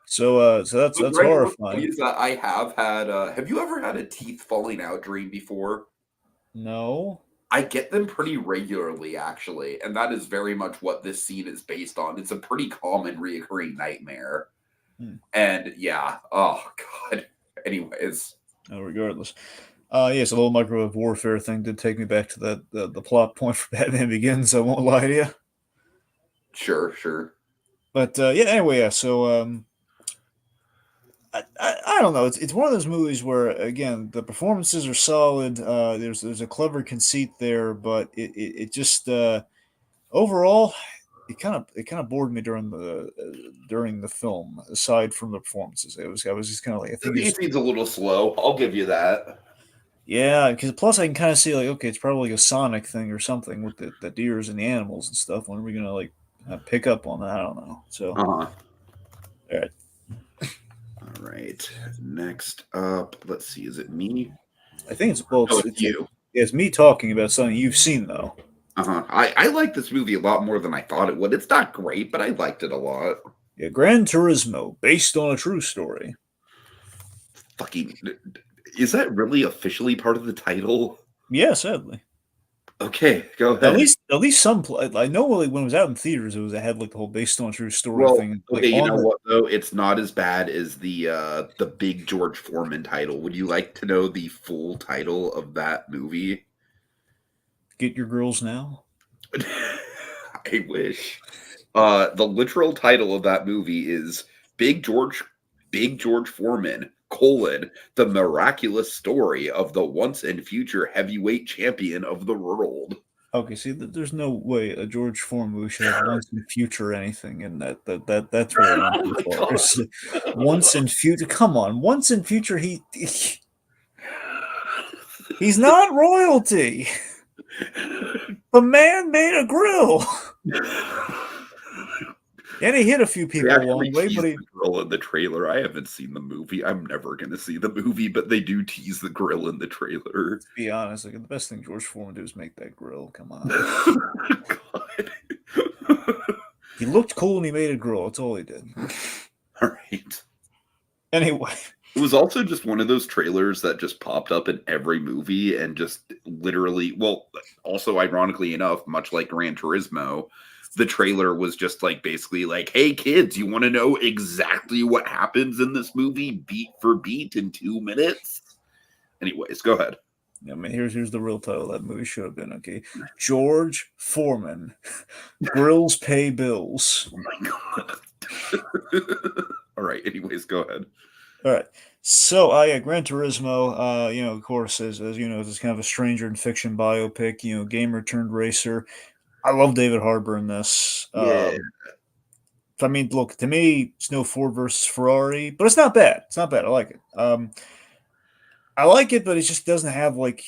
So that's horrifying. Is that I have had have you ever had a teeth falling out dream before? No. I get them pretty regularly, actually, and that is very much what this scene is based on. It's a pretty common reoccurring nightmare. And yeah, oh god. Anyways. Regardless. Yes, a little microwave warfare thing did take me back to that the plot point for Batman Begins, I won't lie to you. Sure. But yeah, anyway, yeah, so I don't know. It's one of those movies where again the performances are solid. There's a clever conceit there, but it just Overall, it kind of bored me during the film. Aside from the performances, I was just kind of like I The think it's pacing's a little slow. I'll give you that. yeah, because plus I can kind of see like okay, it's probably like a Sonic thing or something with the deers and the animals and stuff. When are we gonna like pick up on that? I don't know. So Uh-huh. all right, All right. Next up, let's see. Is it me? I think it's well, No, it's you. it's me talking about something you've seen though. Uh-huh. I like this movie a lot more than I thought it would. It's not great, but I liked it a lot. Yeah, Gran Turismo, based on a true story. Fucking, is that really officially part of the title? Yeah, sadly. Okay, go ahead. At least some. I know like, when it was out in theaters, it had like the whole based on a true story Well, thing. okay, Like you on know the what though? It's not as bad as the big George Foreman title. Would you like to know the full title of that movie? Get Your Girls Now. I wish. The literal title of that movie is Big George Big George Foreman, the miraculous story of the once and future heavyweight champion of the world. Okay, see, there's no way a George Foreman movie should have once in future anything in that's where I went Oh too my far. god. Once in future, come on, once in future, he's not royalty. The man made a grill, and he hit a few They people along actually the way. tease But the grill in the trailer. I haven't seen the movie. I'm never going to see the movie, but they do tease the grill in the trailer. to be honest, like the best thing George Foreman did was make that grill. Come on, God. he looked cool and he made a grill. That's all he did. All right. Anyway, It was also just one of those trailers that just popped up in every movie and just literally, well, also ironically enough, much like Gran Turismo, the trailer was just like basically like, hey kids, you want to know exactly what happens in this movie beat for beat in 2 minutes? Anyways, go ahead. I mean, here's the real title of that movie should have been okay. George Foreman, grills pay bills. Oh my god. All right, anyways, go ahead. All right. So, yeah, Gran Turismo, of course, as you know, it's kind of a stranger in fiction biopic, gamer turned racer. I love David Harbour in this. Yeah. I mean, look, to me, it's no Ford versus Ferrari, but it's not bad. It's not bad. I like it. I like it, but it just doesn't have like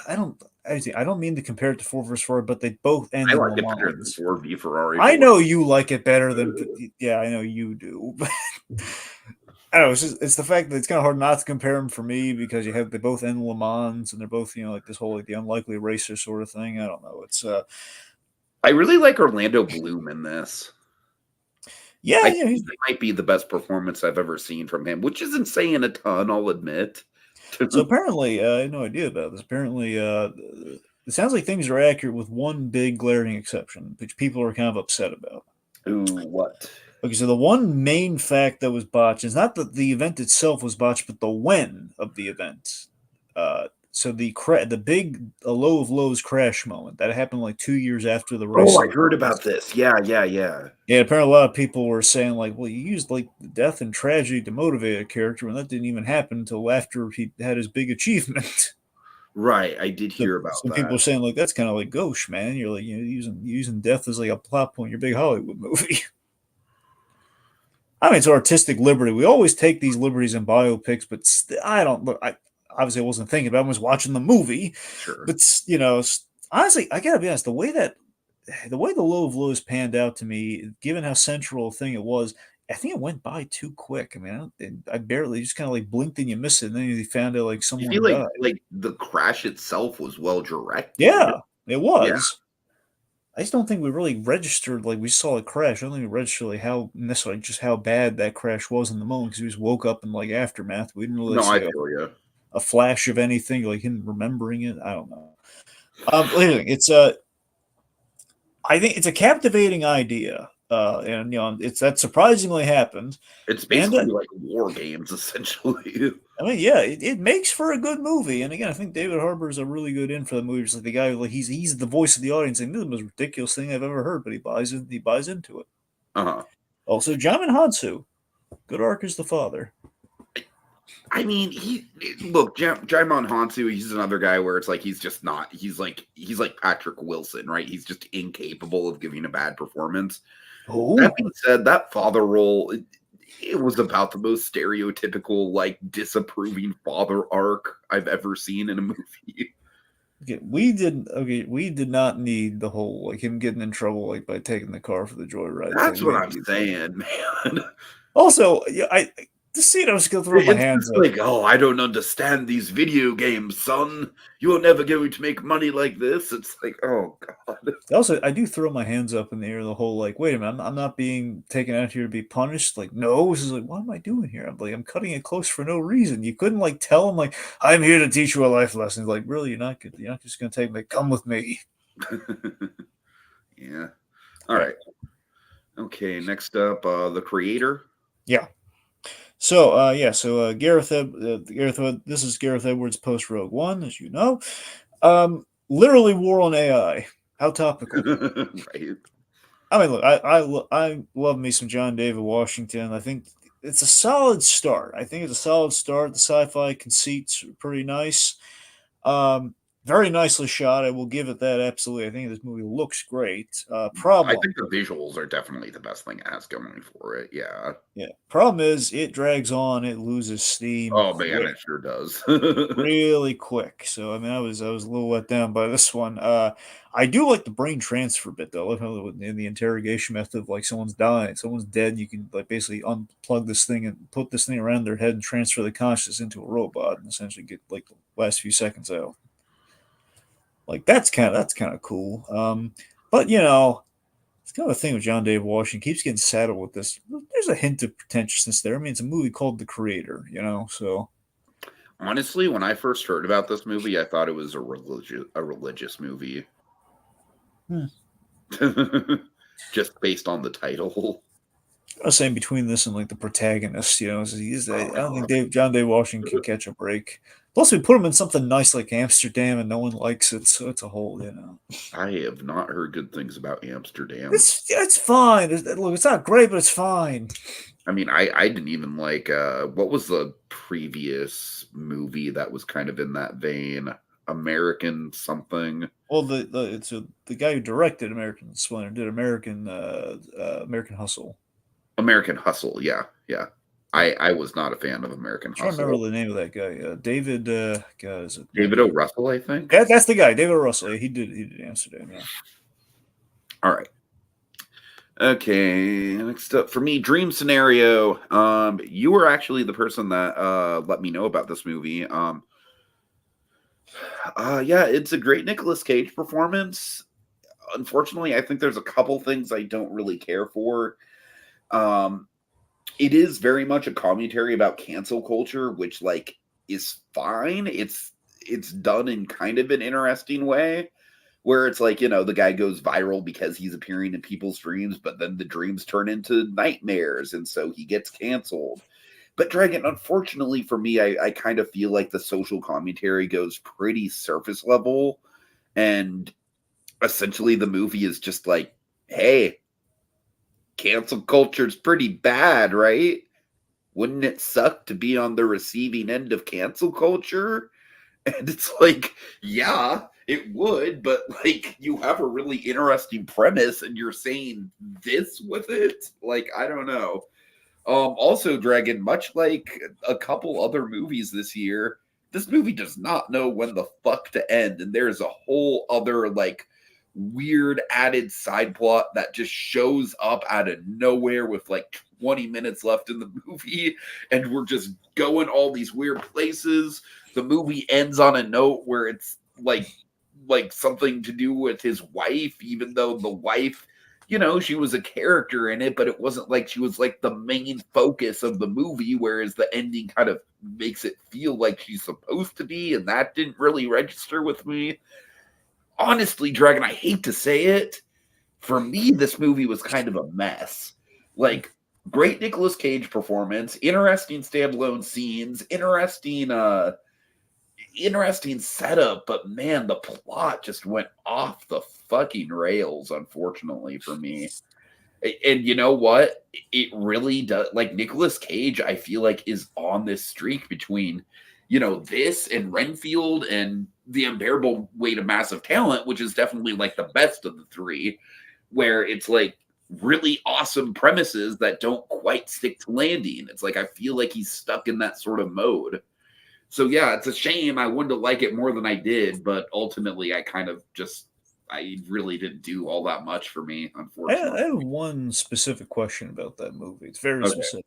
I don't. I don't mean to compare it to Ford versus Ferrari, but they both end I in like Le it better than Mans. 4V Ferrari. I know you like it better than yeah, I know you do. But I don't know. It's the fact that it's kind of hard not to compare them for me because they both end Le Mans and they're both like this whole like the unlikely racer sort of thing. I don't know. It's I really like Orlando Bloom in this. yeah, I yeah. think it might be the best performance I've ever seen from him, which isn't saying a ton, I'll admit. So apparently, I had no idea about this. Apparently, it sounds like things are accurate with one big glaring exception, which people are kind of upset about. Ooh, what? Okay, so the one main fact that was botched is not that the event itself was botched, but the when of the event. So the big a low of lows crash moment that happened like 2 years after the race. Oh, I heard about this. Yeah, yeah, yeah. Yeah, apparently a lot of people were saying like, well, you used like death and tragedy to motivate a character, and that didn't even happen until after he had his big achievement. Right, I did So hear about some people that. are saying like that's kind of like gauche, man. You're like using death as like a plot point in your big Hollywood movie. I mean, it's artistic liberty. We always take these liberties in biopics, but I don't look. I obviously I wasn't thinking about it. I was watching the movie, Sure. but honestly, I gotta be honest. The way the low of lows panned out to me, given how central a thing it was, I think it went by too quick. I mean, I barely just kind of like blinked and you miss it, and then you found out like You feel someone died. like the crash itself was well directed. Yeah, it Yeah. was. I just don't think we really registered like we saw a crash. I don't think we registered like how necessarily just how bad that crash was in the moment because we just woke up in like aftermath. We didn't really No, I see feel you. a flash of anything like him remembering it. I don't know. Anyway, I think it's a captivating idea, and it's that surprisingly happened. It's And basically like war games, essentially. I mean, yeah, it makes for a good movie. And again, I think David Harbour is a really good in for the movie. Just like the guy, like he's the voice of the audience, and this is the most ridiculous thing I've ever heard, but he buys it. He buys into it. Uh-huh. Also, Jamin Hansu, good arc as the father. I mean, look, Jaimon Hansu, he's another guy where it's like he's just not. He's like Patrick Wilson, right? He's just incapable of giving a bad performance. That Oh, being said, that father role, it was about the most stereotypical, like disapproving father arc I've ever seen in a movie. okay, we did not need the whole like him getting in trouble like by taking the car for the joyride thing. That's We what didn't I'm need that. saying, man. Also, yeah, the scene I was gonna throw my It's hands just up. like, oh, I don't understand these video games, son. You are never going to make money like this. It's like, oh god. Also, I do throw my hands up in the air the whole like, wait a minute, I'm not being taken out here to be punished. Like, no, this is like, what am I doing here? I'm like, I'm cutting it close for no reason. You couldn't like tell him like, I'm here to teach you a life lesson. Like, really, you're not good. You're not just gonna take me. Come with me. Yeah. All Yeah, right. Okay. Next up, the creator. yeah. So, this is Gareth Edwards post Rogue One, as you know. Literally war on AI. How topical. Right. I mean, look, I love me some John David Washington. I think it's a solid start. I think it's a solid start. The sci-fi conceits are pretty nice. Um, Very nicely shot. I will give it that absolutely. I think this movie looks great. I Problem, think the visuals are definitely the best thing it has going for it. Yeah. yeah. Problem is, it drags on. It loses steam Oh man, quick, it sure does. really quick. So I mean, I was a little let down by this one. I do like the brain transfer bit though. I love how in the interrogation method, like someone's dying, someone's dead, you can like basically unplug this thing and put this thing around their head and transfer the consciousness into a robot and essentially get like the last few seconds out. Like that's kind of cool. But it's kind of a thing with John Dave Washington. Keeps getting saddled with this. There's a hint of pretentiousness there. I mean, it's a movie called The Creator, so. Honestly, when I first heard about this movie, I thought it was a religious movie. Hmm. Just based on the title. I was saying between this and like the protagonist, I Oh don't think god. John Day Washington can catch a break. Plus, we put him in something nice like Amsterdam, and no one likes it, so it's a whole. I have not heard good things about Amsterdam. It's fine. Look, it's not great, but it's fine. I mean, I didn't even like what was the previous movie that was kind of in that vein? American something. Well, the guy who directed American Splendor did American Hustle. American Hustle, yeah, yeah. Yeah, I was not a fan of American I'm trying to remember Hustle. the name of that guy. David. God, is it not David O. David? Russell, I think. Yeah, that's the guy, David Russell. Yeah, he did Amsterdam. Yeah. All right. Okay, next up for me, dream scenario. You were actually the person that let me know about this movie. Yeah, it's a great Nicolas Cage performance. Unfortunately, I think there's a couple things I don't really care for. Um, it is very much a commentary about cancel culture, which like is fine. It's done in kind of an interesting way where it's like, the guy goes viral because he's appearing in people's dreams, but then the dreams turn into nightmares, and so he gets canceled. But Dragon, unfortunately for me, I kind of feel like the social commentary goes pretty surface level, and essentially the movie is just like, hey, cancel culture's pretty bad, right? Wouldn't it suck to be on the receiving end of cancel culture? And it's like, yeah, it would, but like you have a really interesting premise and you're saying this with it? Like, I don't know. Also, Dragon, much like a couple other movies this year, this movie does not know when the fuck to end, and there's a whole other like weird added side plot that just shows up out of nowhere with like 20 minutes left in the movie, and we're just going all these weird places. The movie ends on a note where it's like something to do with his wife, even though the wife, she was a character in it, but it wasn't like she was like the main focus of the movie, whereas the ending kind of makes it feel like she's supposed to be, and that didn't really register with me. Honestly, Dragon, I hate to say it, for me, this movie was kind of a mess. Like, great Nicolas Cage performance, interesting standalone scenes, interesting setup, but man, the plot just went off the fucking rails, unfortunately for me. And you know what? It really does. Like Nicolas Cage, I feel like is on this streak between, this and Renfield and The Unbearable Weight of Massive Talent, which is definitely like the best of the three, where it's like really awesome premises that don't quite stick to landing. It's like I feel like he's stuck in that sort of mode. So yeah, it's a shame. I wanted to like it more than I did, but ultimately I really didn't do all that much for me, I unfortunately. have one specific question about that movie. It's very Okay. specific.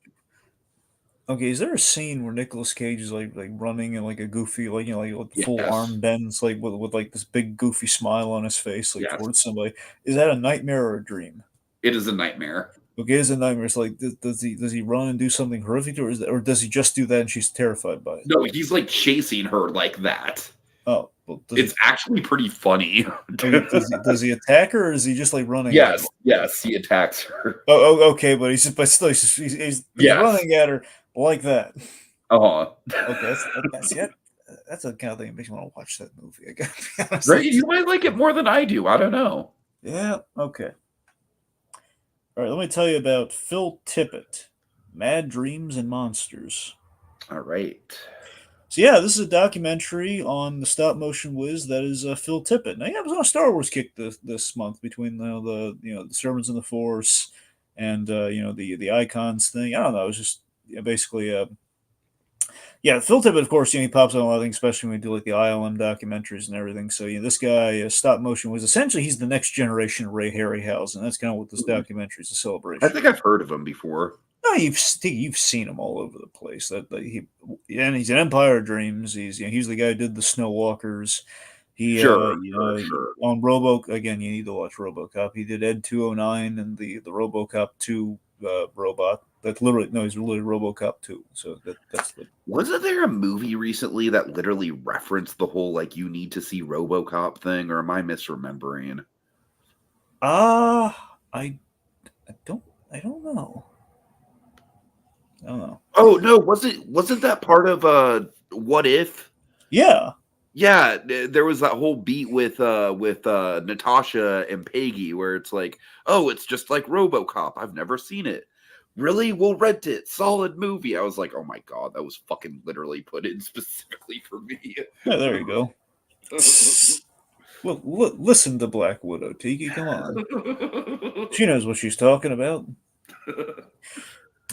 Okay, is there a scene where Nicolas Cage is like running and like a goofy like with the full Yes. arm bends like with like this big goofy smile on his face like Yes. towards somebody? Is that a nightmare or a dream? It is a nightmare. Okay, it's a nightmare. It's like does he run and do something horrific or does he just do that and she's terrified by it? No, he's like chasing her like that. Oh, well, does It's he? actually pretty funny. Okay, does he attack her or is he just like running at her? Yes, yes, he attacks her. Okay, but but still he's Yes. running at her like that. Uh-huh. Okay, that's the kind of thing that makes me want to watch that movie. I gotta be honest. Right? You might like it more than I do. I don't know. Yeah. Okay. All right. Let me tell you about Phil Tippett, Mad Dreams and Monsters. All right. So yeah, this is a documentary on the stop motion whiz that is Phil Tippett. Now, yeah, I was on a Star Wars kick this month between the Sermons in the Force and the icons thing. I don't know. It was just basically yeah, Phil Tippett, of course, he pops on a lot of things, especially when we do like the ILM documentaries and everything. So this guy, stop motion was essentially he's the next generation of Ray Harryhausen. That's kind of what this documentary is a I celebration think of. I've heard of him before. No, you've seen him all over the place. And he's in Empire of Dreams. He's the guy who did the Snow Walkers. He Sure, sure, sure. on Robo again. You need to watch RoboCop. He did Ed 209 and the RoboCop 2 robot. That's literally no, he's literally RoboCop 2. So that's the Wasn't there a movie recently that literally referenced the whole like you need to see RoboCop thing, or am I misremembering? ah I don't know. I don't know. Oh no, wasn't that part of What If? Yeah. Yeah, there was that whole beat with Natasha and Peggy where it's like, "Oh, it's just like RoboCop. I've never seen it." Really? We'll rent it. Solid movie. I was like, "Oh my god, that was fucking literally put in specifically for me." Yeah, there you go. Well, listen to Black Widow, Tiki. Come on. She knows what she's talking about.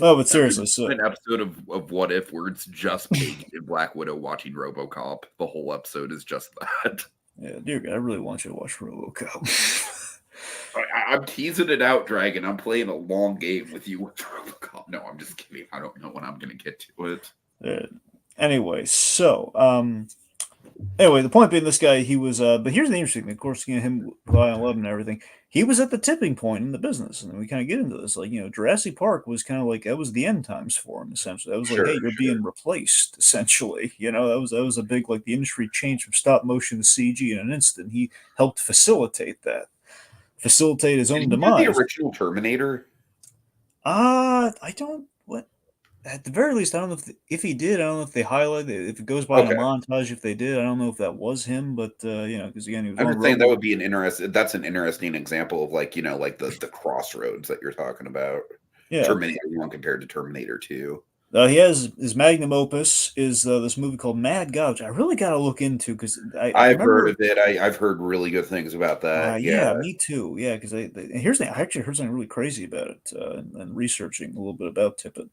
Oh, but There's seriously, so an episode of What If where it's just Peggy and Black Widow watching RoboCop. The whole episode is just that. yeah, dear God, I really want you to watch RoboCop. I'm teasing it out, Dragon. I'm playing a long game with you with RoboCop. No, I'm just kidding. I don't know when I'm going to get to it. Anyway, so anyway, the point being, this guy, he was. But here's the interesting thing. Of course, him by 11 and everything. He was at the tipping point in the business, and we kind of get into this. Like, Jurassic Park was kind of like that was the end times for him. Essentially, that was like, Sure, hey, you're sure. being replaced. Essentially, that was a big like the industry changed from stop motion to CG in an instant. He helped facilitate his Did own he do the demise. original Terminator? I don't what at the very least I don't know if he did. I don't know if they highlight it, if it goes by in a Okay. montage. If they did, I don't know if that was him, but because again, he was I'm on just saying that Robo. would be that's an interesting example of like, like the crossroads that you're talking about. Yeah, Terminator 1 compared to Terminator 2. he has his magnum opus is this movie called Mad God, which I really got to look into because I I've heard remember. of it. I've heard really good things about that. Yeah. Yeah, me too. Yeah, because and here's the thing, I actually heard something really crazy about it and researching a little bit about Tippett.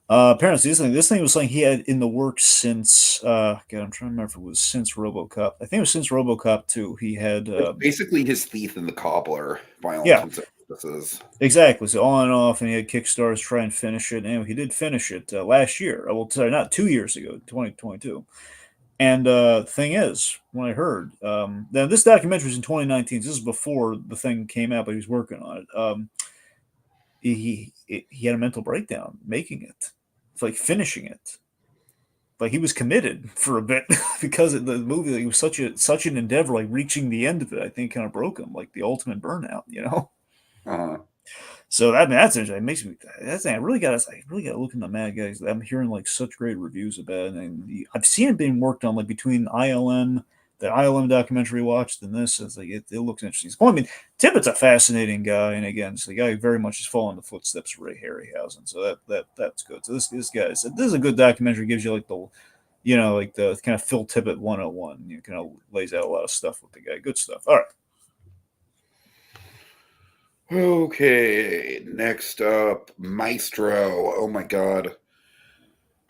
Apparently, this thing was something he had in the works since. God, I'm trying to remember if it was since RoboCop. I think it was since RoboCop 2. He had. It's basically his thief in the cobbler, by all Yeah, intents and purposes. exactly. So on and off, and he had Kickstarters to try and finish it. Anyway, he did finish it last year. Well, sorry, not 2 years ago, 2022. And the thing is, when I heard, now this documentary was in 2019. So this is before the thing came out, but he was working on it. He had a mental breakdown making it. It's like finishing it. Like he was committed for a bit because of the movie. Like, it was such an endeavor. Like reaching the end of it, I think kind of broke him. Like the ultimate burnout. Uh-huh. So that's interesting. It makes me. That's I really got. I really got to look into Mad Guys. I'm hearing like such great reviews about it, and I've seen it being worked on like between ILM, the ILM documentary we watched and this. It's like it looks interesting. Well, I mean, Tippett's a fascinating guy, and again, it's the guy who very much is following the footsteps of Ray Harryhausen. So that's good. So this is a good documentary. Gives you like like the kind of Phil Tippett 101. You kind of lays out a lot of stuff with the guy. Good stuff. All right. Okay, next up, Maestro. Oh my god.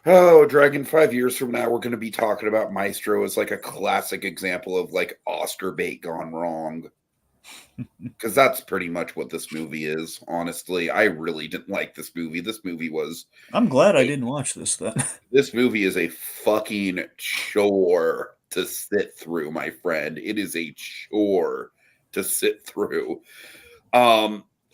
Oh, Dragon, 5 years from now, we're going to be talking about Maestro as like a classic example of like Oscar bait gone wrong. Because that's pretty much what this movie is, honestly. I really didn't like this movie. I'm glad I didn't watch this then. This movie is a fucking chore to sit through, my friend. It is a chore to sit through.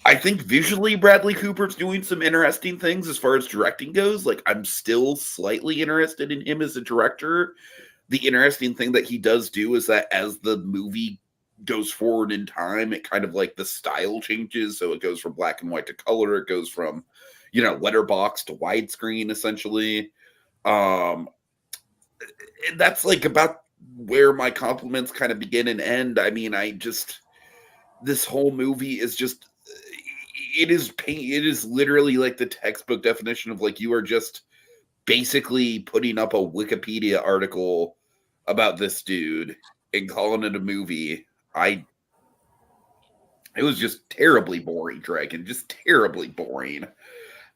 I think visually Bradley Cooper's doing some interesting things as far as directing goes. Like, I'm still slightly interested in him as a director. The interesting thing that he does do is that as the movie goes forward in time, it kind of like the style changes. So it goes from black and white to color. It goes from, letterbox to widescreen, essentially. And that's like about where my compliments kind of begin and end. I mean, this whole movie is just, it is literally like the textbook definition of like, you are just basically putting up a Wikipedia article about this dude and calling it a movie. It was just terribly boring, Dragon, just terribly boring.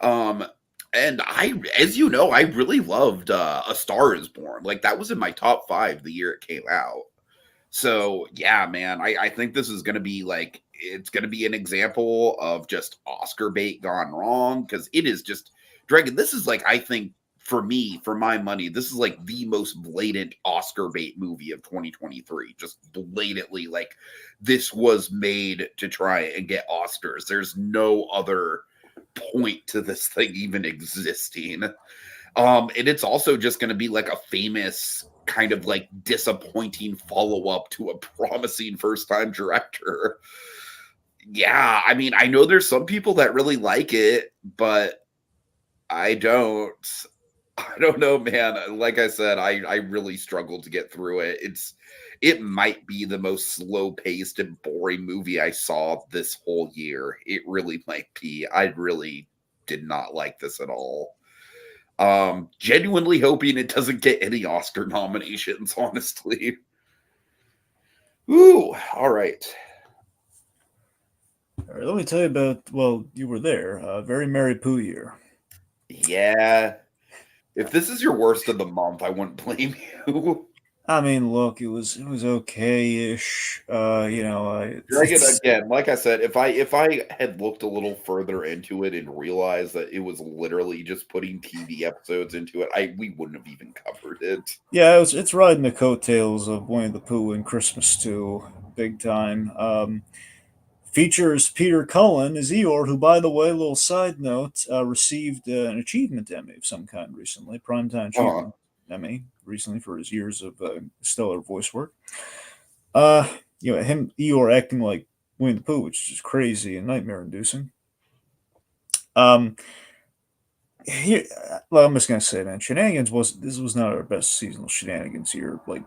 And as you know, I really loved A Star Is Born. Like, that was in my top 5 the year it came out. So yeah, man, I think this is going to be like, it's going to be an example of just Oscar bait gone wrong. Because it is just, Dragon, this is like, I think, for me, for my money, this is like the most blatant Oscar bait movie of 2023. Just blatantly, like, this was made to try and get Oscars. There's no other point to this thing even existing. And it's also just going to be like a famous kind of like disappointing follow-up to a promising first-time director. Yeah, I mean, I know there's some people that really like it, but I don't know, man. Like I said, I really struggled to get through it. It might be the most slow-paced and boring movie I saw this whole year. It really might be. I really did not like this at all. Genuinely hoping it doesn't get any Oscar nominations, honestly. Ooh, all right. All right, let me tell you about, well, you were there. Very Merry Pooh year. Yeah. If this is your worst of the month, I wouldn't blame you. I mean, look, it was okay-ish. Dragon, again, like I said, if I had looked a little further into it and realized that it was literally just putting TV episodes into it, we wouldn't have even covered it. Yeah, it's riding the coattails of Winnie the Pooh and Christmas too, big time. Features Peter Cullen as Eeyore, who, by the way, little side note, received an achievement Emmy of some kind recently, Primetime Achievement Emmy recently for his years of stellar voice work. Him Eeyore acting like Winnie the Pooh, which is just crazy and nightmare-inducing. Here, well, I'm just gonna say, man, this was not our best seasonal shenanigans year, like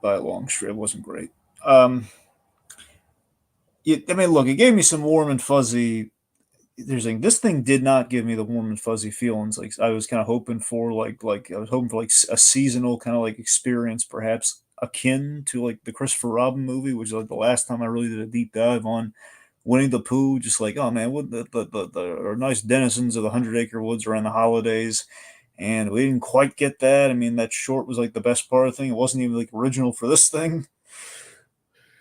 by a long stretch. It wasn't great. I mean, look, it gave me some warm and fuzzy. This thing did not give me the warm and fuzzy feelings like I was kind of hoping for. Like I was hoping for like a seasonal kind of like experience, perhaps akin to like the Christopher Robin movie, which is like the last time I really did a deep dive on Winnie the Pooh. Just like, oh man, what the nice denizens of the 100 Acre Woods around the holidays. And we didn't quite get that. I mean, that short was like the best part of the thing. It wasn't even like original for this thing.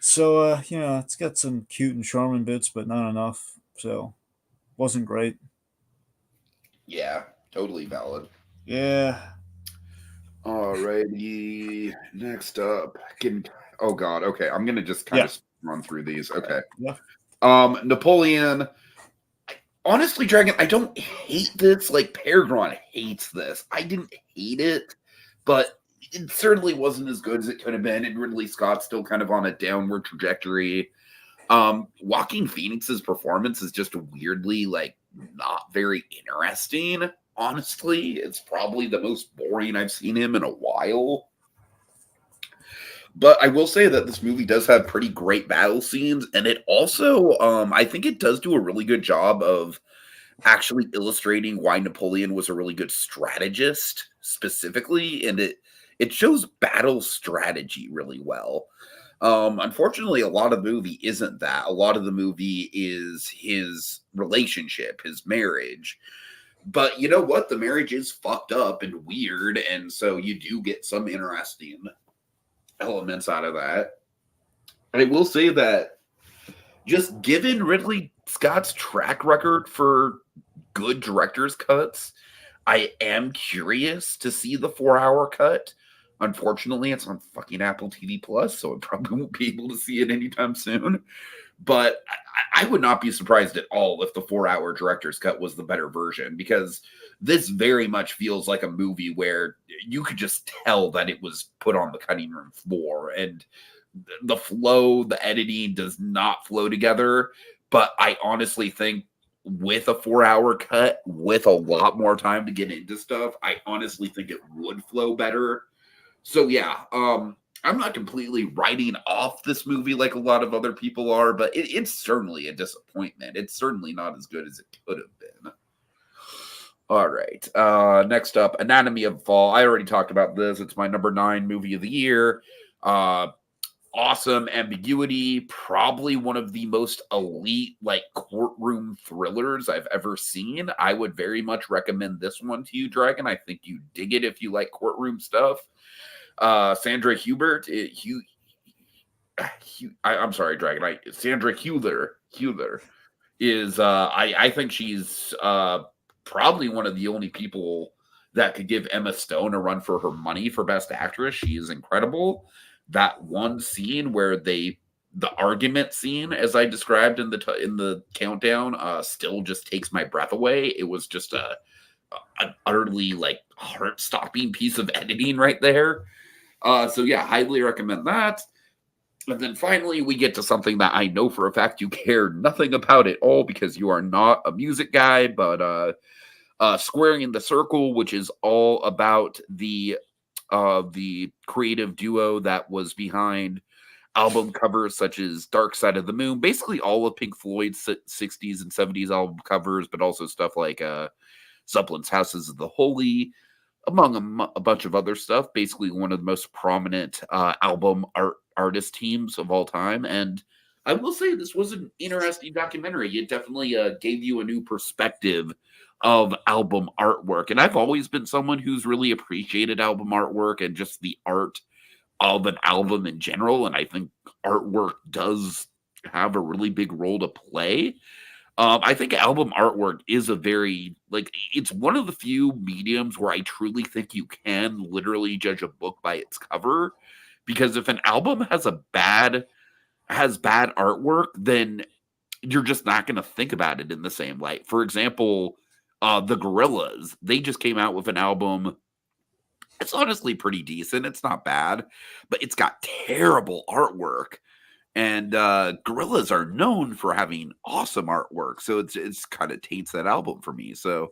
So, it's got some cute and charming bits, but not enough. So, wasn't great. Yeah, totally valid. Yeah. Alrighty. Next up. Oh god, okay. I'm gonna just kind of run through these. Okay. Yeah. Napoleon. Honestly, Dragon, I don't hate this. Like, Peregrine hates this. I didn't hate it, but it certainly wasn't as good as it could have been. And Ridley Scott's still kind of on a downward trajectory. Joaquin Phoenix's performance is just weirdly, like, not very interesting. Honestly, it's probably the most boring I've seen him in a while. But I will say that this movie does have pretty great battle scenes, and it also, I think it does do a really good job of actually illustrating why Napoleon was a really good strategist specifically, and it shows battle strategy really well. Unfortunately, a lot of the movie isn't that. A lot of the movie is his relationship, his marriage. But you know what? The marriage is fucked up and weird, and so you do get some interesting elements out of that. I will say that just given Ridley Scott's track record for good director's cuts, I am curious to see the 4 hour cut. Unfortunately, it's on fucking Apple TV Plus, so I probably won't be able to see it anytime soon. But I would not be surprised at all if the 4 hour director's cut was the better version, because this very much feels like a movie where you could just tell that it was put on the cutting room floor, and the flow, the editing does not flow together. But I honestly think with a 4 hour cut, with a lot more time to get into stuff, I honestly think it would flow better. So yeah, I'm not completely writing off this movie like a lot of other people are, but it's certainly a disappointment. It's certainly not as good as it could have been. All right. Next up, Anatomy of Fall. I already talked about this. It's my number 9 movie of the year. Awesome ambiguity. Probably one of the most elite, like, courtroom thrillers I've ever seen. I would very much recommend this one to you, Dragon. I think you dig it if you like courtroom stuff. Sandra Hubert, I'm sorry, Dragon. Sandra Hewler is I think she's probably one of the only people that could give Emma Stone a run for her money for Best Actress. She is incredible. That one scene where the argument scene, as I described in the countdown, still just takes my breath away. It was just an utterly, like, heart stopping piece of editing right there. So yeah, highly recommend that. And then finally, we get to something that I know for a fact you care nothing about at all, because you are not a music guy, but Squaring the Circle, which is all about the creative duo that was behind album covers such as Dark Side of the Moon, basically all of Pink Floyd's 60s and 70s album covers, but also stuff like Zeppelin's Houses of the Holy, among a bunch of other stuff. Basically, one of the most prominent album artist teams of all time. And I will say this was an interesting documentary. It definitely gave you a new perspective of album artwork. And I've always been someone who's really appreciated album artwork and just the art of an album in general. And I think artwork does have a really big role to play. I think album artwork is it's one of the few mediums where I truly think you can literally judge a book by its cover. Because if an album has bad artwork, then you're just not going to think about it in the same light. For example, the Gorillaz, they just came out with an album. It's honestly pretty decent. It's not bad, but it's got terrible artwork. And Gorillaz are known for having awesome artwork, so it's kind of taints that album for me. So,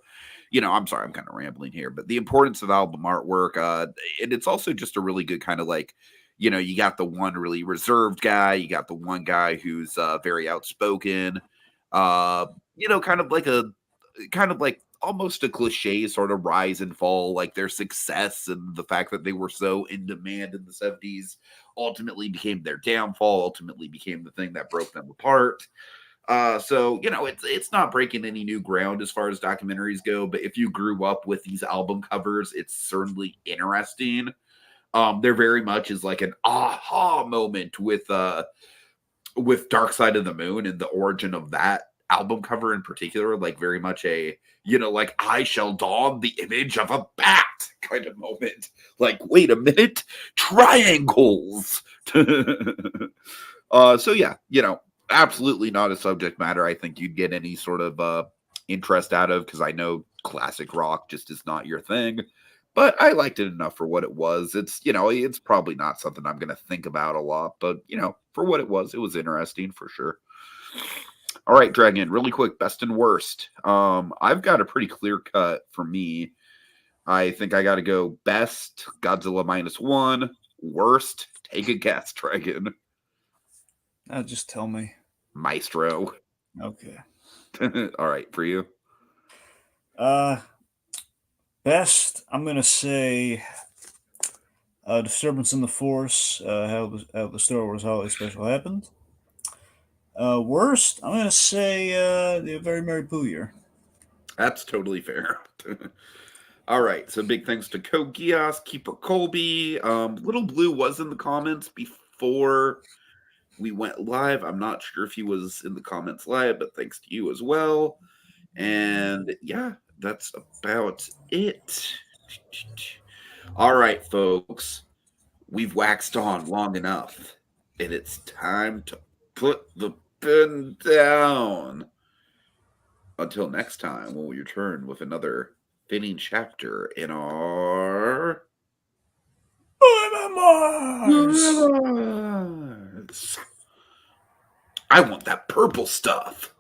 I'm sorry, I'm kind of rambling here, but the importance of album artwork, and it's also just a really good kind of, like, you got the one really reserved guy, you got the one guy who's very outspoken, kind of like almost a cliche sort of rise and fall, like their success and the fact that they were so in demand in the 70s ultimately became their downfall, ultimately became the thing that broke them apart. So it's not breaking any new ground as far as documentaries go, but if you grew up with these album covers, it's certainly interesting. There very much is like an aha moment with Dark Side of the Moon and the origin of that album cover in particular, like very much a like, I shall don the image of a bat kind of moment. Like, wait a minute, triangles. So yeah, absolutely not a subject matter I think you'd get any sort of interest out of, because I know classic rock just is not your thing. But I liked it enough for what it was. It's it's probably not something I'm going to think about a lot, but for what it was interesting for sure. All right, Dragon, really quick, best and worst. I've got a pretty clear cut for me. I think I got to go best, Godzilla -1, worst, Take a guess, Dragon. Just tell me. Maestro. Okay. All right, for you. Best, I'm gonna say Disturbance in the Force, how the Star Wars Holiday Special happened. Worst, I'm gonna say the Very Merry Pooh Year. That's totally fair. All right, so big thanks to Kogias, Keeper Colby. Little Blue was in the comments before we went live. I'm not sure if he was in the comments live, but thanks to you as well. And yeah, that's about it. All right, folks, we've waxed on long enough, and it's time to put the pen down. Until next time, when we return with another fitting chapter in our Memoirs! Memoirs. I want that purple stuff.